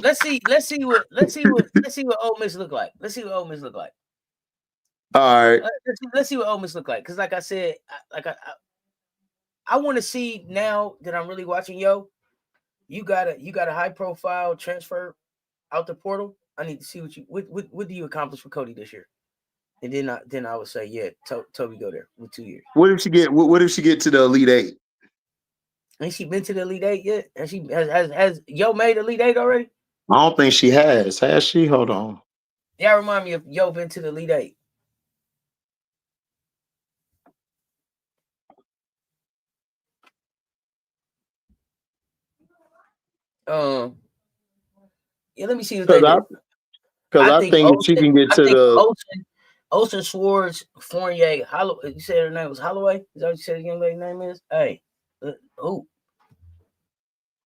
Let's see what Ole Miss look like. Let's see what Ole Miss look like. All right. Let's see what Ole Miss look like. Because like I said, I want to see now that I'm really watching Yo. You got a high profile transfer out the portal. I need to see what do you accomplish for Cody this year? And then I would say, yeah, Toby go there with 2 years. What if she get to the Elite Eight? Ain't she been to the Elite Eight yet? Has Yo made Elite Eight already? I don't think she has. Has she? Hold on. Yeah, remind me if Yo been to the Elite Eight. Yeah, let me see what they do. Because I think if she can get to the Olsen, Swords, Fournier, Holloway. You said her name was Holloway? Is that what you said the young lady's name is? Hey,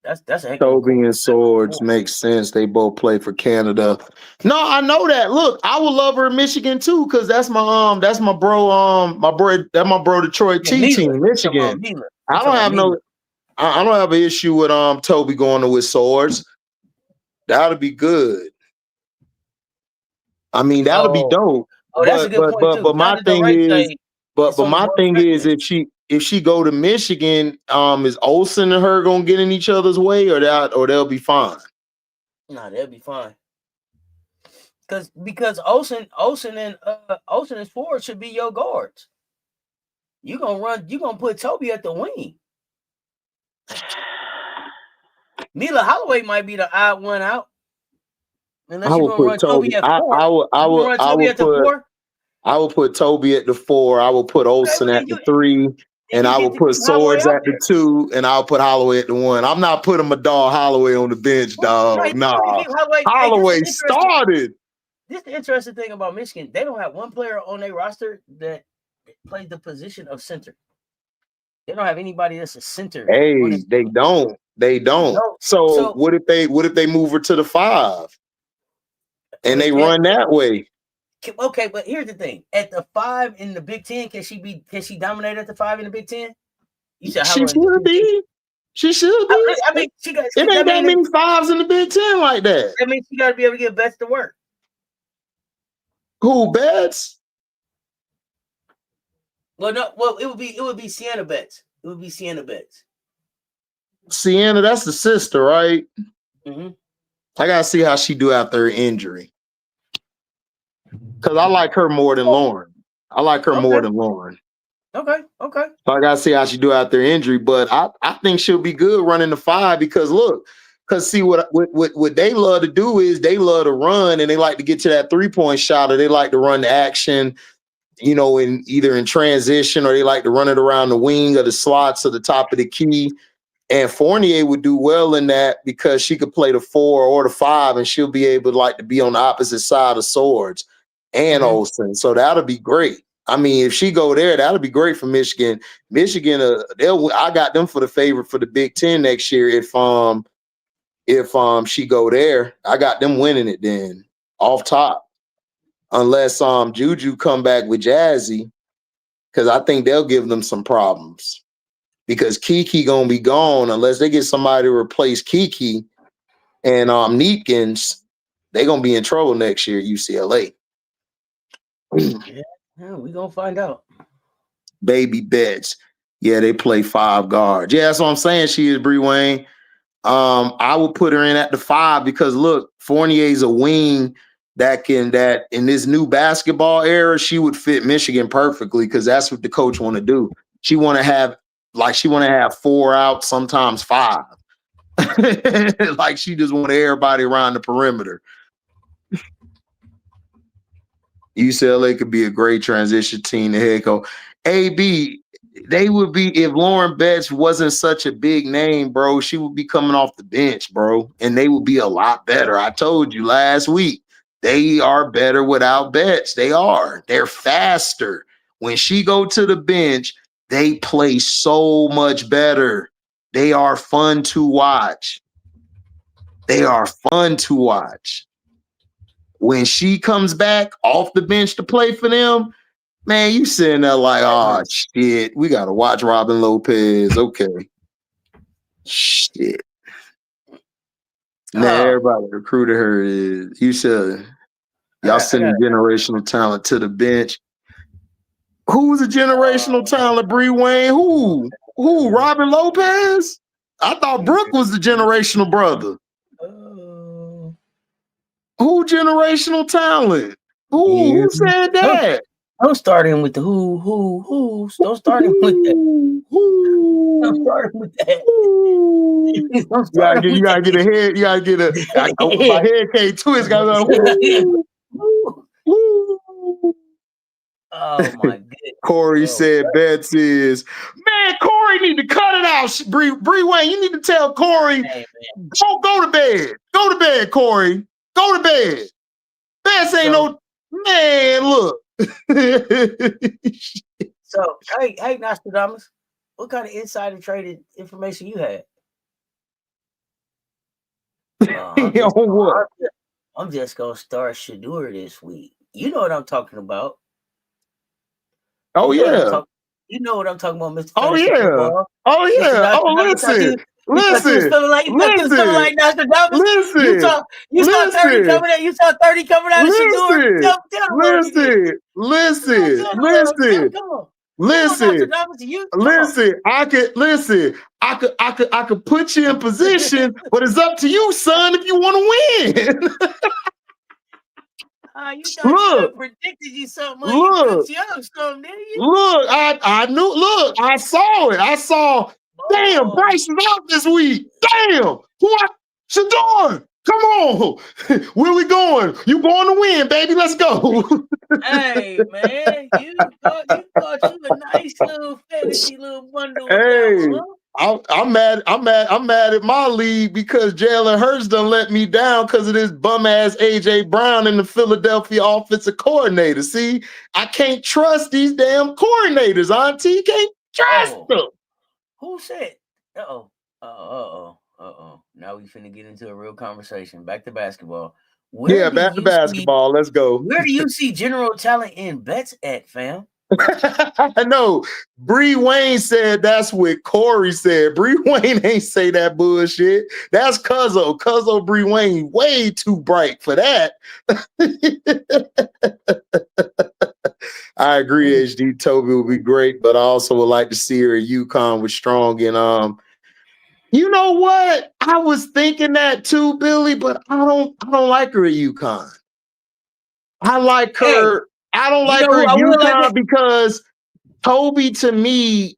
that's a Toby and Swords makes sense. They both play for Canada. No, I know that. Look, I would love her in Michigan too, because that's my bro, that's my bro Detroit T team, Michigan. I don't have an issue with Toby going with Swords. That'll be good. I mean, that'll be dope. Oh, that's a good point too. But my thing is, if she go to Michigan, is Olsen and her gonna get in each other's way, or they'll be fine? Nah, they'll be fine. Because Olsen and Ford should be your guards. You gonna put Toby at the wing. Mila Holloway might be the odd one out. Unless you're gonna run Toby at 4. I would put Toby at the 4. I will put Olsen at the 3, and I will put Swords at the 2, and I'll put Holloway at the 1. I'm not putting my dog Holloway on the bench, dog. Nah, Holloway started. This is the interesting thing about Michigan. They don't have one player on their roster that plays the position of center. They don't have anybody that's a center. Hey, they don't. So what if they move her to the 5? And they run that way. Okay, but here's the thing: at the 5 in the Big Ten, can she dominate at the 5 in the Big Ten? You said she should be. She should be. I mean, it ain't that many 5s in the Big Ten like that. I mean, she got to be able to get Betts to work. Who Betts? Well, no. Well, it would be Sienna Betts. Sienna, that's the sister, right? Mm-hmm. I gotta see how she do after her injury. Cause I like her more than Lauren. I like her more than Lauren. Okay. So I gotta see how she do after injury. But I think she'll be good running the 5 because look, because see what they love to do is they love to run and they like to get to that 3-point shot, or they like to run the action, you know, in either in transition, or they like to run it around the wing or the slots or the top of the key. And Fournier would do well in that because she could play the 4 or the 5, and she'll be able to like to be on the opposite side of Swords and Olsen. So that'll be great. I mean, if she go there, that'll be great for Michigan. Michigan, I got them for the favorite for the Big Ten next year. If she go there, I got them winning it then off top, unless Juju come back with Jazzy, because I think they'll give them some problems. Because Kiki gonna be gone unless they get somebody to replace Kiki and Neekins, they gonna be in trouble next year at UCLA. Yeah, we gonna find out. Baby Betts. Yeah, they play 5 guards. Yeah, that's what I'm saying. She is Bree Wayne. I would put her in at the 5 because look, Fournier's a wing that in this new basketball era, she would fit Michigan perfectly because that's what the coach want to do. She want to have 4 out, sometimes 5. Like she just want everybody around the perimeter. UCLA could be a great transition team to head coach. AB, they would be, if Lauren Betts wasn't such a big name, bro, she would be coming off the bench, bro, and they would be a lot better. I told you last week, they are better without Betts. They are. They're faster. When she go to the bench, they play so much better. They are fun to watch. They are fun to watch. When she comes back off the bench to play for them, man, you sitting there like, oh, shit, we got to watch Robin Lopez. Okay. Shit. Now, everybody recruited her. You should. Y'all sending generational talent to the bench. Who's a generational talent, Bree Wayne? Who? Robin Lopez? I thought Brooke was the generational brother. Who generational talent? Who said that? Don't start him with the who. Don't start him with that. Don't start him with that. You gotta get a head. You gotta get my head can't twist. Oh my goodness. Corey said Betts is, man, Corey need to cut it out. Bree Wayne, you need to tell Corey, go to bed. Go to bed, Corey. Go to bed. Betts ain't no, man, look. So, hey, Nostradamus, what kind of insider trading information you had? I'm just gonna start Shadur this week. You know what I'm talking about. Oh, yeah. You know what I'm talking about, Mr. Oh, yeah. Football. Oh, yeah. Oh, listen. Listen. You saw 30 coming out. You saw 30 coming out of Shadur. I could put you in position, but it's up to you, son, if you want to win. You thought predicted you something. Look, I knew. Look, I saw it. I saw. Damn, Bryce is out this week. Damn, Shadur, come on. Where we going? You going to win, baby? Let's go. Hey, man, you thought you a nice little fantasy little bundle. Hey. I'm mad at my league because Jalen Hurts done let me down because of this bum ass AJ Brown and the Philadelphia offensive coordinator. See, I can't trust these damn coordinators, Auntie. Can't trust them. Who said? Now we finna get into a real conversation. Back to basketball. Back to basketball. Let's go. Where do you see general talent in Betts at, fam? I know. Bree Wayne said that's what Corey said. Bree Wayne ain't say that bullshit. That's Cuzzo. Cuzzo Bree Wayne way too bright for that. I agree, HDiiTV would be great, but I also would like to see her at UConn with Strong and You know what? I was thinking that too, Billy, but I don't like her at UConn. I like Hey, her. I don't you like know her who at I would like UConn it? because Toby, to me,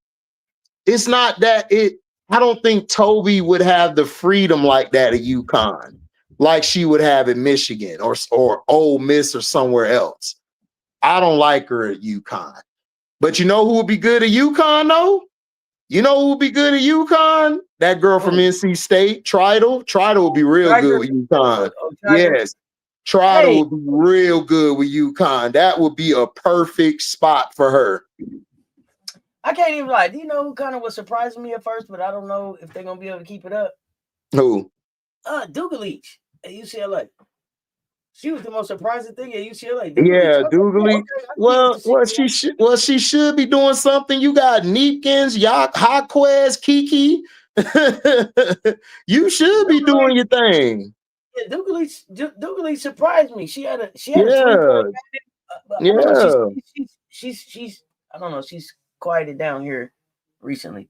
it's not that it. I don't think Toby would have the freedom like that at UConn, like she would have in Michigan or Ole Miss or somewhere else. I don't like her at UConn. But you know who would be good at UConn though? You know who would be good at UConn? That girl from NC State, Tridle. Tridle would be real good Tiger. with UConn. Tiger. Yes. Tridle Hey, would be real good with UConn. That would be a perfect spot for her. I can't even lie. Do you know who kind of was surprising me at first, but I don't know if they're gonna be able to keep it up? Who? Dugalich at UCLA. She was the most surprising thing at UCLA. Yeah, I was like, Doogly. okay, I give it Well, to see. she should be doing something. You got Neepkins, Haquez, Kiki. You should be doing your thing. Yeah, Dugalich surprised me. She had a 20-point Yeah, game, but I don't know. yeah, She's I don't know. She's quieted down here recently.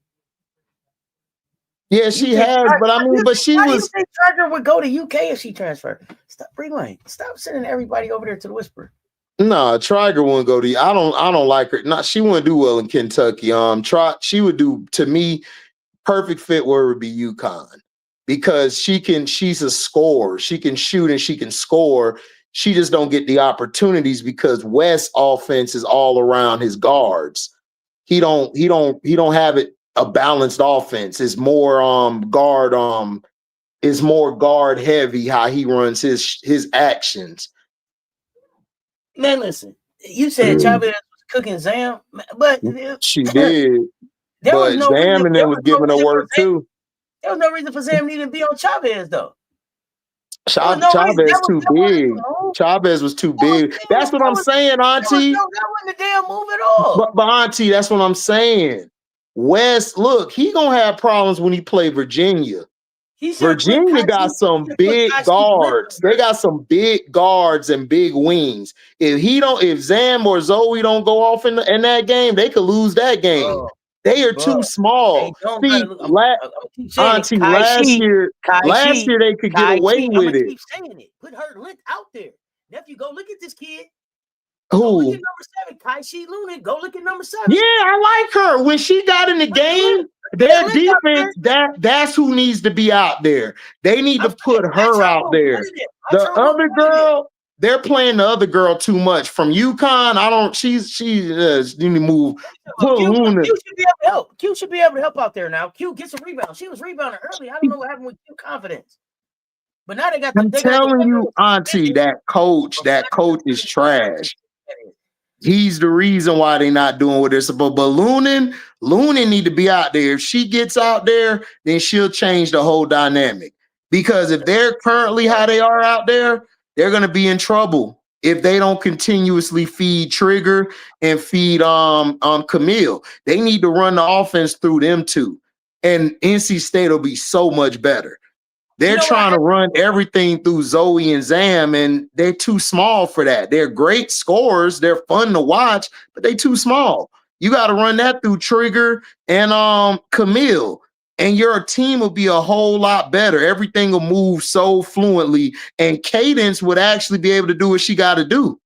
yeah. You She think? has, but I mean, but she Why do you was. think Tracker would go to UK if she transferred? Stop, Rewind. Stop sending everybody over there to the Whisper. Nah, Triger wouldn't go to. I don't like her. Not she wouldn't do well in Kentucky. She would do to me perfect fit where it would be UConn because she's a scorer. She can shoot and she can score. She just don't get the opportunities because West's offense is all around his guards. He don't have it a balanced offense. It's more guard heavy how he runs his actions. Man, listen. You said Chavez was cooking Zam, but She did. there was But no reason. Zam and them was giving her work too. There was no reason for Zam to even be on Chavez though. There was no reason. Chavez too big. Chavez was too big. That's what I'm saying, Auntie. That wasn't a damn move at all. But Auntie, that's what I'm saying. West, look, he gonna have problems when he play Virginia. Virginia got some big guards. They got some big guards and big wings. If Zam or Zoe don't go off in that game, they could lose that game. They are too small. See, Auntie, last year they could get away with it. Keep saying it. Put her link out there. Nephew, go look at this kid. Who? Go look at number 7, Kaishi Lunan. Go look at number 7. Yeah, I like her. When she got in the game, their defense, that's who needs to be out there. They need to put her out there. The other girl, they're playing the other girl too much. From UConn, she need to move. Q should be able to help. Q should be able to help out there now. Q gets a rebound. She was rebounding early. I don't know what happened with Q confidence. But now I'm telling you, Auntie, that coach is trash. He's the reason why they're not doing what they're supposed. But Lunan need to be out there. If she gets out there, then she'll change the whole dynamic. Because if they're currently how they are out there, they're going to be in trouble if they don't continuously feed Trigger and feed Camille. They need to run the offense through them too, and NC State will be so much better. They're trying to run everything through Zoe and Zam, and they're too small for that. They're great scorers. They're fun to watch, but they're too small. You got to run that through Trigger and Camille, and your team will be a whole lot better. Everything will move so fluently, and Cadence would actually be able to do what she got to do.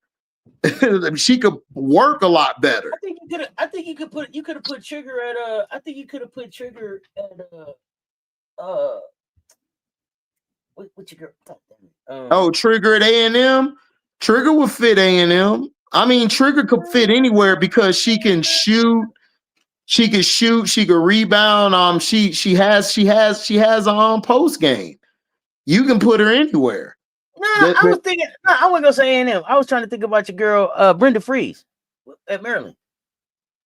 She could work a lot better. I think you could have put Trigger at I think you could have put Trigger at what your girl? Trigger at A&M. Trigger would fit A&M. I mean, Trigger could fit anywhere because she can shoot. She can shoot. She can rebound. She has post game. You can put her anywhere. I was thinking. I wasn't gonna say A&M. I was trying to think about your girl, Brenda Freeze at Maryland.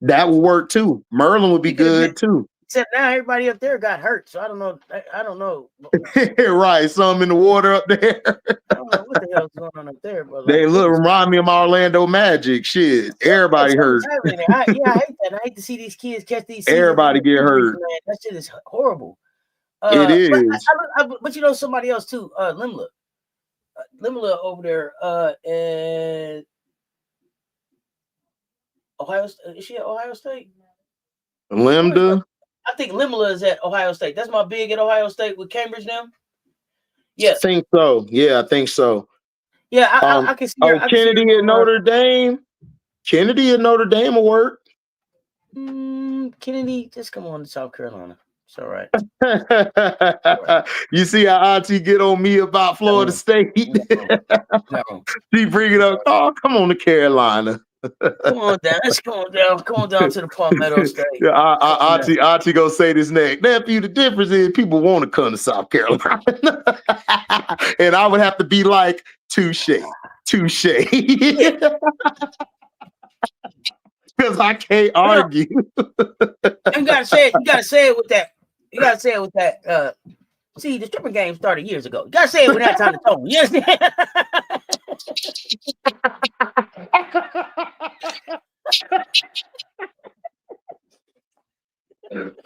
That would work too. Merlin would be good too. Except now everybody up there got hurt, so I don't know. I don't know. Right, some in the water up there. I don't know what the hell's going on up there, but they remind me of my Orlando Magic. Shit, everybody hurt. I hate that. I hate to see these kids catch these. Everybody get hurt. Man. That shit is horrible. It is. But you know somebody else too. Limla over there. And Ohio. Is she at Ohio State? Lambda. I think Limela is at Ohio State. That's my big at Ohio State with Cambridge now. Yeah, I think so. Yeah, I think so. yeah. I can see her. I can see her Kennedy at moving around. Notre Dame. Kennedy at Notre Dame will work. Kennedy, just come on to South Carolina. It's all right. You see how Auntie get on me about Florida State? No. She bring it up. Oh, come on to Carolina. Come on down. Let's go down. Come on down to the Palmetto State. Yeah, Auntie gonna say this next. Nephew, the difference is people want to come to South Carolina. And I would have to be like, touche. Because I can't argue. You gotta say it. You gotta say it with that. You gotta say it with that. See, the stripping game started years ago. You gotta say it with that time to tone. You understand?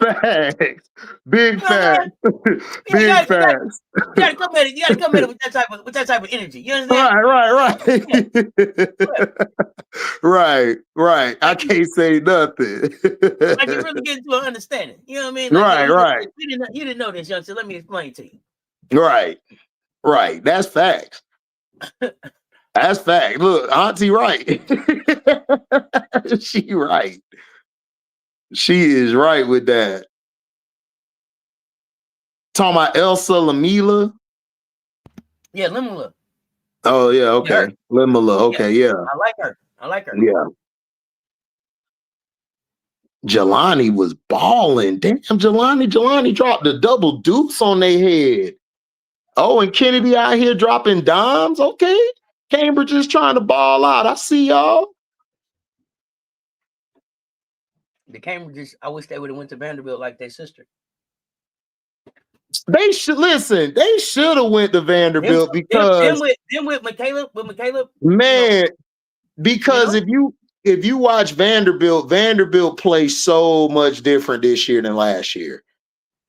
Facts. Big facts. Big facts. You gotta come at it. You gotta come at it with that type of energy. You understand? Right. Right. I can't say nothing. Like you really get into an understanding. You know what I mean? Like, right. You didn't know this, young. So let me explain to you. Right. That's facts. That's fact. Look, Auntie right. She right. She is right with that. Talking about Elsa Lamela. Yeah, Limela. Oh, yeah, okay. Limela, okay, yeah. I like her. Yeah. Jelani was balling. Damn, Jelani dropped the double deuce on their head. Oh, and Kennedy out here dropping dimes. Okay. Cambridge is trying to ball out. I see y'all. The Cambridge, I wish they would have went to Vanderbilt like their sister. They should listen. They should have went to Vanderbilt because them with Michaela. Man, because if you watch Vanderbilt plays so much different this year than last year.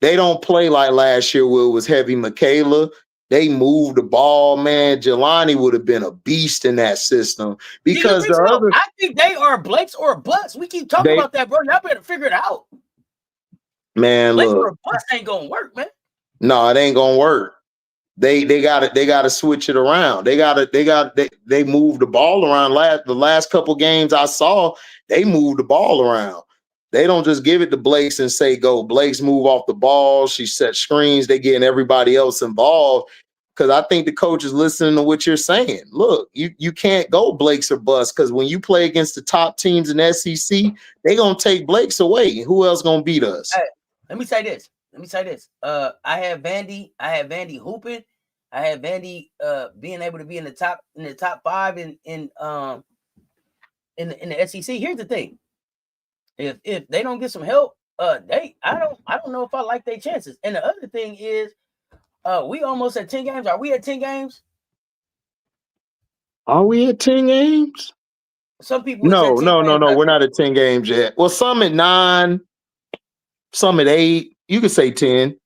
They don't play like last year where it was heavy Michaela. They moved the ball, man. Jelani would have been a beast in that system because I think they are Blakes or busts. We keep talking about that, bro. Y'all better figure it out. Man, Blakes look, or bust ain't gonna work, man. No, it ain't gonna work. They gotta switch it around. They moved the ball around. The last couple games I saw, they moved the ball around. They don't just give it to Blakes and say, go. Blakes move off the ball. She set screens. They getting everybody else involved. Because I think the coach is listening to what you're saying. Look, you can't go Blakes or bust because when you play against the top teams in SEC, they gonna take Blakes away. Who else gonna beat us? Hey, let me say this. I had Vandy hooping. I had Vandy being able to be in the top 5 in the SEC. Here's the thing. If they don't get some help, I don't know if I like their chances. And the other thing is, we almost at 10 games. Are we at 10 games? Are we at 10 games? Some people No. We're not at 10 games yet. Well, some at 9, some at 8. You could say 10.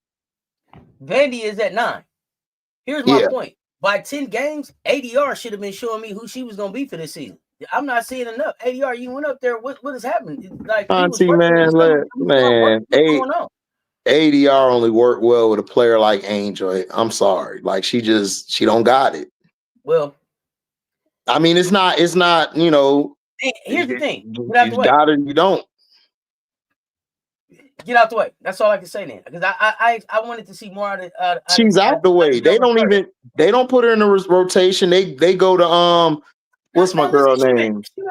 Vandy is at 9. Here's my point. By 10 games, ADR should have been showing me who she was going to be for this season. I'm not seeing enough. ADR, you went up there. What is happening? Like, Auntie, man, ADR only worked well with a player like Angel. I'm sorry. Like, she don't got it. Well, I mean, it's not, here's the thing. You got it, you don't. Get out the way. That's all I can say then. Because I wanted to see more out of she's out the way. They don't put her in the rotation. They go to what's my girl name? She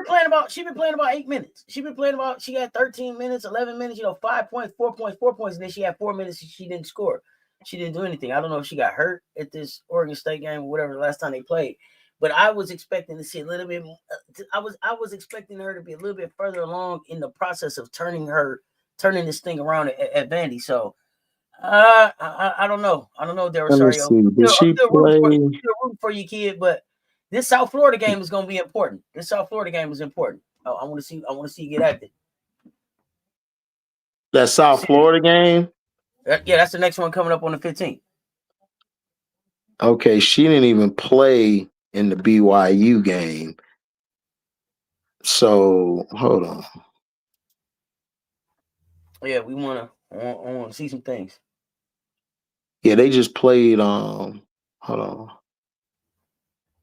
been playing about 8 minutes. She had 13 minutes, 11 minutes, 5 points, 4 points, 4 points, and then she had 4 minutes. She didn't score. She didn't do anything. I don't know if she got hurt at this Oregon State game or whatever the last time they played. But I was expecting to see a little bit. I was expecting her to be a little bit further along in the process of turning this thing around at Vandy. So I don't know. I don't know, Rosario. Did she play? Rooting for you, kid, but this South Florida game is going to be important. I want to see you get active. That South Florida game? Yeah, that's the next one coming up on the 15th. Okay, she didn't even play in the BYU game. So hold on. Yeah, we want I want to see some things. Yeah, they just played. Hold on.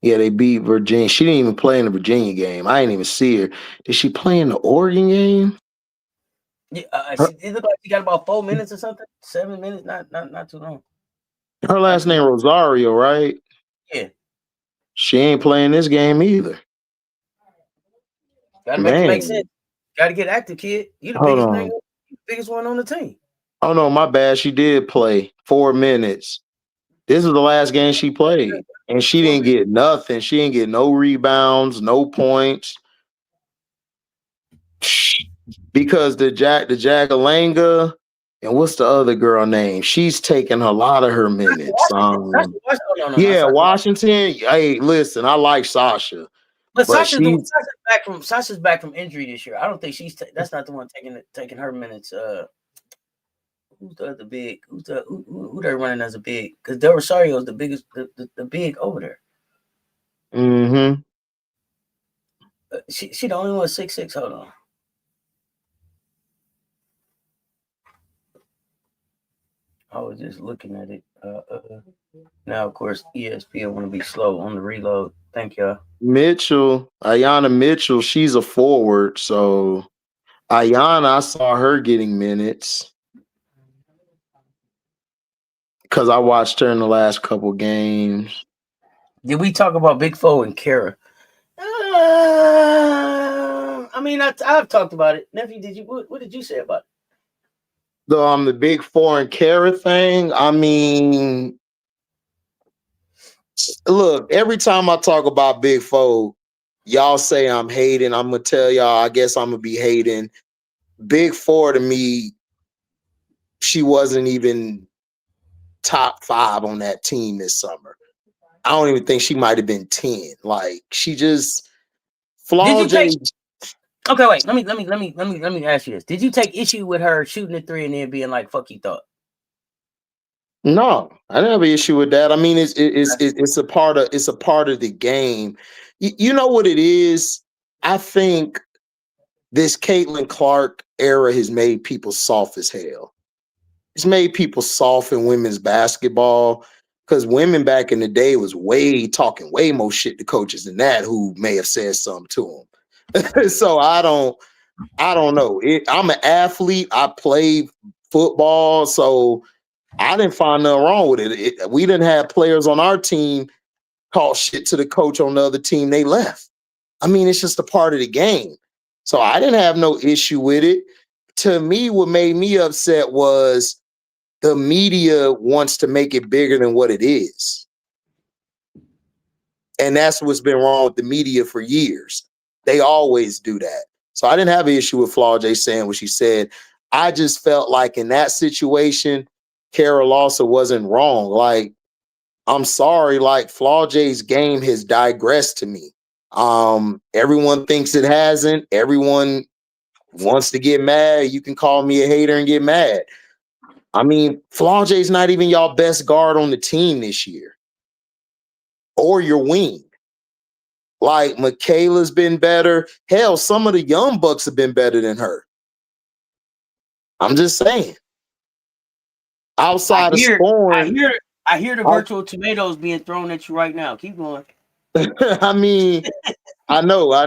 Yeah, they beat Virginia. She didn't even play in the Virginia game. I didn't even see her. Did she play in the Oregon game? Yeah, it looked like she got about 4 minutes or something. 7 minutes, not too long. Her last name Rosario, right? Yeah. She ain't playing this game either. Gotta make it make sense. Gotta get active, kid. You the Hold on. biggest one on the team. Oh no, my bad. She did play 4 minutes. This is the last game she played, and she didn't get nothing. She didn't get no rebounds, no points, because the Jagalanga, and what's the other girl name? She's taking a lot of her minutes. Yeah, Washington. Hey, listen, I like Sasha, but Sasha's back from injury this year. I don't think that's not the one taking her minutes. Who's the other big? Who they're running as a big? Because Del Rosario is the biggest, the big over there. Mm-hmm. She the only one 6'6". Hold on. I was just looking at it. Now, of course, ESPN want to be slow on the reload. Thank y'all. Ayanna Mitchell, she's a forward. So Ayanna, I saw her getting minutes because I watched her in the last couple games. Did we talk about Big Foe and Kara? I mean, I've talked about it. Nephew, did you? What did you say about it? The Big Four and Kara thing. I mean, look, every time I talk about Big Four, y'all say I'm hating. I'm gonna tell y'all, I guess I'm gonna be hating. Big Four to me, she wasn't even top 5 on that team this summer. I don't even think she might have been 10. Like, she just flawed. Okay, wait. Let me ask you this. Did you take issue with her shooting the 3 and then being like, "Fuck you thought"? No, I didn't have an issue with that. I mean, it's a part of the game. You know what it is? I think this Caitlin Clark era has made people soft as hell. It's made people soft in women's basketball, because women back in the day was talking way more shit to coaches than that, who may have said something to them. So I don't know. I'm an athlete. I play football, so I didn't find nothing wrong with it. We didn't have players on our team call shit to the coach on the other team they left. I mean, it's just a part of the game. So I didn't have no issue with it. To me, what made me upset was the media wants to make it bigger than what it is. And that's what's been wrong with the media for years. They always do that. So I didn't have an issue with Flaw J saying what she said. I just felt like in that situation, Kara Lawson wasn't wrong. Like, I'm sorry, like, Flaw J's game has digressed to me. Everyone thinks it hasn't. Everyone wants to get mad. You can call me a hater and get mad. I mean, Flaw J's not even y'all best guard on the team this year, or your wing. Like, Michaela's been better. Hell, some of the young bucks have been better than her. I'm just saying. Outside of scoring, I hear the virtual tomatoes being thrown at you right now. Keep going. I mean, I know. I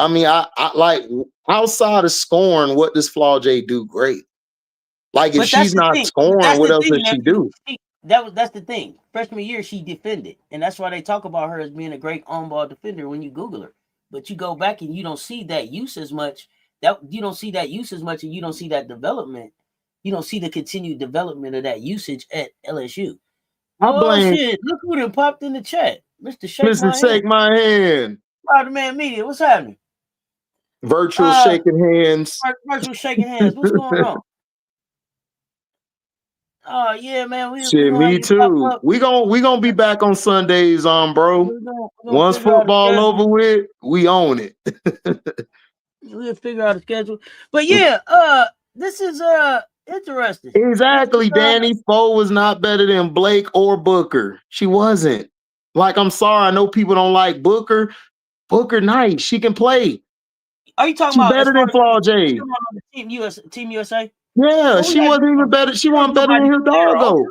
mean, I like, outside of scoring, what does Flaw J do great? Like, if she's not scoring, what else does she do? That's the thing. Freshman year, she defended, and that's why they talk about her as being a great on-ball defender when you Google her. But you go back and you don't see that use as much. And you don't see that development. You don't see the continued development of that usage at LSU. Shit! Look who done popped in the chat, Mr. Shake My Hand. Spider-Man Media. What's happening? Virtual shaking hands. Virtual shaking hands. What's going on? Oh yeah, man. Me too. We gonna be back on Sundays, bro. Once football over with, we own it. We'll figure out a schedule. But yeah, this is interesting. Exactly, Danny. Foe was not better than Blake or Booker. She wasn't. Like, I'm sorry, I know people don't like Booker. Booker nice. She can play. Are you talking about better than Flaw J? Team USA? Yeah, she wasn't even better. She wasn't better than Hidalgo.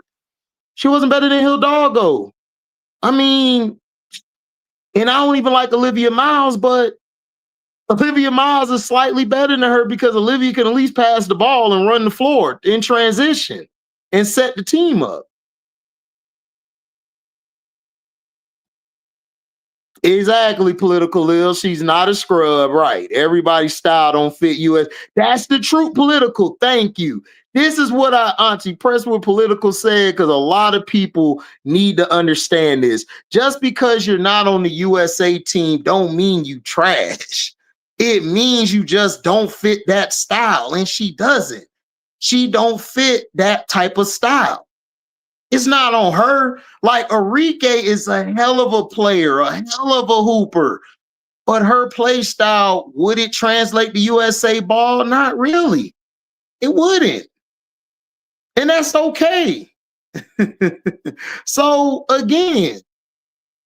She wasn't better than Hidalgo. I mean, and I don't even like Olivia Miles, but Olivia Miles is slightly better than her because Olivia can at least pass the ball and run the floor in transition and set the team up. Exactly, political Lil. She's not a scrub, right? Everybody's style don't fit US. That's the truth, political. Thank you. This is what Auntie press what political said, because a lot of people need to understand this. Just because you're not on the USA team don't mean you trash. It means you just don't fit that style, and she doesn't. She don't fit that type of style. It's not on her. Like Enrique is a hell of a player, a hell of a hooper, but her play style, would it translate to USA ball? Not really. It wouldn't. And that's okay. So again,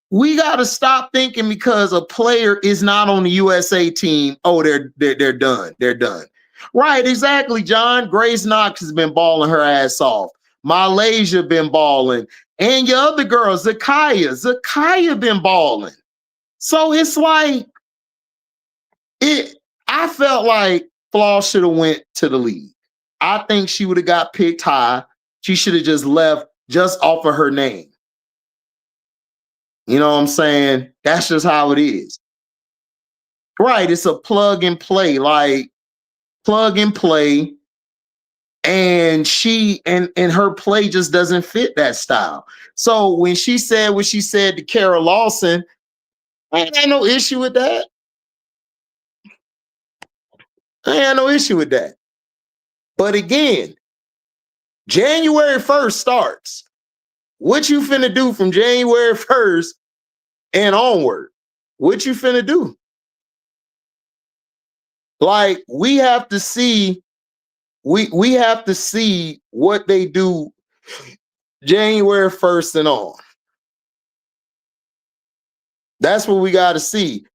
we got to stop thinking because a player is not on the USA team, oh, they're done. They're done. Right, exactly, John. Grace Knox has been balling her ass off. Malaysia been balling. And your other girl, Zakaya been balling. So it's like, I felt like Flaw should have went to the league. I think she would have got picked high. She should have just left just off of her name. You know what I'm saying? That's just how it is. Right. It's a plug and play, like plug and play. And she and her play just doesn't fit that style. So when she said what she said to Kara Lawson, I ain't had no issue with that. I ain't had no issue with that. But again, January 1st starts. What you finna do from January 1st and onward? What you finna do? Like, we have to see, we have to see what they do January 1st and on. That's what we got to see.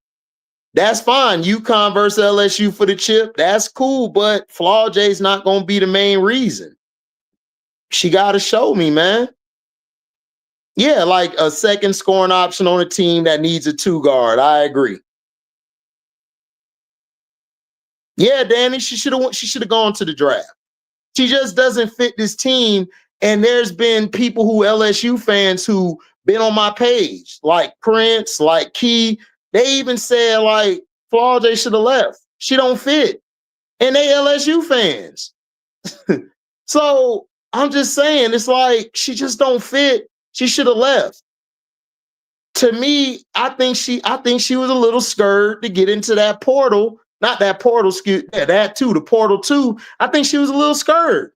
That's fine. UConn versus LSU for the chip. That's cool, but Flaw J's not going to be the main reason. She got to show me, man. Yeah, like a second scoring option on a team that needs a two guard. I agree. Yeah, Danny, she should have gone to the draft. She just doesn't fit this team. And there's been people who LSU fans who been on my page, like Prince, like Key. They even said like Flaw J should have left. She don't fit. And they LSU fans. So I'm just saying, it's like she just don't fit. She should have left. To me, I think she was a little scared to get into that portal. Not that portal, that too, the portal too. I think she was a little scared.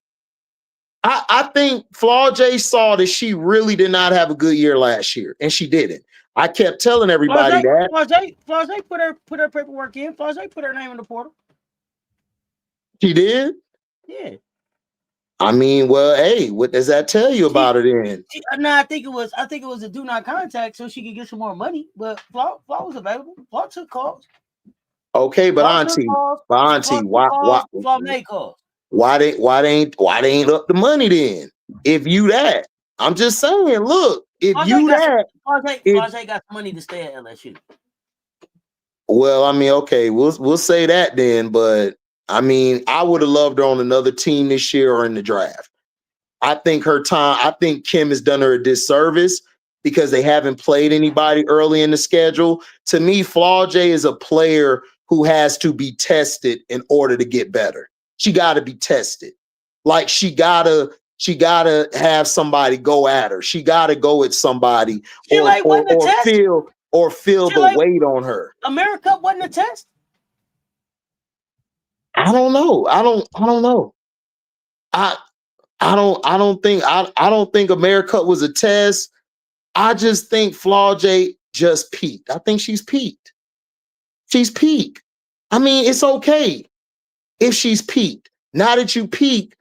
I think Flaw J saw that she really did not have a good year last year, and she didn't. I kept telling everybody that. Flaw J put her paperwork in. Flaw J put her name in the portal. She did? Yeah. I mean, well, hey, what does that tell you about her then? No, I think it was a do not contact so she could get some more money. But Flaw was available. Flaw took calls. Okay, but Auntie, why they ain't up the money then? If you that, I'm just saying, look, if you that, Flaw got money to stay at LSU. Well, I mean, okay, we'll say that then, but I mean, I would have loved her on another team this year or in the draft. I think Kim has done her a disservice because they haven't played anybody early in the schedule. To me, Flaw J is a player who has to be tested in order to get better. She got to be tested. Like she gotta have somebody go at her. She got to go at somebody or feel the weight on her. America Cup wasn't a test. I don't know. I don't know. I don't think America was a test. I just think Flaw J just peaked. I think she's peaked. She's peaked. I mean, it's okay if she's peaked. Now that you peak,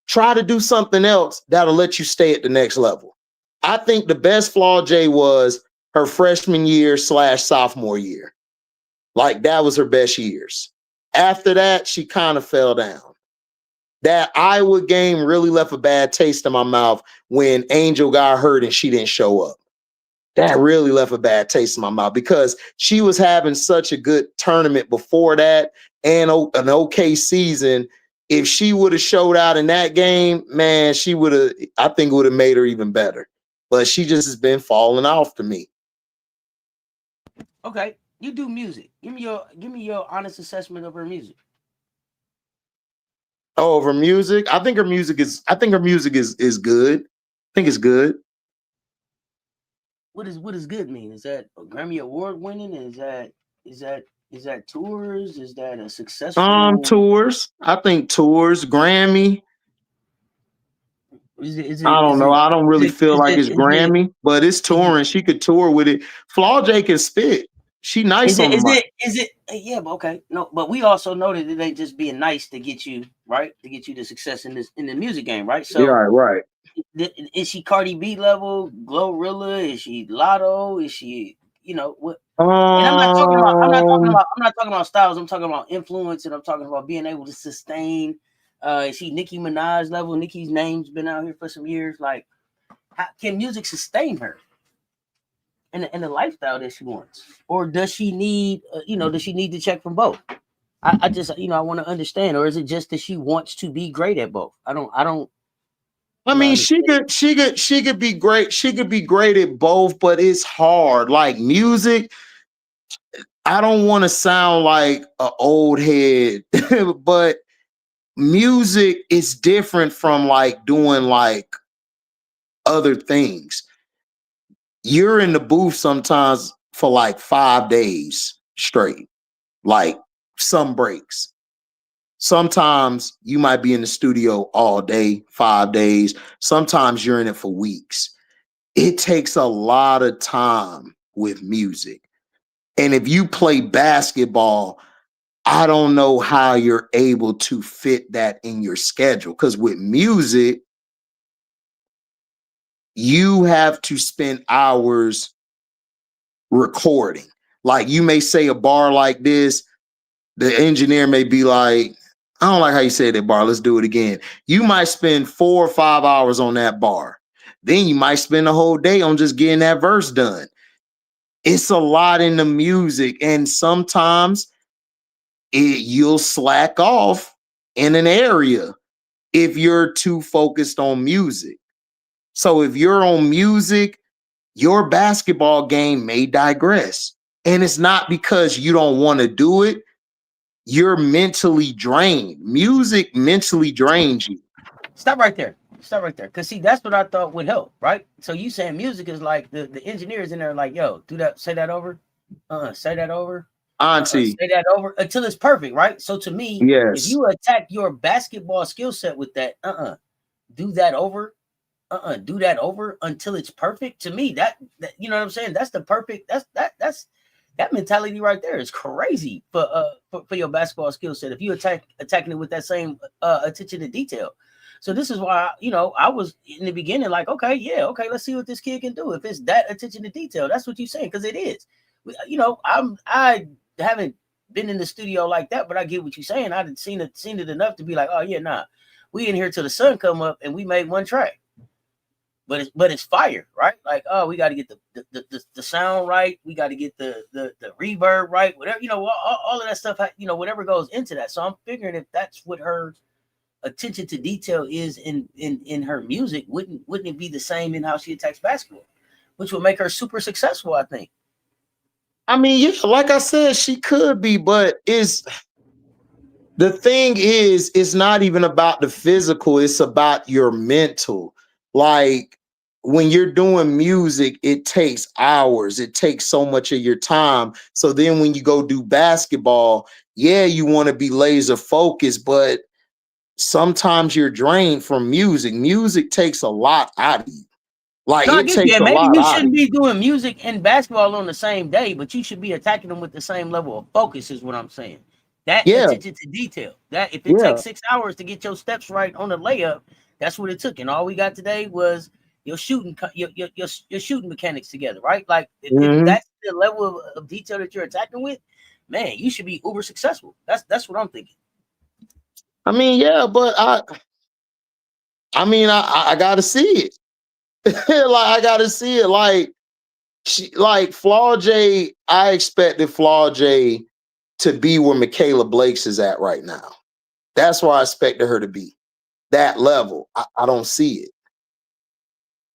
try to do something else that'll let you stay at the next level. I think the best Flaw J was her freshman year / sophomore year. Like that was her best years. After that, she kind of fell down. that Iowa game really left a bad taste in my mouth when Angel got hurt and she didn't show up. That really left a bad taste in my mouth because she was having such a good tournament before that and an okay season. If she would have showed out in that game, man, she would have, I think it would have made her even better. But she just has been falling off to me. Okay, you do music. Give me your honest assessment of her music. Oh, her music. I think her music is good. I think it's good. What does good mean? Is that a Grammy Award winning? Is that tours? Is that a successful Tours? I think tours, Grammy. I don't know. I don't really feel like it's Grammy, but it's touring. She could tour with it. Flaw J can spit. She nice on the mic. Is it? Yeah, but okay. No, but we also know that it ain't just being nice to get you right, to get you the success in the music game, right? So yeah, right. Is she Cardi B level, Glorilla? Is she Lotto? Is she, you know what? And I'm not talking about styles. I'm talking about influence, and I'm talking about being able to sustain. Is she Nicki Minaj level? Nicki's name's been out here for some years. Like, how can music sustain her and the lifestyle that she wants, or does she need, does she need to check from both? I just, I want to understand, or is it just that she wants to be great at both? I don't. I mean, she could be great. She could be great at both, but it's hard. Like music, I don't want to sound like an old head, but music is different from like doing like other things. You're in the booth sometimes for like 5 days straight, like some breaks. Sometimes you might be in the studio all day, 5 days. Sometimes you're in it for weeks. It takes a lot of time with music. And if you play basketball, I don't know how you're able to fit that in your schedule. Because with music, you have to spend hours recording. Like you may say a bar like this, the engineer may be like, I don't like how you said that bar. Let's do it again. You might spend 4 or 5 hours on that bar. Then you might spend a whole day on just getting that verse done. It's a lot in the music. And sometimes you'll slack off in an area if you're too focused on music. So if you're on music, your basketball game may digress. And it's not because you don't want to do it. You're mentally drained. Music mentally drains you. Stop right there. Because see, that's what I thought would help, right? So you saying music is like the engineers in there like, yo, do that, say that over. Say that over. Auntie. Say that over until it's perfect, right? So to me, yes. If you attack your basketball skill set with that, do that over. Do that over until it's perfect. To me, that you know what I'm saying? That's the perfect, that's that mentality right there is crazy for your basketball skill set. If you attacking it with that same attention to detail. So this is why, I was in the beginning like, okay, let's see what this kid can do. If it's that attention to detail, that's what you're saying, because it is. I haven't been in the studio like that, but I get what you're saying. I didn't seen it enough to be like, oh yeah, nah, we in here till the sun come up and we made one track. But it's fire, right? Like, oh, we got to get the sound right. We got to get the reverb right. Whatever, all of that stuff, whatever goes into that. So I'm figuring if that's what her attention to detail is in her music, wouldn't it be the same in how she attacks basketball, which would make her super successful, I think. I mean, yeah, like I said, she could be, but the thing is, it's not even about the physical. It's about your mental. Like when you're doing music, it takes hours. It takes so much of your time. So then when you go do basketball, yeah, you want to be laser focused, but sometimes you're drained from music. Music takes a lot out of you. Like no, it takes a maybe lot you out shouldn't of be you. doing music and basketball on the same day, but you should be attacking them with the same level of focus, is what I'm saying. That Yeah, attention to detail. That if it yeah. takes 6 hours to get your steps right on the layup, that's what it took. And all we got today was your shooting shooting mechanics together, right? Like if that's the level of detail that you're attacking with, man, you should be uber successful. That's what I'm thinking. I mean, yeah, but I gotta see it. Like I gotta see it. Like Flaw J, I expected Flaw J to be where Michaela Blake's is at right now. That's where I expected her to be. That level. I don't see it.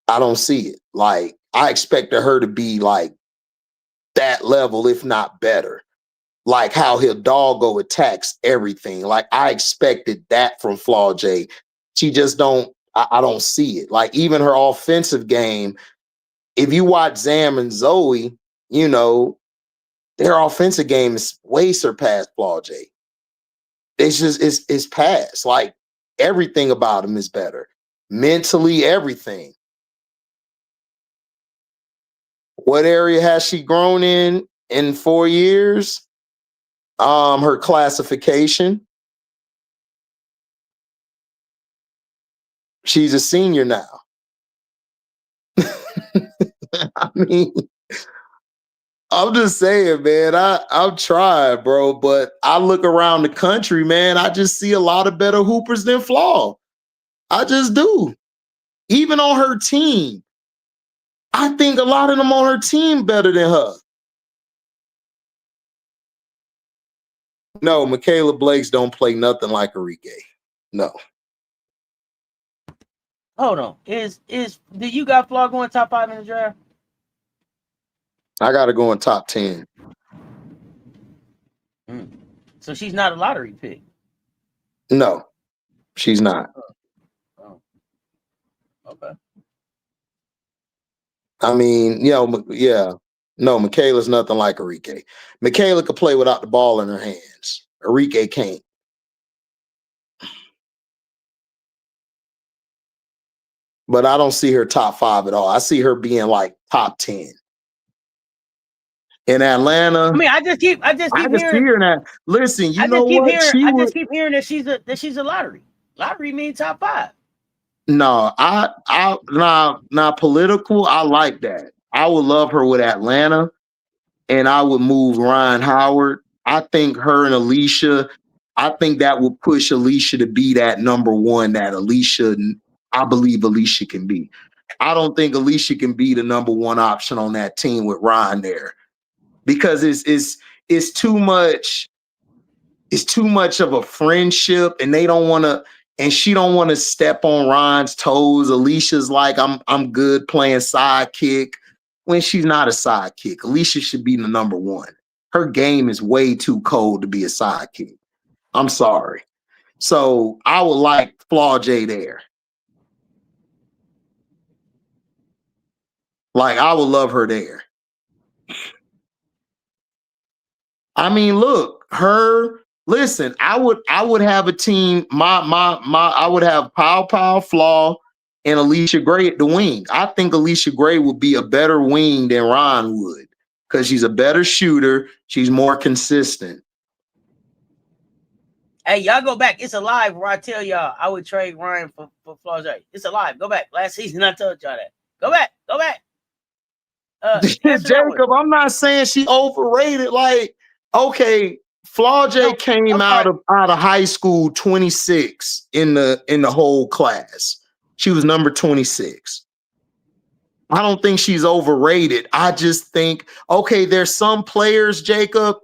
I don't see it. Like I expected her to be like that level, if not better. Like how Hidalgo attacks everything. Like I expected that from Flaw J. She just don't. I don't see it. Like even her offensive game. If you watch Zam and Zoe, you know their offensive game is way surpassed Flaw J. It's just it's past. Like everything about them is better. Mentally, everything. What area has she grown in 4 years? Her classification. She's a senior now. I mean, I'm just saying, man, I'm trying, bro. But I look around the country, man, I just see a lot of better hoopers than Flaw. I just do. Even on her team. I think a lot of them on her team better than her. No, Michaela Blake's don't play nothing like Enrique. No. Hold on. Do you got Flaw going top 5 in the draft? I gotta go in top 10. So she's not a lottery pick. No, she's not. Oh. Okay. I mean, yeah. No, Michaela's nothing like Enrique. Michaela could play without the ball in her hands. Enrique can't. But I don't see her top 5 at all. I see her being like top 10. In Atlanta, I mean, I just keep hearing that. Listen, I just keep hearing that she's a lottery. Lottery means top 5. No, not political. I like that. I would love her with Atlanta, and I would move Ryan Howard. I think her and Alicia. I think that would push Alicia to be that number one that I believe Alicia can be. I don't think Alicia can be the number one option on that team with Ryan there. Because it's too much. It's too much of a friendship, and they don't want to. And she don't want to step on Ryan's toes. Alicia's like, I'm good playing sidekick when she's not a sidekick. Alicia should be the number one. Her game is way too cold to be a sidekick. I'm sorry. So I would like Flaw J there. Like I would love her there. I mean, look, listen, I would have a team. I would have Pow, Flaw, and Alicia Gray at the wing. I think Alicia Gray would be a better wing than Ryan would because she's a better shooter. She's more consistent. Hey, y'all go back. It's alive where I tell y'all I would trade Ryan for Flaw J. It's alive. Go back. Last season I told y'all that. Go back. Jacob, I'm not saying she overrated. Like, okay, Flaw J came out of high school 26 in the whole class. She was number 26. I don't think she's overrated. I just think, okay, there's some players, Jacob,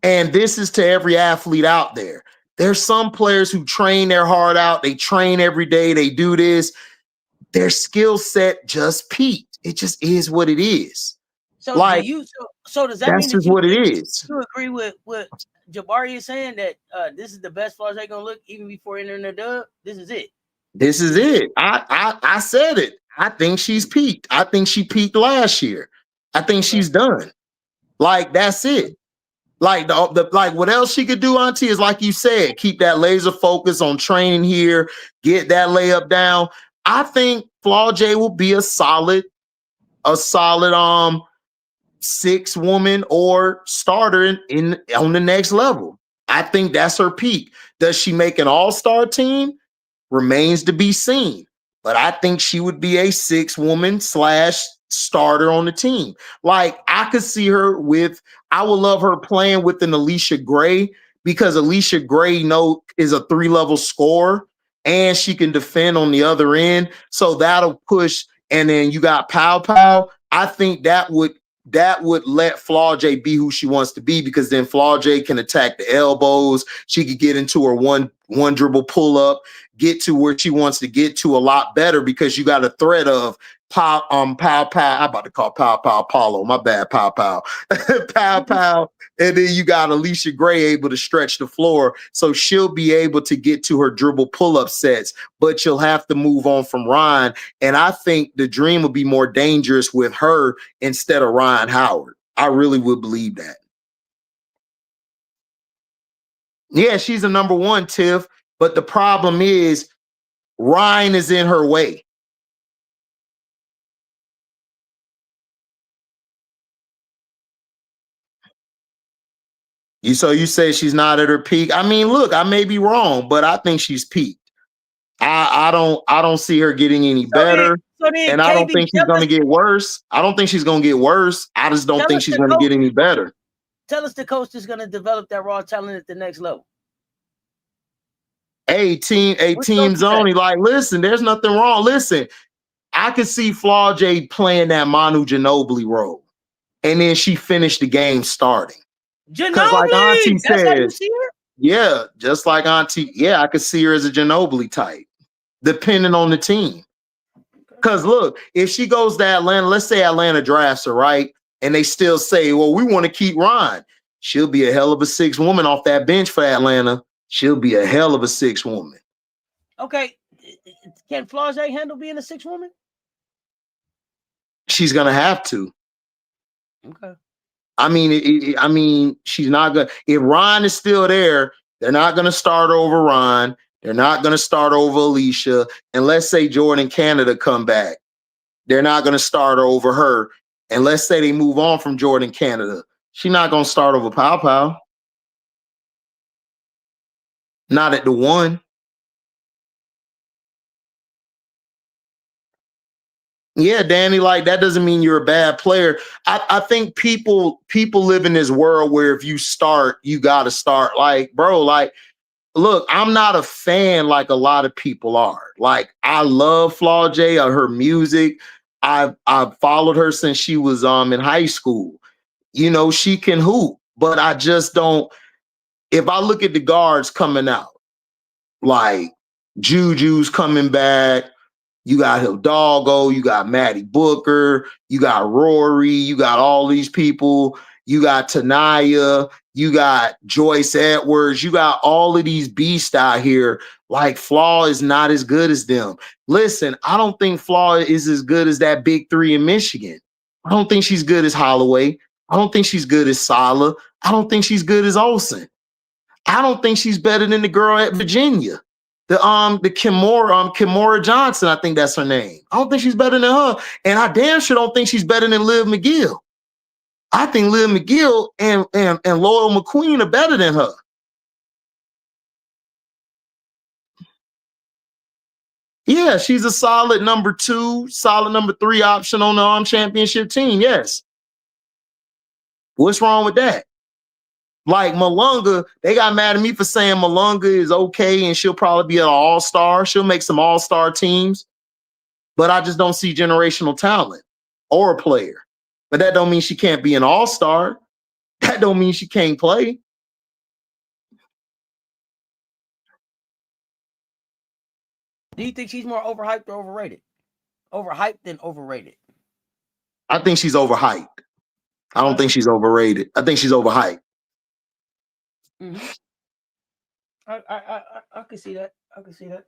and this is to every athlete out there. There's some players who train their heart out. They train every day. They do this. Their skill set just peaked. It just is what it is. So like, does that mean that what it is? You agree with what Jabari is saying that this is the best Flaw J gonna look even before entering the dub? This is it. This is it. I said it. I think she's peaked. I think she peaked last year. I think she's done. Like that's it. Like like what else she could do, Auntie, is like you said, keep that laser focus on training here, get that layup down. I think Flaw J will be a solid 6-woman or starter on the next level. I think that's her peak. Does she make an all-star team? Remains to be seen. But I think she would be a 6-woman / starter on the team. Like I could see her I would love her playing with an Alicia Gray because Alicia Gray is a 3-level scorer and she can defend on the other end. So that'll push. And then you got Pow Pow. I think that would let Flaw J be who she wants to be, because then Flaw J can attack the elbows. She could get into her one dribble pull up, get to where she wants to get to a lot better, because you got a threat of Pow Pow. I'm about to call Pow Pow Paulo. My bad, Pow Pow. Pow Pow. And then you got Alicia Gray able to stretch the floor. So she'll be able to get to her dribble pull-up sets, but you'll have to move on from Ryan. And I think the Dream will be more dangerous with her instead of Ryan Howard. I really would believe that. Yeah, she's a number one, Tiff. But the problem is Ryan is in her way. So you say she's not at her peak. I mean, look, I may be wrong, but I think she's peaked. I don't see her getting any better. And I don't think she's going to get worse. I don't think she's going to get worse. I just don't think she's going to get any better. Tell us the coach is going to develop that raw talent at the next level. Team Zoni. Like, listen, there's nothing wrong. Listen, I could see Flaw J playing that Manu Ginobili role. And then she finished the game starting. Ginobili, like Auntie that's how you see her? Yeah, just like Auntie. Yeah, I could see her as a Ginobili type, depending on the team. Because look, if she goes to Atlanta, let's say Atlanta drafts her, right? And they still say, well, we want to keep Ryan. She'll be a hell of a 6th woman off that bench for Atlanta. She'll be a hell of a 6th woman. Okay. Can Flaw J handle being a 6th woman? She's going to have to. Okay. I mean, she's not gonna. If Ron is still there, they're not gonna start over Ron. They're not gonna start over Alicia. And let's say Jordan Canada come back, they're not gonna start over her. And let's say they move on from Jordan Canada, she's not gonna start over Pow Pow. Not at the 1. Yeah, Danny, like that doesn't mean you're a bad player. I think people live in this world where if you start, you gotta start. Like, bro, like, look, I'm not a fan like a lot of people are. Like, I love Flaw J, her music. I've followed her since she was in high school. You know, she can hoop, but I just don't. If I look at the guards coming out, like Juju's coming back. You got Hidalgo, you got Maddie Booker, you got Rory, you got all these people, you got Tanaya, you got Joyce Edwards, you got all of these beasts out here. Like, Flaw is not as good as them. Listen, I don't think Flaw is as good as that big 3 in Michigan. I don't think she's good as Holloway. I don't think she's good as Sala. I don't think she's good as Olsen. I don't think she's better than the girl at Virginia. The Kimora Johnson, I think that's her name. I don't think she's better than her. And I damn sure don't think she's better than Liv McGill. I think Liv McGill and Loyal McQueen are better than her. Yeah, she's a solid number 2, solid number 3 option on the championship team. Yes. What's wrong with that? Like Malunga, they got mad at me for saying Malunga is okay and she'll probably be an all-star. She'll make some all-star teams. But I just don't see generational talent or a player. But that don't mean she can't be an all-star. That don't mean she can't play. Do you think she's more overhyped or overrated? Overhyped than overrated? I think she's overhyped. I don't think she's overrated. I think she's overhyped. Mm-hmm. I can see that. I can see that.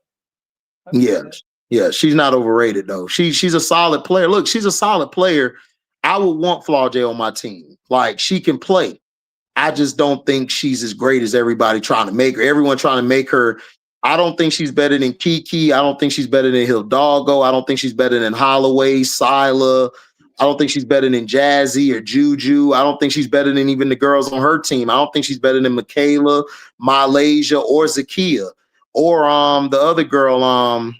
Yeah. She's not overrated though. She's a solid player. Look, she's a solid player. I would want Flaw J on my team. Like, she can play. I just don't think she's as great as everybody trying to make her. Everyone trying to make her. I don't think she's better than Kiki. I don't think she's better than Hidalgo. I don't think she's better than Holloway, Sila. I don't think she's better than Jazzy or Juju. I don't think she's better than even the girls on her team. I don't think she's better than Michaela, Malaysia, or Zakia, or the other girl. On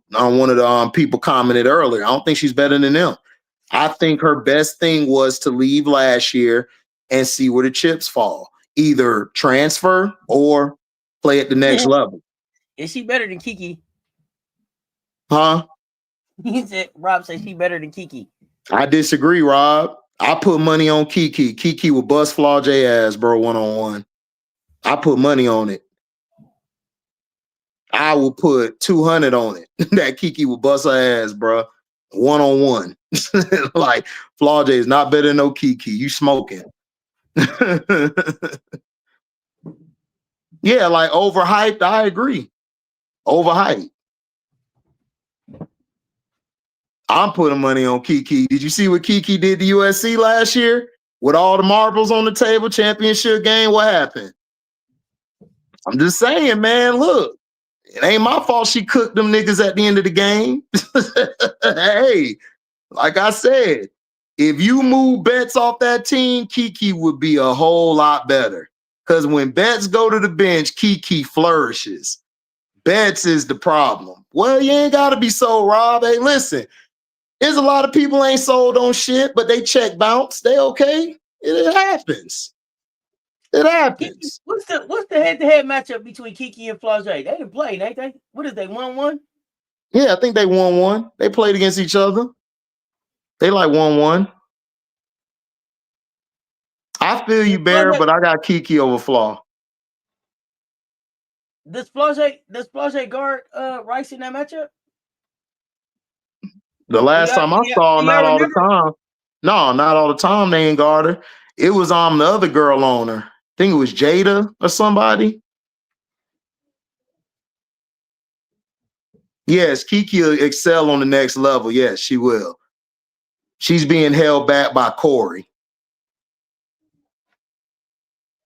one of the people commented earlier. I don't think she's better than them. I think her best thing was to leave last year and see where the chips fall. either transfer or play at the next level. Is she better than Kiki? Huh? He said, Rob said she better than Kiki. I disagree, Rob. I put money on Kiki. Kiki will bust Flau'jae ass, bro, one-on-one. I put money on it. I will put 200 on it that Kiki will bust her ass, bro, one-on-one. Like, Flau'jae is not better than no Kiki. You smoking. Yeah, like overhyped, I agree. Overhyped. I'm putting money on Kiki. Did you see what Kiki did to USC last year? With all the marbles on the table, championship game, what happened? I'm just saying, man, look, it ain't my fault she cooked them niggas at the end of the game. Hey, like I said, if you move Betts off that team, Kiki would be a whole lot better. Because when Betts go to the bench, Kiki flourishes. Betts is the problem. Well, you ain't got to be sold, Rob. Hey, listen, there's a lot of people ain't sold on shit, but they check bounce. They okay. It happens. It happens. Kiki, what's the head-to-head matchup between Kiki and Flau'jae? They didn't play, ain't they? What is they, 1-1? Yeah, I think they 1-1. They played against each other. They like 1-1. I feel you, Bear, but I got Kiki over Flaw. Does Flau'jae guard Rice in that matchup? The last time I saw, not all the time. No, not all the time they ain't guard her. It was the other girl on her. I think it was Jada or somebody. Yes, Kiki will excel on the next level. Yes, she will. She's being held back by Corey.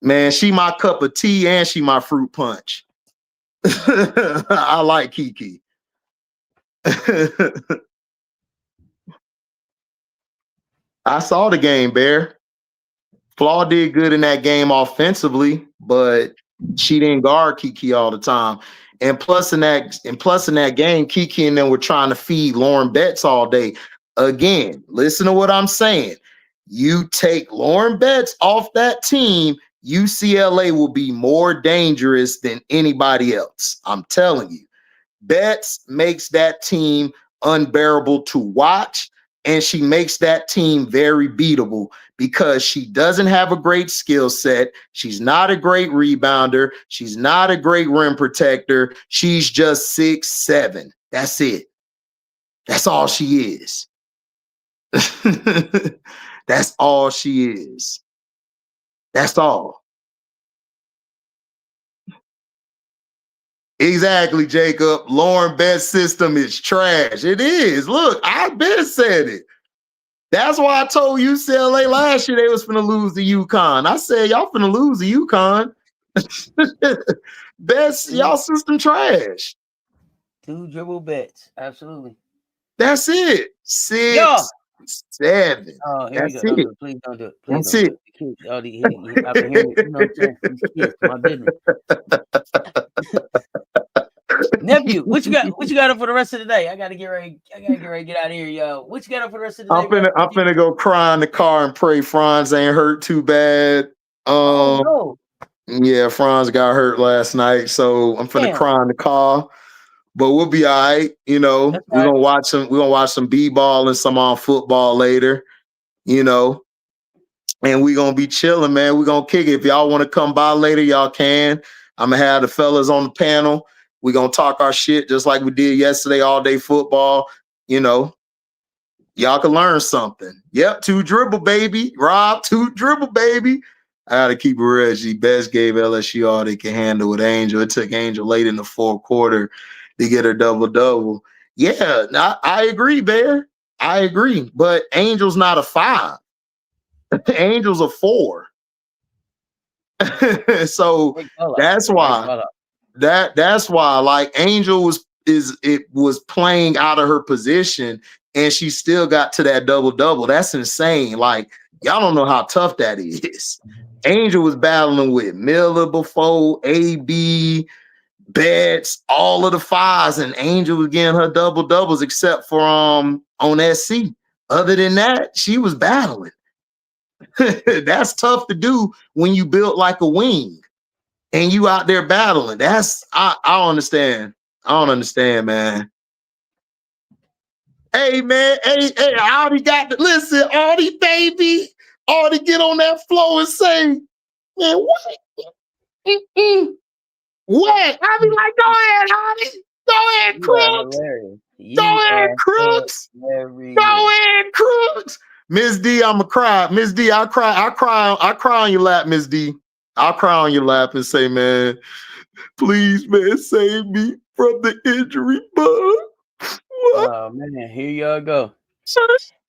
Man, she my cup of tea and she my fruit punch. I like Kiki. I saw the game, Bear. Flaw did good in that game offensively, but she didn't guard Kiki all the time. And plus in that game, Kiki and them were trying to feed Lauren Betts all day. Again, listen to what I'm saying. You take Lauren Betts off that team, UCLA will be more dangerous than anybody else. I'm telling you. Betts makes that team unbearable to watch, and she makes that team very beatable because she doesn't have a great skill set. She's not a great rebounder. She's not a great rim protector. She's just 6'7". That's it. That's all she is. That's all she is. That's all. Exactly, Jacob. Lauren Betts' system is trash. It is. Look, I've been said it. That's why I told UCLA last year they was finna lose to UConn. I said, y'all finna lose to UConn. Betts, y'all system trash. 2 dribble Betts. Absolutely. That's it. 6, 7. Oh, here That's we go. it. Please don't do it. Please That's don't it. do it. The kids, oh, he out here, you know what I'm saying? These kids, my business. Nephew, what you got up for the rest of the day? I gotta get ready to get out of here, yo. What you got up for the rest of the day? I'm finna go cry in the car and pray Franz ain't hurt too bad. No. Yeah, Franz got hurt last night, so I'm finna cry in the car. But we'll be all right. You know, we're gonna watch some b-ball and some on football later, you know. And we're gonna be chilling, man. We're gonna kick it. If y'all want to come by later, y'all can. I'm gonna have the fellas on the panel. We're gonna talk our shit just like we did yesterday, all day football. You know, y'all can learn something. Yep, 2 dribble, baby. Rob, 2 dribble, baby. I gotta keep it real. She best gave LSU all they can handle with Angel. It took Angel late in the 4th quarter to get her double-double. Yeah, I agree, Bear. I agree. But Angel's not a 5. Angel's a 4. So that's why that's why like Angel was playing out of her position and she still got to that double-double. That's insane. Like, y'all don't know how tough that is. Angel was battling with Miller before, AB, Betts, all of the 5s, and Angel was getting her double-doubles except for on SC. Other than that, she was battling. That's tough to do when you built like a wing and you out there battling. I don't understand. I don't understand, man. Hey, man. Hey, I already got to listen, Auntie, baby. Auntie, get on that floor and say, man, what? What? I be like, go ahead, Auntie. Go ahead, Crooks. Go ahead, Crooks. Go ahead, Crooks. Miss D, I'ma cry. Miss D, I'll cry on your lap, Miss D. I'll cry on your lap and say, man, please, man, save me from the injury bug. Oh man, here y'all go.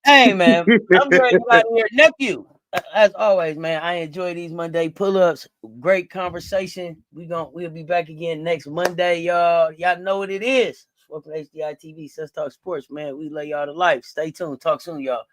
Hey man, I'm ready to out here. Nephew, as always, man, I enjoy these Monday pull-ups. Great conversation. We'll be back again next Monday, y'all. Y'all know what it is. Welcome to HDiiTV, Sus Talk Sports, man. We lay y'all to life. Stay tuned. Talk soon, y'all.